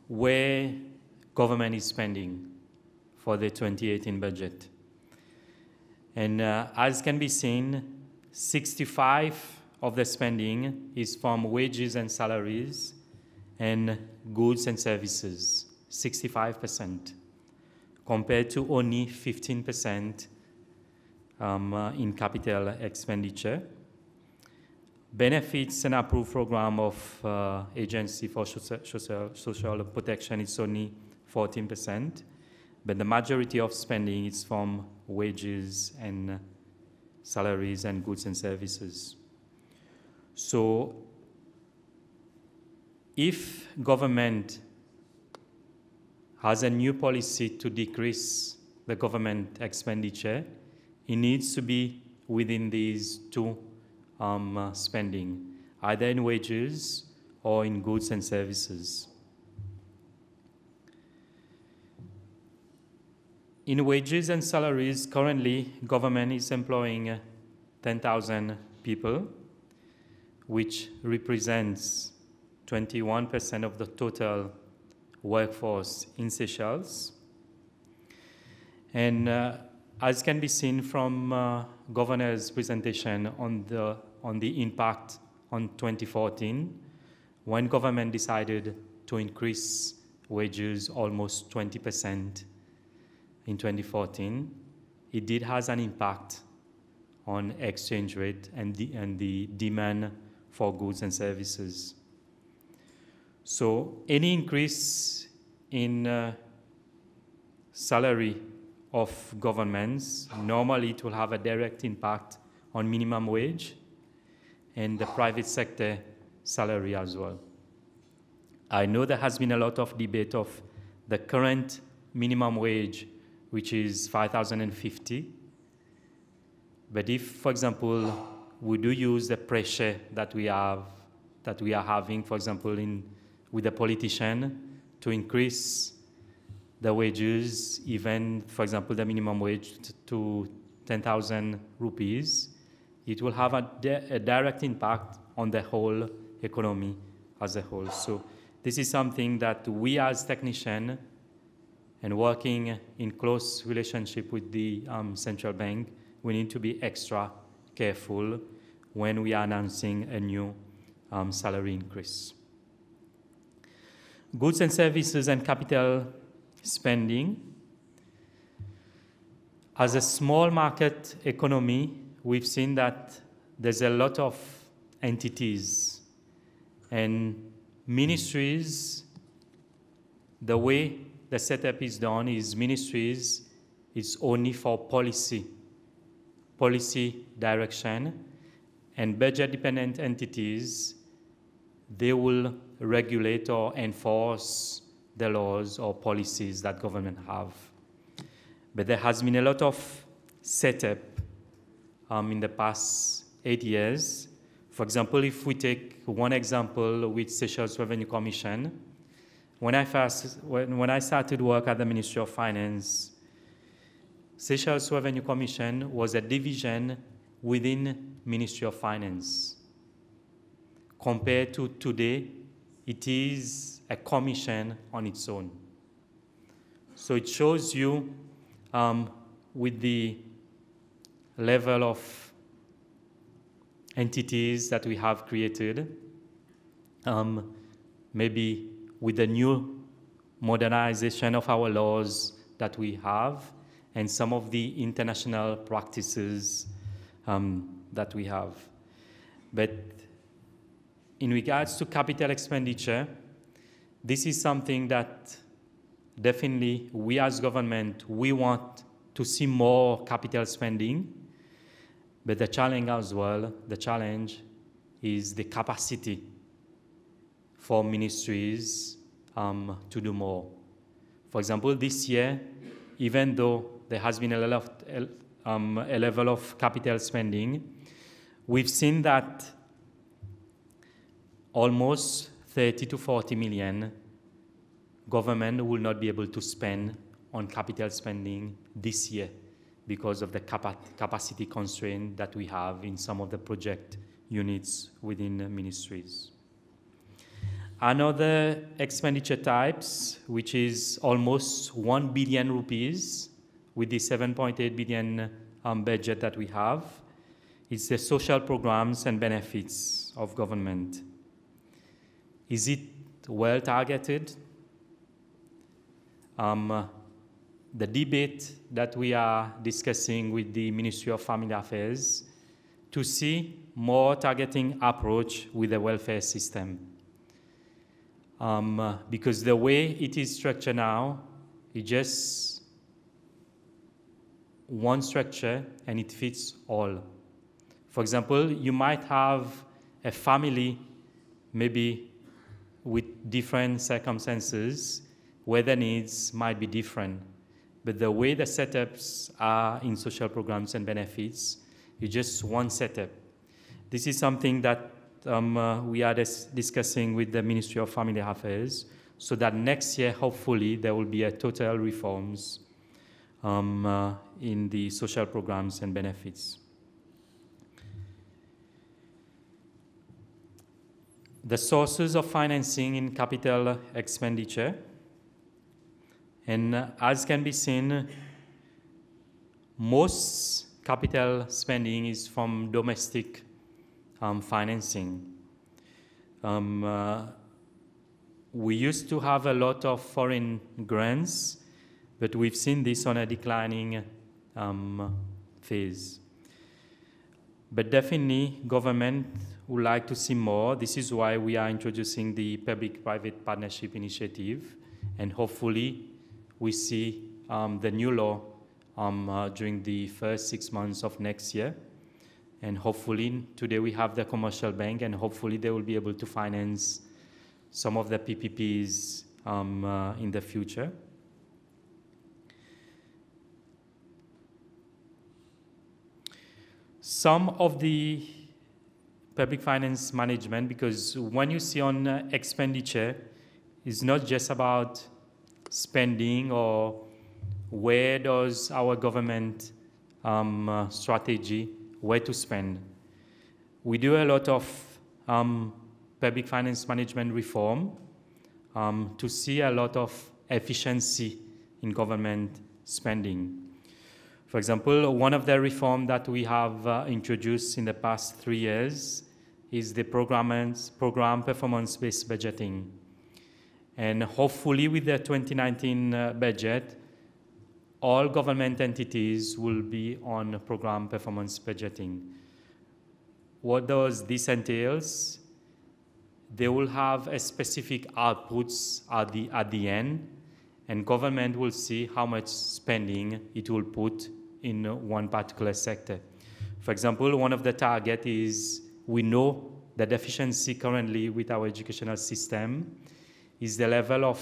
where government is spending for the 2018 budget. And as can be seen, 65 of the spending is from wages and salaries and goods and services, 65%, compared to only 15% in capital expenditure. Benefits and approved program of Agency for Social Protection is only 14%, but the majority of spending is from wages and salaries and goods and services. So if government has a new policy to decrease the government expenditure, it needs to be within these two spending, either in wages or in goods and services. In wages and salaries, currently, government is employing 10,000 people, which represents 21% of the total workforce in Seychelles. And as can be seen from Governor's presentation on the impact on 2014, when government decided to increase wages almost 20% in 2014, it did has an impact on exchange rate and the demand for goods and services. So any increase in salary of governments, normally it will have a direct impact on minimum wage and the private sector salary as well. I know there has been a lot of debate of the current minimum wage, which is $5,050. But if, for example, we do use the pressure that we are having, for example, with a politician to increase the wages, even, for example, the minimum wage to 10,000 rupees, it will have a direct impact on the whole economy as a whole. So this is something that we as technicians and working in close relationship with the central bank, we need to be extra careful when we are announcing a new salary increase. Goods and services and capital spending. As a small market economy, we've seen that there's a lot of entities and ministries. The way the setup is done is ministries is only for policy direction, and budget-dependent entities, they will regulate or enforce the laws or policies that government have. But there has been a lot of setup in the past 8 years. For example, if we take one example with Seychelles Revenue Commission, when I started work at the Ministry of Finance, Seychelles Revenue Commission was a division within Ministry of Finance. Compared to today, it is a commission on its own. So it shows you with the level of entities that we have created, maybe with the new modernization of our laws that we have, and some of the international practices that we have. But in regards to capital expenditure, this is something that definitely we as government, we want to see more capital spending, but the challenge as well, the challenge is the capacity for ministries to do more. For example, this year, even though there has been a level of capital spending, we've seen that almost 30 to 40 million government will not be able to spend on capital spending this year because of the capacity constraint that we have in some of the project units within the ministries. Another expenditure types, which is almost 1 billion rupees with the 7.8 billion budget that we have, is the social programs and benefits of government. Is it well targeted? The debate that we are discussing with the Ministry of Family Affairs to see more targeting approach with the welfare system. Because the way it is structured now, it's just one structure and it fits all. For example, you might have a family maybe with different circumstances where the needs might be different. But the way the setups are in social programs and benefits, it's just one setup. This is something that we are discussing with the Ministry of Family Affairs, so that next year, hopefully, there will be a total reforms in the social programs and benefits. The sources of financing in capital expenditure. And as can be seen, most capital spending is from domestic financing. We used to have a lot of foreign grants, but we've seen this on a declining phase. But definitely, government would like to see more. This is why we are introducing the Public-Private Partnership Initiative, and hopefully we see the new law during the first 6 months of next year. And hopefully, today we have the commercial bank, and hopefully they will be able to finance some of the PPPs in the future. Some of the public finance management, because when you see on expenditure, it's not just about spending or where does our government strategy, where to spend. We do a lot of public finance management reform to see a lot of efficiency in government spending. For example, one of the reforms that we have introduced in the past 3 years is the program performance-based budgeting. And hopefully with the 2019 budget, all government entities will be on program performance budgeting. What does this entails? They will have a specific outputs at the end, and government will see how much spending it will put in one particular sector. For example, one of the targets is we know the deficiency currently with our educational system is the level of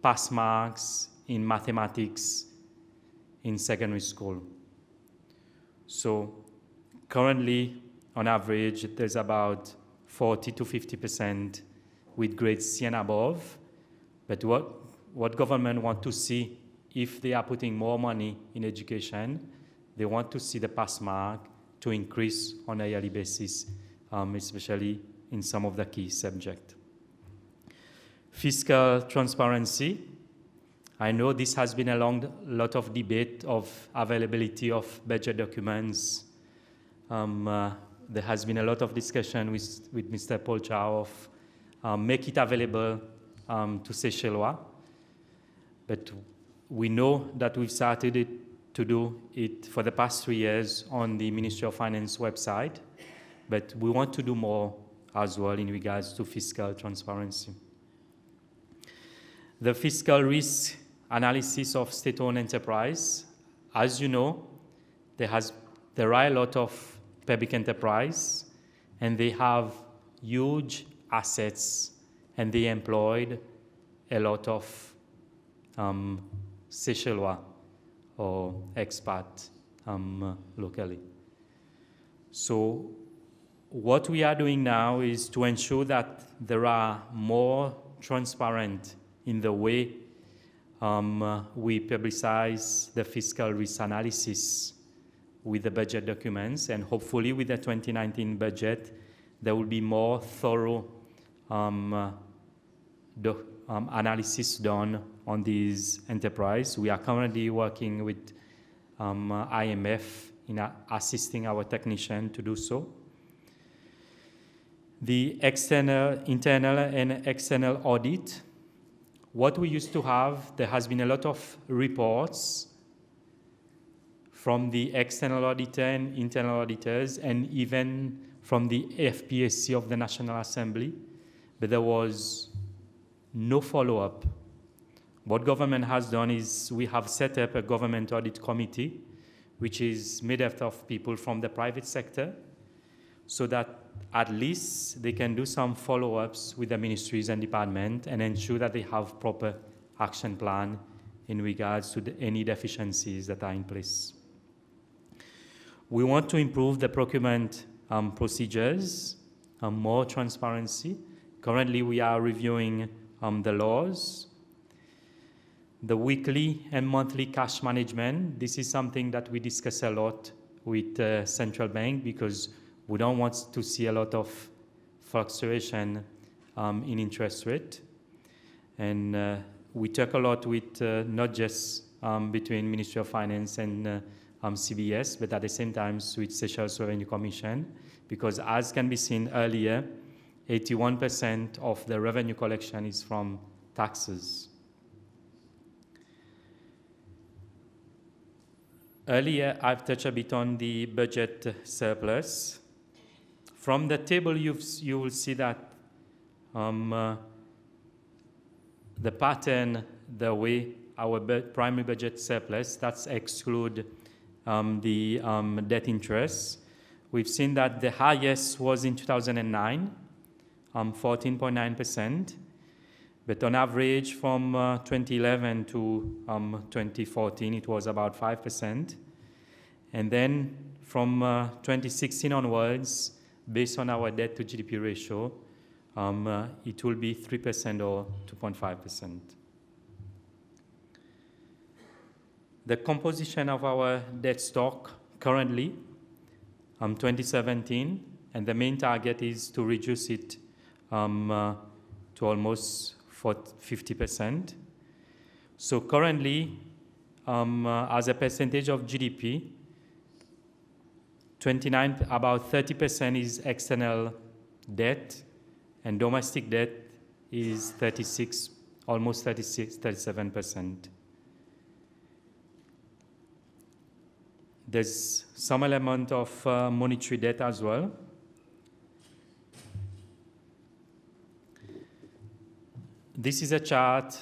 pass marks in mathematics in secondary school. So currently, on average, there's about 40 to 50% with grades C and above. But what government want to see, if they are putting more money in education, they want to see the pass mark to increase on a yearly basis, especially in some of the key subjects. Fiscal transparency. I know this has been a lot of debate of availability of budget documents. There has been a lot of discussion with Mr. Paul Chow of make it available to Seychellois. But we know that we've started to do it for the past 3 years on the Ministry of Finance website, but we want to do more as well in regards to fiscal transparency. The fiscal risk analysis of state-owned enterprise. As you know, there are a lot of public enterprise, and they have huge assets, and they employed a lot of Seychellois or expat locally. So what we are doing now is to ensure that there are more transparent in the way we publicize the fiscal risk analysis with the budget documents, and hopefully with the 2019 budget, there will be more thorough analysis done on these enterprise. We are currently working with IMF in assisting our technician to do so. The internal and external audit. What we used to have, there has been a lot of reports from the external auditor and internal auditors, and even from the FPSC of the National Assembly, but there was no follow-up. What government has done is we have set up a government audit committee, which is made up of people from the private sector, so that at least they can do some follow-ups with the ministries and departments and ensure that they have proper action plan in regards to any deficiencies that are in place. We want to improve the procurement procedures, more transparency. Currently, we are reviewing the laws. The weekly and monthly cash management, this is something that we discuss a lot with the central bank, because we don't want to see a lot of fluctuation in interest rate. And we talk a lot with not just between Ministry of Finance and CBS, but at the same time with Seychelles Revenue Commission, because as can be seen earlier, 81% of the revenue collection is from taxes. Earlier, I've touched a bit on the budget surplus. From the table, you will see that the pattern, the way our primary budget surplus, that's exclude the debt interest. We've seen that the highest was in 2009, 14.9%. But on average, from 2011 to 2014, it was about 5%. And then from 2016 onwards, based on our debt to GDP ratio, it will be 3% or 2.5%. The composition of our debt stock currently, 2017, and the main target is to reduce it to almost 50%. So currently, as a percentage of GDP, about 30% is external debt, and domestic debt is 37%. There's some element of monetary debt as well. This is a chart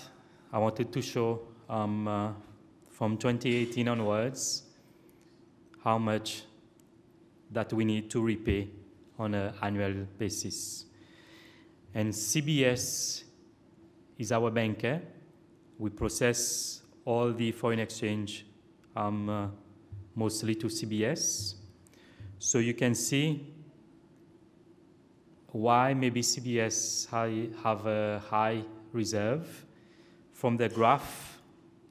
I wanted to show from 2018 onwards, how much that we need to repay on an annual basis. And CBS is our banker. We process all the foreign exchange mostly to CBS. So you can see why maybe CBS have a high reserve. From the graph,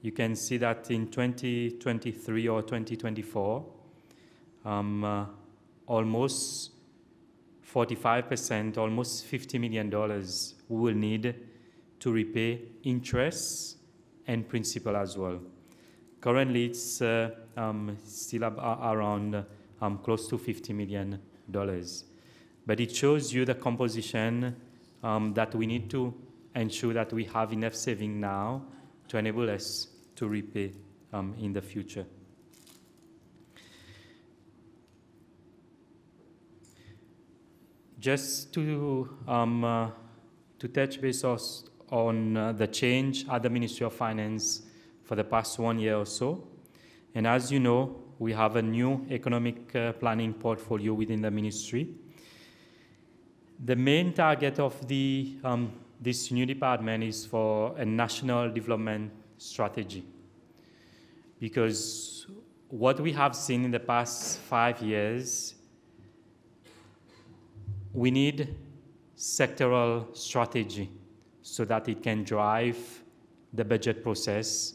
you can see that in 2023 or 2024, almost 45%, almost $50 million we will need to repay interest and principal as well. Currently, it's still around close to $50 million. But it shows you the composition that we need to ensure that we have enough saving now to enable us to repay in the future. Just to touch base on the change at the Ministry of Finance for the past 1 year or so. And as you know, we have a new economic planning portfolio within the ministry. The main target of this new department is for a national development strategy. Because what we have seen in the past 5 years, we need sectoral strategy so that it can drive the budget process,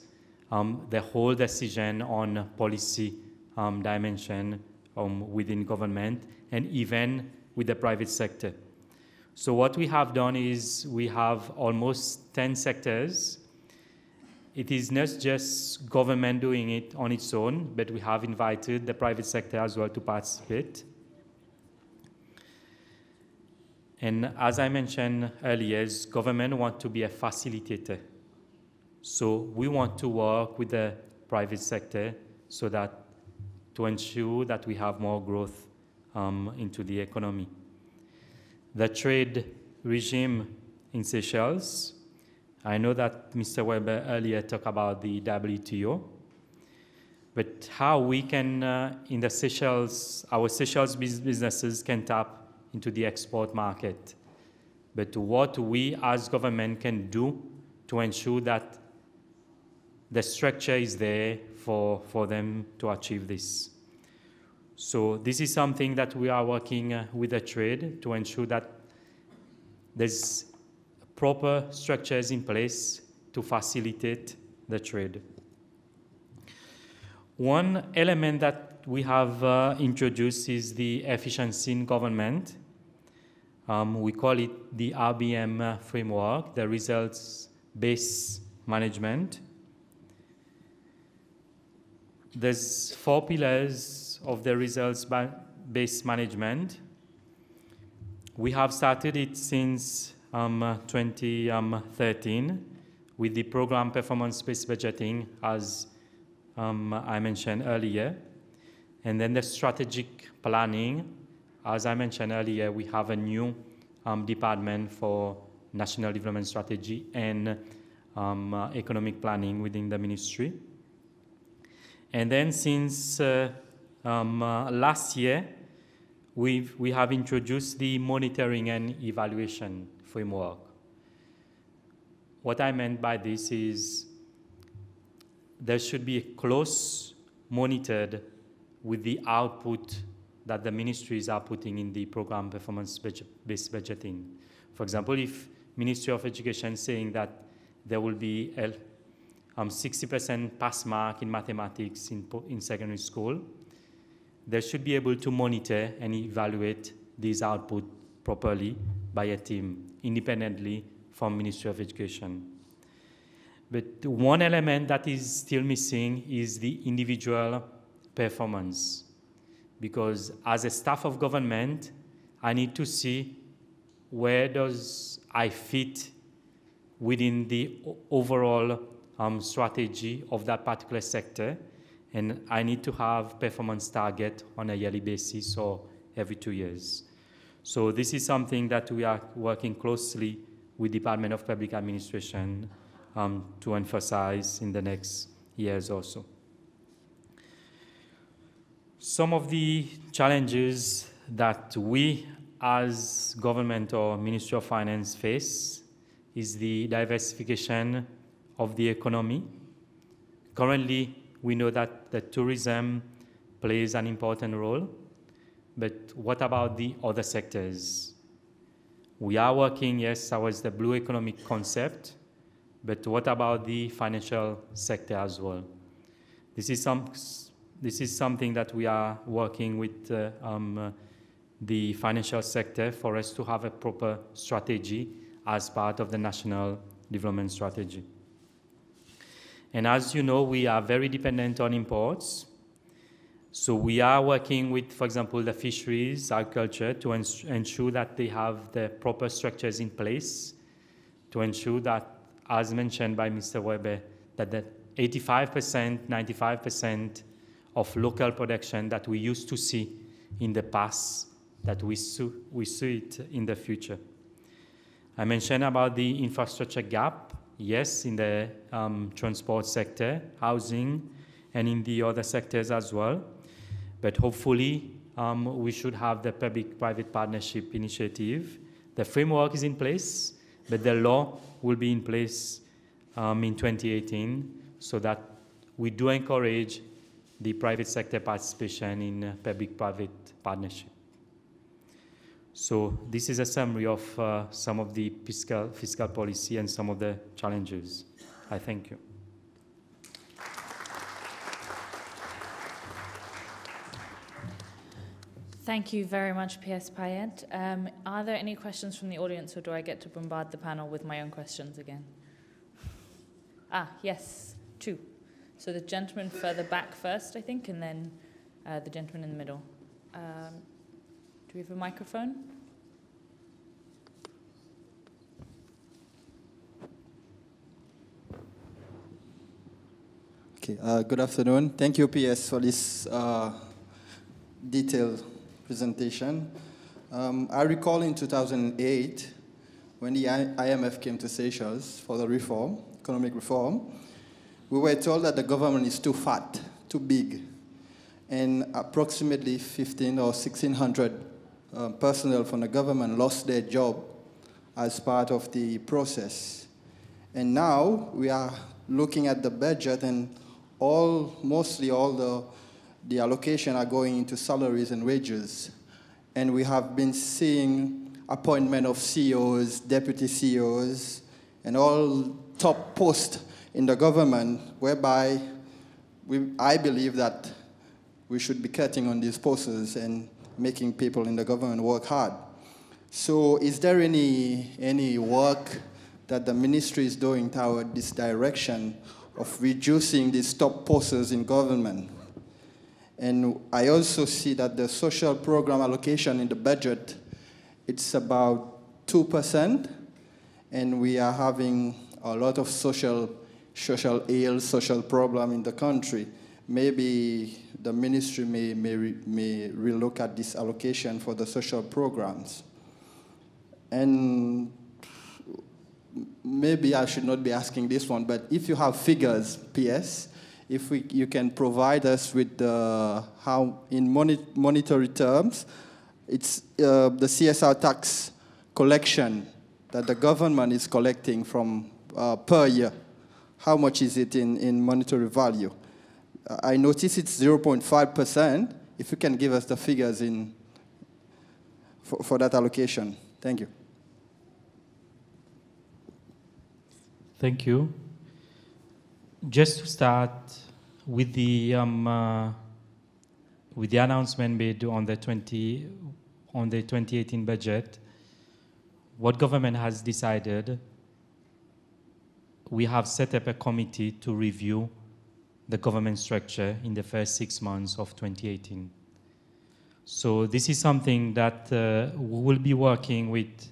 the whole decision on policy dimension within government, and even with the private sector. So what we have done is we have almost 10 sectors. It is not just government doing it on its own, but we have invited the private sector as well to participate. And as I mentioned earlier, government want to be a facilitator. So we want to work with the private sector so that to ensure that we have more growth into the economy. The trade regime in Seychelles, I know that Mr. Weber earlier talked about the WTO, but how we can, in the Seychelles, our Seychelles businesses can tap into the export market, but what we as government can do to ensure that the structure is there for them to achieve this. So this is something that we are working with the trade to ensure that there's proper structures in place to facilitate the trade. One element that we have introduced is the efficiency in government. We call it the RBM framework, the results-based management. There's 4 pillars of the results-based management. We have started it since 2013 with the program performance-based budgeting, as I mentioned earlier. And then the strategic planning. As I mentioned earlier, we have a new department for national development strategy and economic planning within the ministry. And then since last year, we have introduced the monitoring and evaluation framework. What I meant by this is there should be a close monitored with the output that the ministries are putting in the program performance-based budgeting. For example, if Ministry of Education is saying that there will be a 60% pass mark in mathematics in secondary school, they should be able to monitor and evaluate these output properly by a team independently from Ministry of Education. But one element that is still missing is the individual performance. Because as a staff of government, I need to see where does I fit within the overall strategy of that particular sector, and I need to have performance target on a yearly basis or every 2 years. So this is something that we are working closely with Department of Public Administration to emphasize in the next years also. Some of the challenges that we as government or Ministry of Finance face is the diversification of the economy. Currently, we know that the tourism plays an important role, but what about the other sectors? We are working, yes, towards the blue economic concept, but what about the financial sector as well? This is something that we are working with the financial sector for us to have a proper strategy as part of the national development strategy. And as you know, we are very dependent on imports. So we are working with, for example, the fisheries, agriculture, to ensure that they have the proper structures in place, to ensure that, as mentioned by Mr. Weber, that the 85%, 95% of local production that we used to see in the past, that we see it in the future. I mentioned about the infrastructure gap, yes, in the transport sector, housing, and in the other sectors as well. But hopefully, we should have the public-private partnership initiative. The framework is in place, but the law will be in place in 2018, so that we do encourage the private sector participation in public-private partnership. So this is a summary of some of the fiscal policy and some of the challenges. I thank you.
Thank you very much, P.S. Payet. Are there any questions from the audience, or do I get to bombard the panel with my own questions again? Yes, two. So the gentleman further back first, I think, and then the gentleman in the middle. Do we have a microphone?
Okay, good afternoon. Thank you, PS, for this detailed presentation. I recall in 2008, when the IMF came to Seychelles for the reform, economic reform, we were told that the government is too fat, too big, and approximately 1,500 or 1,600 personnel from the government lost their job as part of the process. And now we are looking at the budget, and mostly all the allocation are going into salaries and wages. And we have been seeing appointment of CEOs, deputy CEOs, and all top posts in the government, whereby I believe that we should be cutting on these posts and making people in the government work hard. So is there any work that the ministry is doing toward this direction of reducing these top posts in government? And I also see that the social program allocation in the budget, it's about 2%, and we are having a lot of social ills, social problem in the country. Maybe the ministry may relook at this allocation for the social programs. And maybe I should not be asking this one, but if you have figures, PS, if you can provide us with how, in monetary terms, it's the CSR tax collection that the government is collecting from per year. How much is it in monetary value? I notice it's 0.5%. If you can give us the figures for that allocation. Thank you.
Thank you. Just to start with the announcement made on the 2018 budget, what government has decided, we have set up a committee to review the government structure in the first 6 months of 2018. So this is something that we will be working with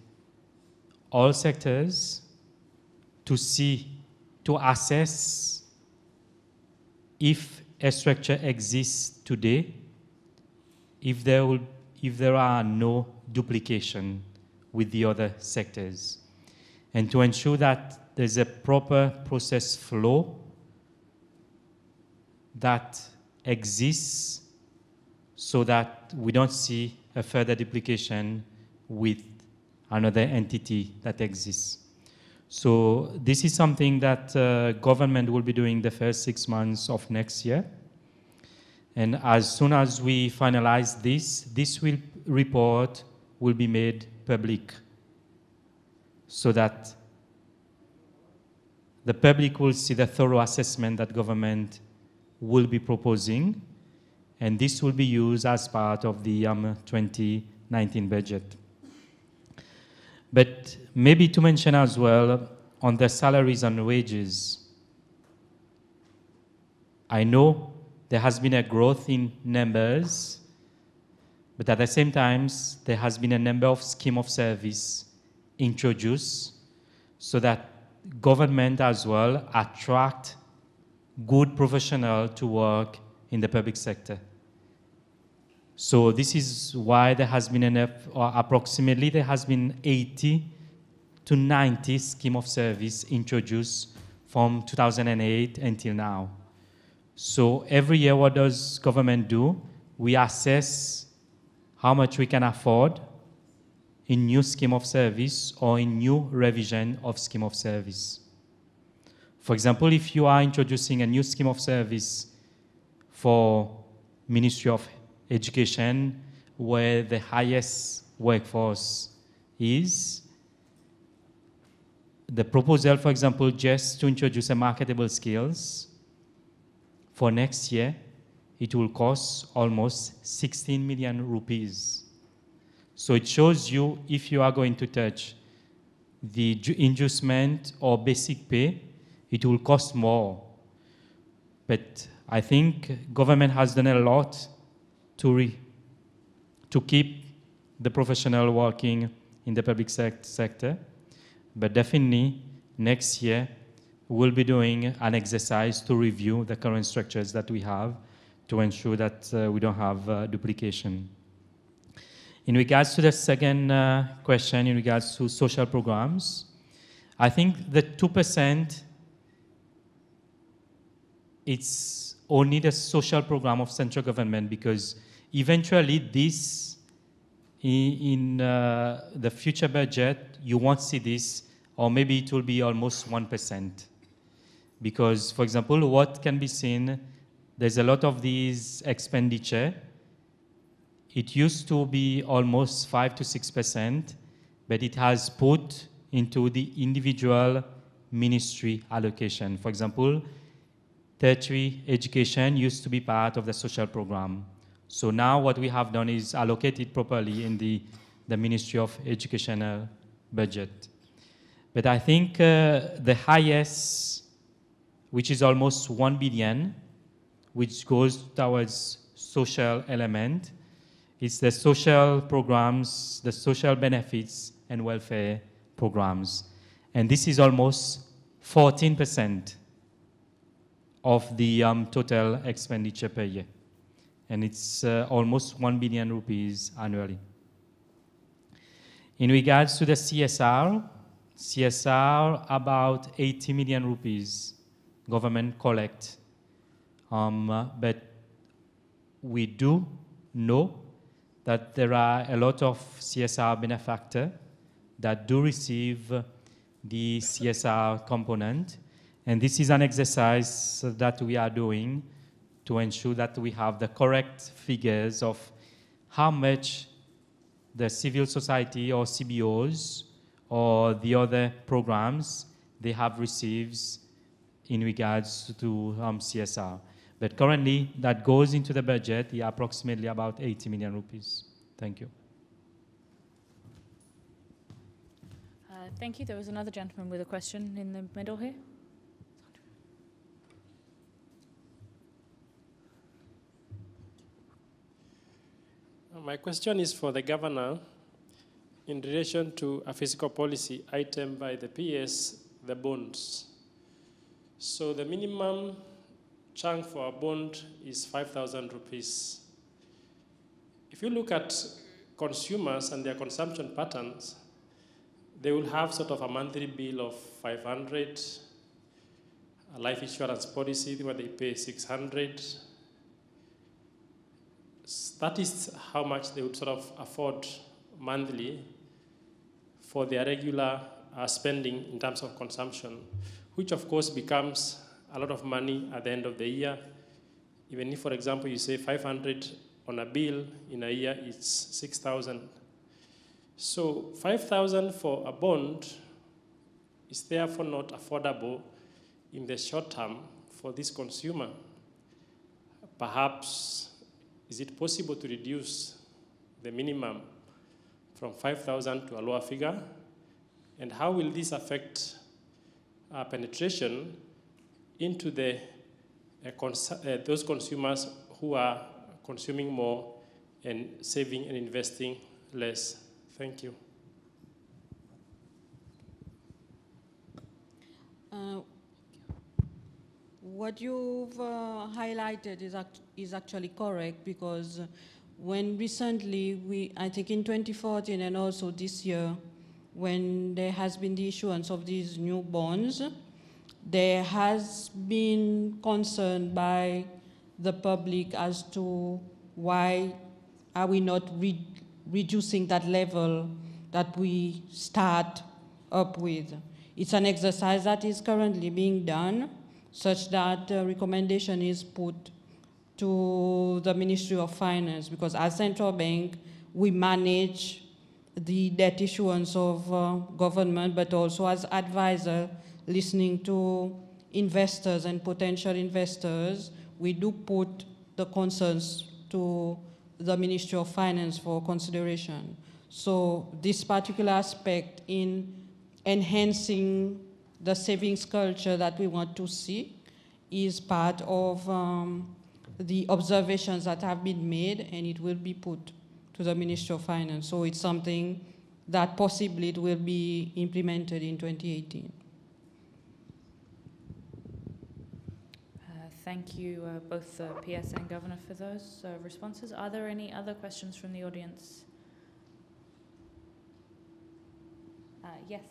all sectors to assess if a structure exists today, if there are no duplication with the other sectors, and to ensure that there's a proper process flow that exists so that we don't see a further duplication with another entity that exists. So this is something that government will be doing the first 6 months of next year. And as soon as we finalize this report will be made public so that the public will see the thorough assessment that government will be proposing, and this will be used as part of the 2019 budget. But maybe to mention as well on the salaries and wages, I know there has been a growth in numbers, but at the same time, there has been a number of scheme of service introduced so that government as well attract good professionals to work in the public sector. So this is why there has been approximately there has been 80 to 90 scheme of service introduced from 2008 until now. So every year, what does government do? We assess how much we can afford in new scheme of service or in new revision of scheme of service. For example, if you are introducing a new scheme of service for Ministry of Education, where the highest workforce is, the proposal, for example, just to introduce a marketable skills, for next year, it will cost almost 16 million rupees. So it shows you if you are going to touch the inducement or basic pay, it will cost more. But I think government has done a lot to keep the professional working in the public sector. But definitely next year, we'll be doing an exercise to review the current structures that we have to ensure that we don't have duplication. In regards to the second question, in regards to social programs, I think the 2%, it's only the social program of central government, because eventually this, in the future budget, you won't see this, or maybe it will be almost 1%. Because, for example, what can be seen, there's a lot of these expenditure. It used to be almost 5 to 6%, but it has put into the individual ministry allocation. For example, tertiary education used to be part of the social program. So now what we have done is allocate it properly in the Ministry of Educational budget. But I think the highest, which is almost 1 billion, which goes towards social element, is the social programs, the social benefits and welfare programs. And this is almost 14% of the total expenditure per year. And it's almost 1 billion rupees annually. In regards to the CSR, about 80 million rupees government collect. But we do know that there are a lot of CSR benefactors that do receive the CSR component. And this is an exercise that we are doing to ensure that we have the correct figures of how much the civil society or CBOs or the other programs they have received in regards to CSR. But currently, that goes into the budget, approximately about 80 million rupees. Thank you.
Thank you. There was another gentleman with a question in the middle here.
My question is for the governor in relation to a fiscal policy item by the PS, the bonds. So the minimum chunk for a bond is 5,000 rupees. If you look at consumers and their consumption patterns, they will have sort of a monthly bill of 500, a life insurance policy where they pay 600. That is how much they would sort of afford monthly for their regular spending in terms of consumption, which of course becomes a lot of money at the end of the year. Even if, for example, you say 500 on a bill in a year, it's 6,000. So 5,000 for a bond is therefore not affordable in the short term for this consumer. Perhaps, is it possible to reduce the minimum from 5,000 to a lower figure? And how will this affect penetration into those consumers who are consuming more and saving and investing less? Thank you.
What you've highlighted is actually correct, because when recently, I think in 2014 and also this year, when there has been the issuance of these new bonds, there has been concern by the public as to why are we not reducing that level that we start up with. It's an exercise that is currently being done, such that a recommendation is put to the Ministry of Finance, because as central bank, we manage the debt issuance of government, but also as advisor, listening to investors and potential investors, we do put the concerns to the Ministry of Finance for consideration. So this particular aspect in enhancing the savings culture that we want to see is part of the observations that have been made, and it will be put to the Ministry of Finance. So it's something that possibly it will be implemented in 2018.
Thank you, both PS and Governor, for those responses. Are there any other questions from the audience? Yes.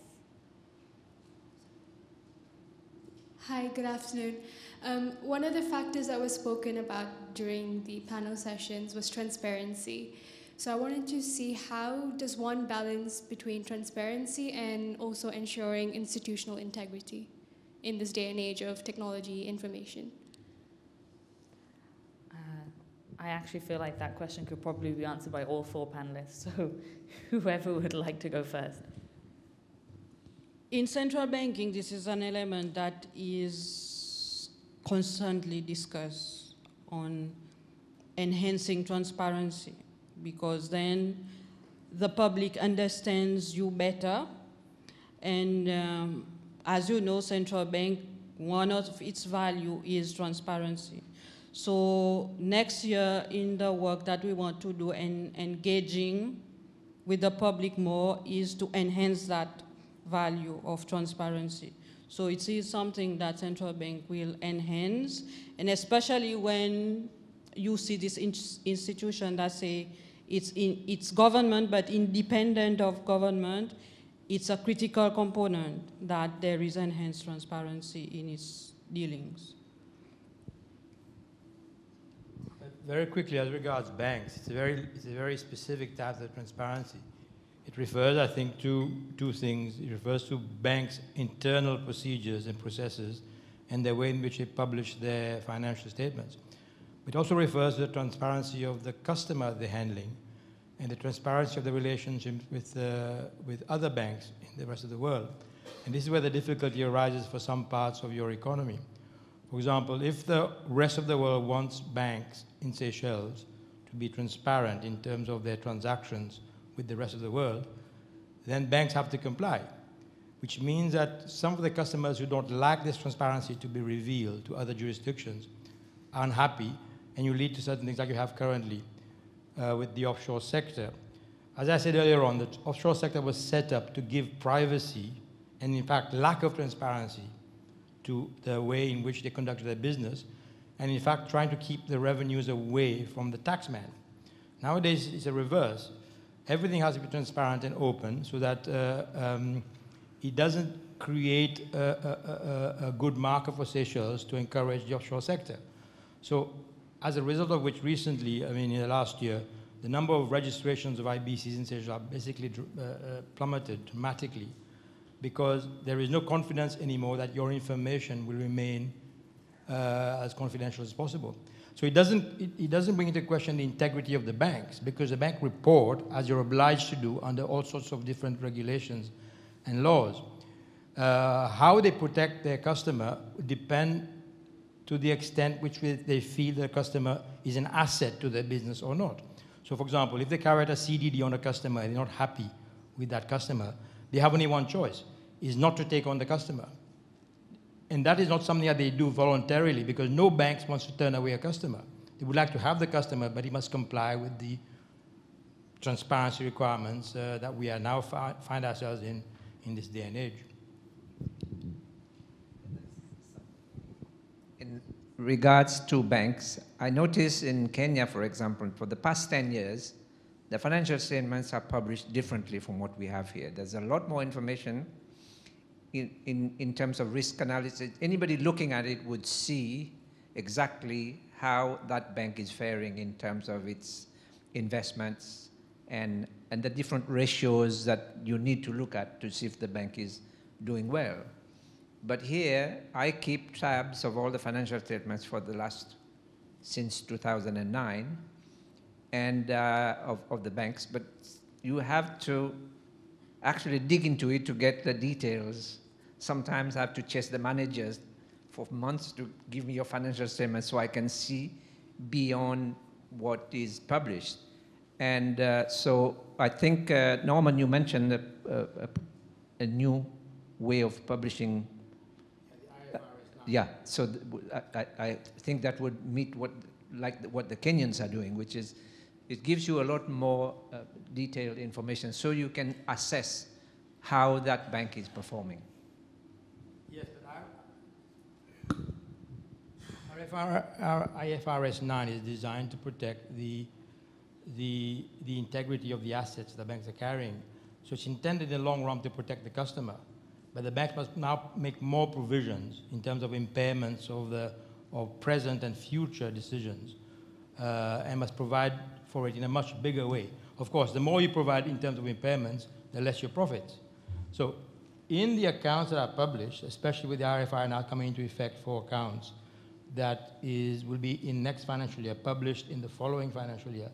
Hi, good afternoon. One of the factors that was spoken about during the panel sessions was transparency. So I wanted to see, how does one balance between transparency and also ensuring institutional integrity in this day and age of technology information?
I actually feel like that question could probably be answered by all four panelists, so whoever would like to go first.
In central banking, this is an element that is constantly discussed on enhancing transparency, because then the public understands you better. And as you know, central bank, one of its value is transparency. So next year, in the work that we want to do and engaging with the public more, is to enhance that value of transparency. So it is something that central bank will enhance, and especially when you see this institution that say it's government but independent of government, it's a critical component that there is enhanced transparency in its dealings.
Very quickly, as regards banks, it's a very specific type of transparency. It refers, I think, to two things. It refers to banks' internal procedures and processes and the way in which they publish their financial statements. It also refers to the transparency of the customer they're handling and the transparency of the relationship with other banks in the rest of the world. And this is where the difficulty arises for some parts of your economy. For example, if the rest of the world wants banks in Seychelles to be transparent in terms of their transactions with the rest of the world, then banks have to comply. which means that some of the customers who don't like this transparency to be revealed to other jurisdictions are unhappy, and you lead to certain things like you have currently with the offshore sector. As I said earlier on, the offshore sector was set up to give privacy and, in fact, lack of transparency to the way in which they conducted their business, and, in fact, trying to keep the revenues away from the taxman. Nowadays, it's a reverse. Everything has to be transparent and open so that it doesn't create a good market for Seychelles to encourage the offshore sector. So, as a result of which recently, I mean, in the last year, the number of registrations of IBCs in Seychelles are basically plummeted dramatically because there is no confidence anymore that your information will remain as confidential as possible. So it doesn't bring into question the integrity of the banks, because the bank report, as you're obliged to do under all sorts of different regulations and laws. How they protect their customer depend to the extent which they feel the customer is an asset to their business or not. So, for example, if they carry out a CDD on a customer and they're not happy with that customer, they have only one choice, is not to take on the customer. And that is not something that they do voluntarily, because no bank wants to turn away a customer. They would like to have the customer, but he must comply with the transparency requirements that we are now find ourselves in this day and age.
In regards to banks, I noticed in Kenya, for example, for the past 10 years, the financial statements are published differently from what we have here. There's a lot more information in terms of risk analysis. Anybody looking at it would see exactly how that bank is faring in terms of its investments and the different ratios that you need to look at to see if the bank is doing well. But here, I keep tabs of all the financial statements for the since 2009, and of the banks, but you have to actually dig into it to get the details. Sometimes I have to chase the managers for months to give me your financial statements so I can see beyond what is published. And so I think, Norman, you mentioned a new way of publishing. Yeah, so I think that would meet what the Kenyans are doing, which is it gives you a lot more detailed information so you can assess how that bank is performing.
Yes, but our IFRS 9 is designed to protect the integrity of the assets the banks are carrying. So it's intended in the long run to protect the customer. But the bank must now make more provisions in terms of impairments of present and future decisions and must provide for it in a much bigger way. Of course, the more you provide in terms of impairments, the less your profits. So in the accounts that are published, especially with the RFI now coming into effect for accounts that will be in next financial year, published in the following financial year,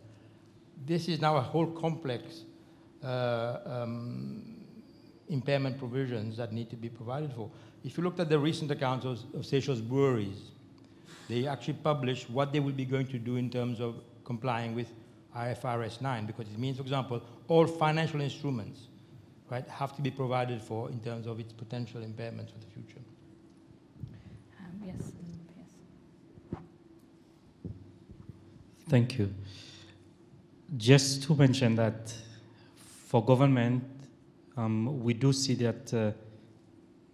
this is now a whole complex impairment provisions that need to be provided for. If you looked at the recent accounts of Seychelles breweries, they actually publish what they will be going to do in terms of complying with IFRS 9, because it means, for example, all financial instruments, right, have to be provided for in terms of its potential impairments for the future.
Yes.
Thank you. Just to mention that for government, we do see that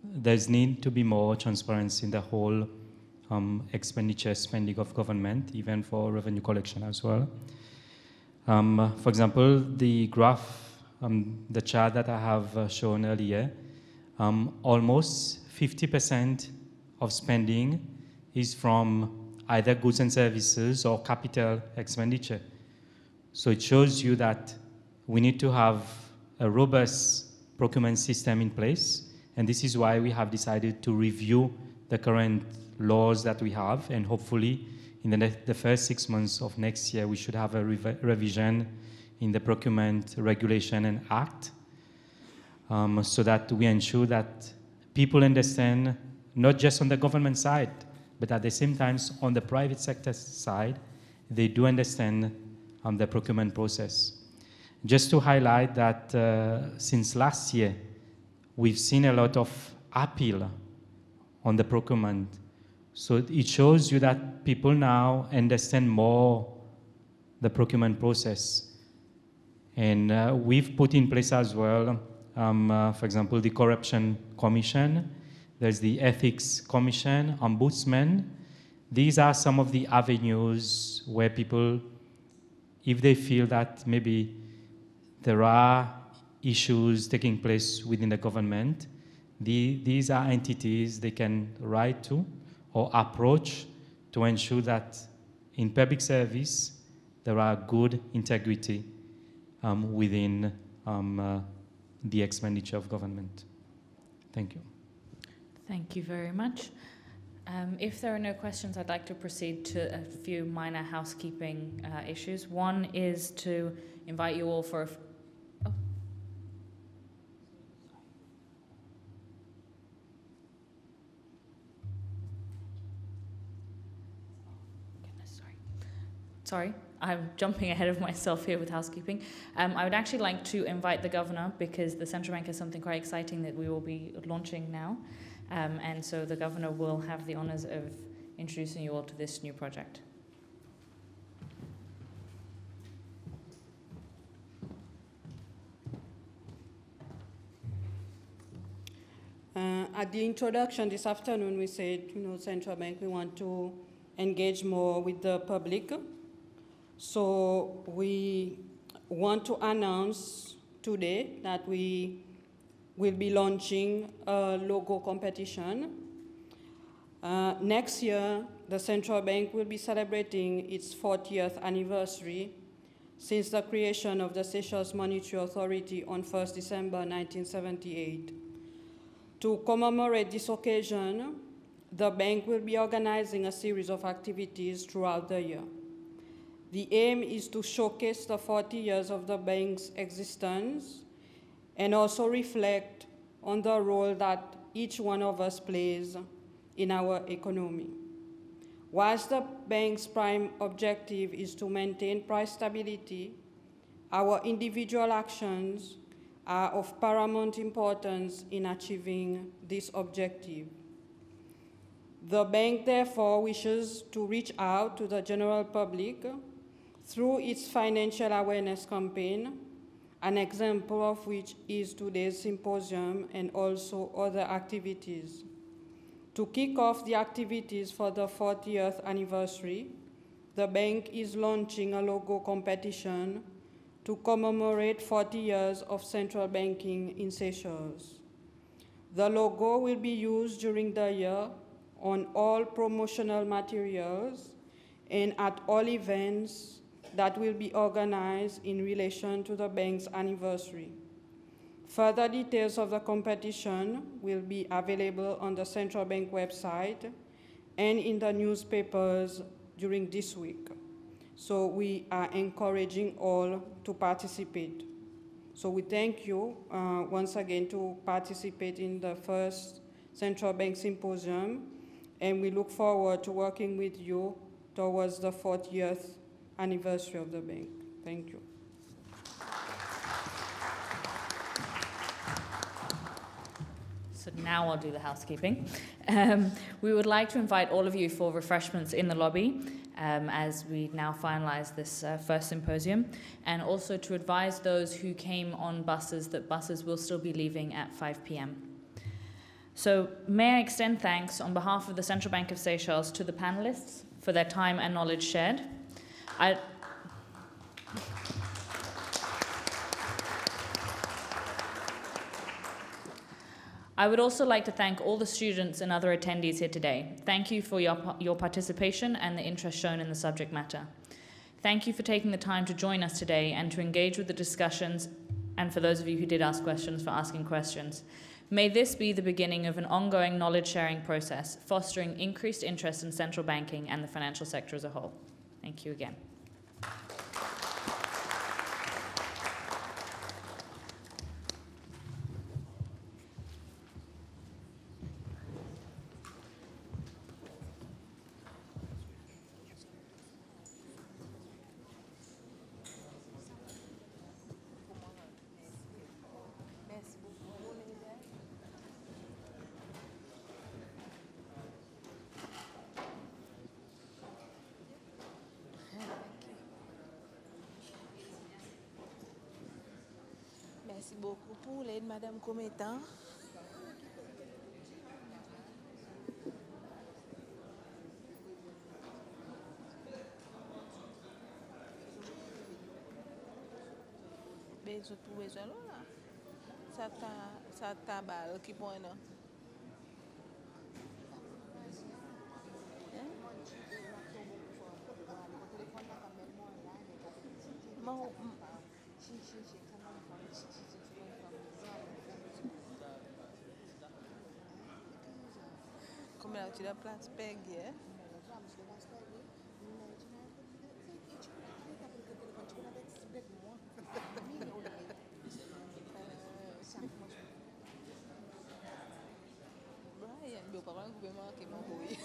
there's need to be more transparency in the whole expenditure spending of government, even for revenue collection as well. For example, the graph, the chart that I have shown earlier, almost 50% of spending is from either goods and services or capital expenditure. So it shows you that we need to have a robust procurement system in place, and this is why we have decided to review the current laws that we have, and hopefully in the first 6 months of next year we should have a revision in the Procurement Regulation and Act, so that we ensure that people understand, not just on the government side, but at the same time on the private sector side, they do understand the procurement process. Just to highlight that since last year, we've seen a lot of appeal on the procurement. So it shows you that people now understand more the procurement process. And we've put in place as well, for example, the Corruption Commission, there's the Ethics Commission, Ombudsman. These are some of the avenues where people, if they feel that maybe there are issues taking place within the government, these are entities they can write to or approach to ensure that in public service there are good integrity within the expenditure of government. Thank you.
Thank you very much. If there are no questions, I'd like to proceed to a few minor housekeeping issues. One is to invite you all for Sorry, I'm jumping ahead of myself here with housekeeping. I would actually like to invite the Governor, because the Central Bank has something quite exciting that we will be launching now. And so the Governor will have the honors of introducing you all to this new project.
At the introduction this afternoon, we said, Central Bank, we want to engage more with the public. So we want to announce today that we will be launching a logo competition. Next year, the Central Bank will be celebrating its 40th anniversary since the creation of the Seychelles Monetary Authority on 1st December 1978. To commemorate this occasion, the bank will be organizing a series of activities throughout the year. The aim is to showcase the 40 years of the bank's existence and also reflect on the role that each one of us plays in our economy. Whilst the bank's prime objective is to maintain price stability, our individual actions are of paramount importance in achieving this objective. The bank, therefore, wishes to reach out to the general public through its financial awareness campaign, an example of which is today's symposium and also other activities. To kick off the activities for the 40th anniversary, the bank is launching a logo competition to commemorate 40 years of central banking in Seychelles. The logo will be used during the year on all promotional materials and at all events that will be organized in relation to the bank's anniversary. Further details of the competition will be available on the Central Bank website and in the newspapers during this week. So we are encouraging all to participate. So we thank you once again to participate in the first Central Bank Symposium, and we look forward to working with you towards the 40th anniversary of the bank. Thank you.
So now I'll do the housekeeping. We would like to invite all of you for refreshments in the lobby as we now finalize this first symposium, and also to advise those who came on buses that buses will still be leaving at 5 p.m. So may I extend thanks on behalf of the Central Bank of Seychelles to the panelists for their time and knowledge shared. I would also like to thank all the students and other attendees here today. Thank you for your participation and the interest shown in the subject matter. Thank you for taking the time to join us today and to engage with the discussions, and for those of you who did ask questions, for asking questions. May this be the beginning of an ongoing knowledge-sharing process, fostering increased interest in central banking and the financial sector as a whole. Thank you again.
Merci beaucoup pour l'aide, Madame Cométan. Je trouve ça là. Ça tabal qui point là. Comme là, tu la place peggy, hein? Brian, meu parang gouvernement qui m'a envoyé.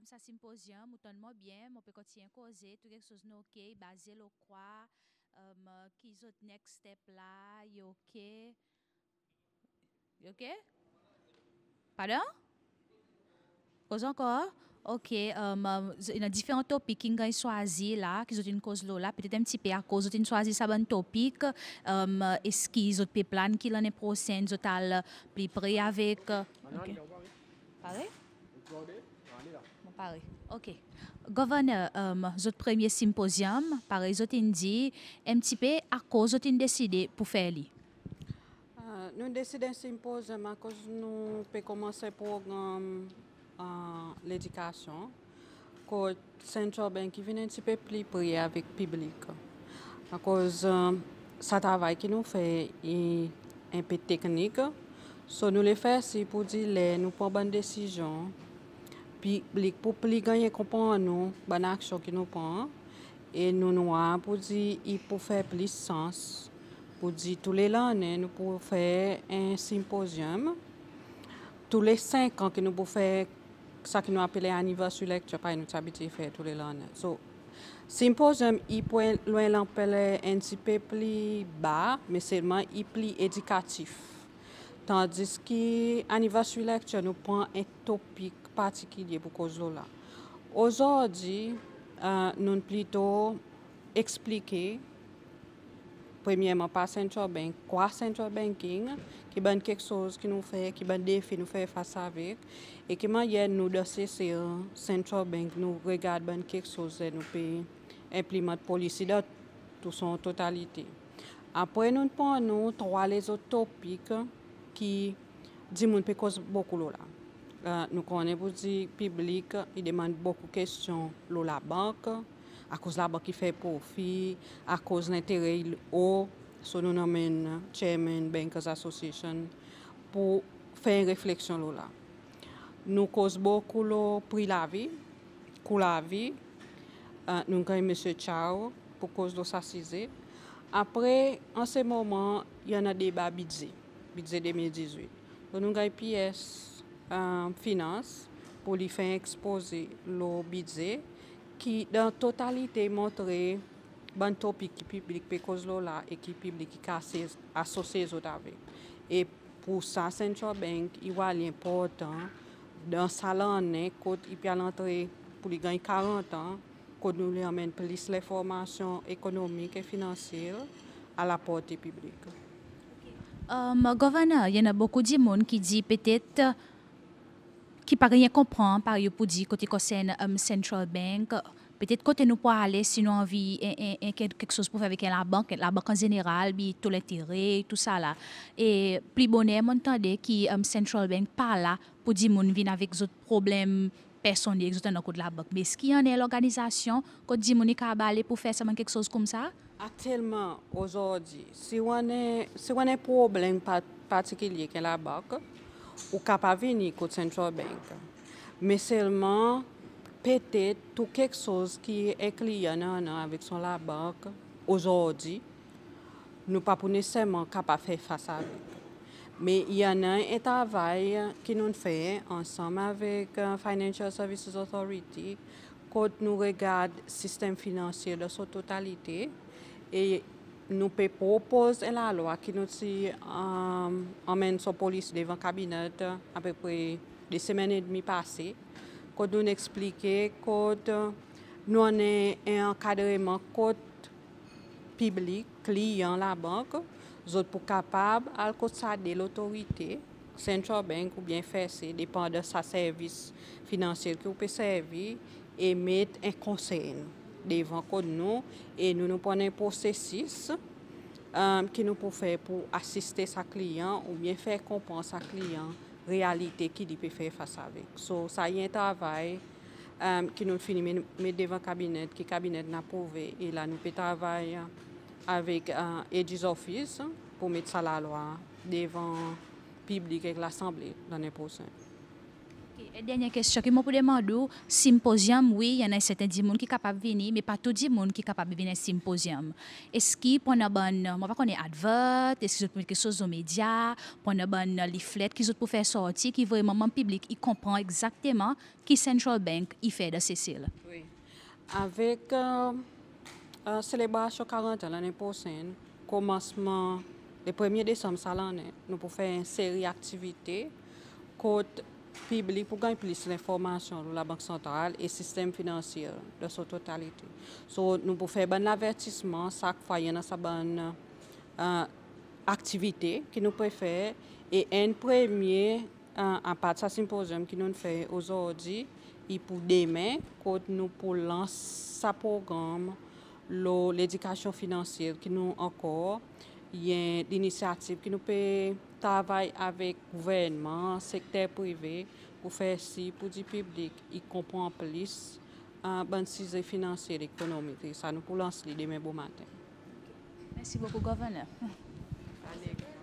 Ça symposium, ou tellement bien, on peut continuer à causer, tout quelque chose de ok, basé le quoi, qui sont next step là, y ok. Y ok? Pardon? Cause encore? Ok, il y a différents topics qui ont choisi là, qui ont une cause là, peut-être un petit peu à cause d'une choisi ça un topic, est-ce qu'ils ont des plans qui l'année prochaine, ils ont plus près avec. Ok. Pareil? Pareil. OK. Gouverneur, notre premier symposium, pareil, ils ont dit un petit peu à cause ils ont décidé pour faire lui.
Nous décidons un symposium à cause nous peut commencer le programme l'éducation. Que Central Bank qui vient un petit peu plus près avec le public. À cause ça travail qui nous fait est un peu technique. So nous le faisons pour dire nous prenons bonne décision. Public pour plus gagner comprendre nous bonne action qui nous prend et nous pour dire il faut faire plus sens. Pour dire tous les années nous pouvons faire un symposium. Tous les 5 ans que nous pouvons faire ça que nous appelons anniversaire lecture, pas nous habitués faire tous les années. So symposium il peut l'appeler un petit peu plus bas, mais seulement il plus éducatif. Tandis que anniversaire lecture nous prend un topic particulier pour cause là. Aujourd'hui, nous plutôt expliquer premièrement par Central Bank, quoi Central Banking, qui est quelque chose qui nous fait, qui est un défi nous fait face avec, et qui manière nous de ces Central Bank nous regarde quelque chose et nous peut implémenter policy dans toute son totalité. Après nous prenons 3 les autres topics qui disent nous peut cause beaucoup là. Nous connaissons pour dire public, il demande beaucoup de questions la banque. À cause de la banque qui fait profit, à cause de l'intérêt haut, so nous nommons Chairman Bankers Association pour faire une réflexion là. Nous causons beaucoup le prix la vie, coût la vie. Nous avons M. Chao pour cause de s'assiser. Après, en ce moment, il y a un débat budget 2018. Donc, nous avons PS Finance pour lui faire exposer le budget qui dans totalité montrer bon topic qui public peut cause là et qui public qui associé avec et pour ça Central Bank il va l'important dans salon quand il peut entrer pour lui gagner 40 ans quand nous lui amène plus les formations économiques et financières à la portée publique.
Gouverneur, il y en a beaucoup de monde qui dit peut-être qui pas rien comprendre par exemple pour dire côté concerne Central Bank. Peut-être côté nous pour aller si nous envie quelque chose pour faire avec la banque en général, tout l'intérêt, tout ça là. Et plus bonnet, on entendait que Central Bank pas là pour dire moun vient avec d'autres problèmes personnels dans de la banque. Mais est-ce qu'il y en a l'organisation quand dit moun ka aller pour faire quelque chose comme ça?
Actuellement aujourd'hui, si on a un problème particulier avec la banque, ou capable venir côté Central Bank. Mais seulement peut-être tout quelque chose qui est client avec son la banque aujourd'hui, nous pas nécessairement capable faire face avec. Mais il y en a un travail qui nous fait ensemble avec Financial Services Authority quand nous regardons le système financier de sa totalité et nous pouvons proposer la loi qui nous emmène sa police devant le cabinet à peu près des semaines et demie passées. Quand nous expliquons que nous avons un encadrement code public, client, la banque, nous sommes capables de l'autorité, Central Bank ou bien FSC, dépend de sa service financier que vous pouvez servir et mettre un conseil devant nous et nous prenons un processus qui nous peut faire pour assister sa client ou bien faire comprendre sa client réalité qui peut faire face avec. So, ça y est un travail qui nous finit mettre devant le cabinet n'a prouvé et là nous peut travailler avec Edges Office pour mettre ça la loi devant le public et l'Assemblée l'année prochaine.
Et dernière question, que je peux demander, symposium, oui, il y en a certains gens qui sont capables de venir, mais pas tous les gens qui sont capables de venir à symposium. Est-ce qu'il y a un bon, on va connaître advert, est-ce qu'il y a quelque chose aux médias, un bon leaflet qui peut faire sortir, qui vraiment le public, il comprend exactement qui Central Bank il fait de Cécile.
Oui. Avec célébration 40 ans l'année prochaine, commencement le 1er décembre l'année, nous pouvons faire une série d'activités public pour gagner plus d'informations de la Banque centrale et système financier de sa totalité. So, nous pouvons faire un avertissement chaque fois il y a une bonne activité que nous pouvons faire et un premier à part de ce symposium que nous faisons aujourd'hui et pour demain quand nous pour lancer ce programme l'éducation financière qui nous encore il y a des initiatives qui nous peuvent travailler avec le gouvernement, le secteur privé, pour faire ci, pour du public, il comprend plus en sujet financier et économique. Ça nous pour lancer demain bon matin.
Merci beaucoup, gouverneur.
Allez.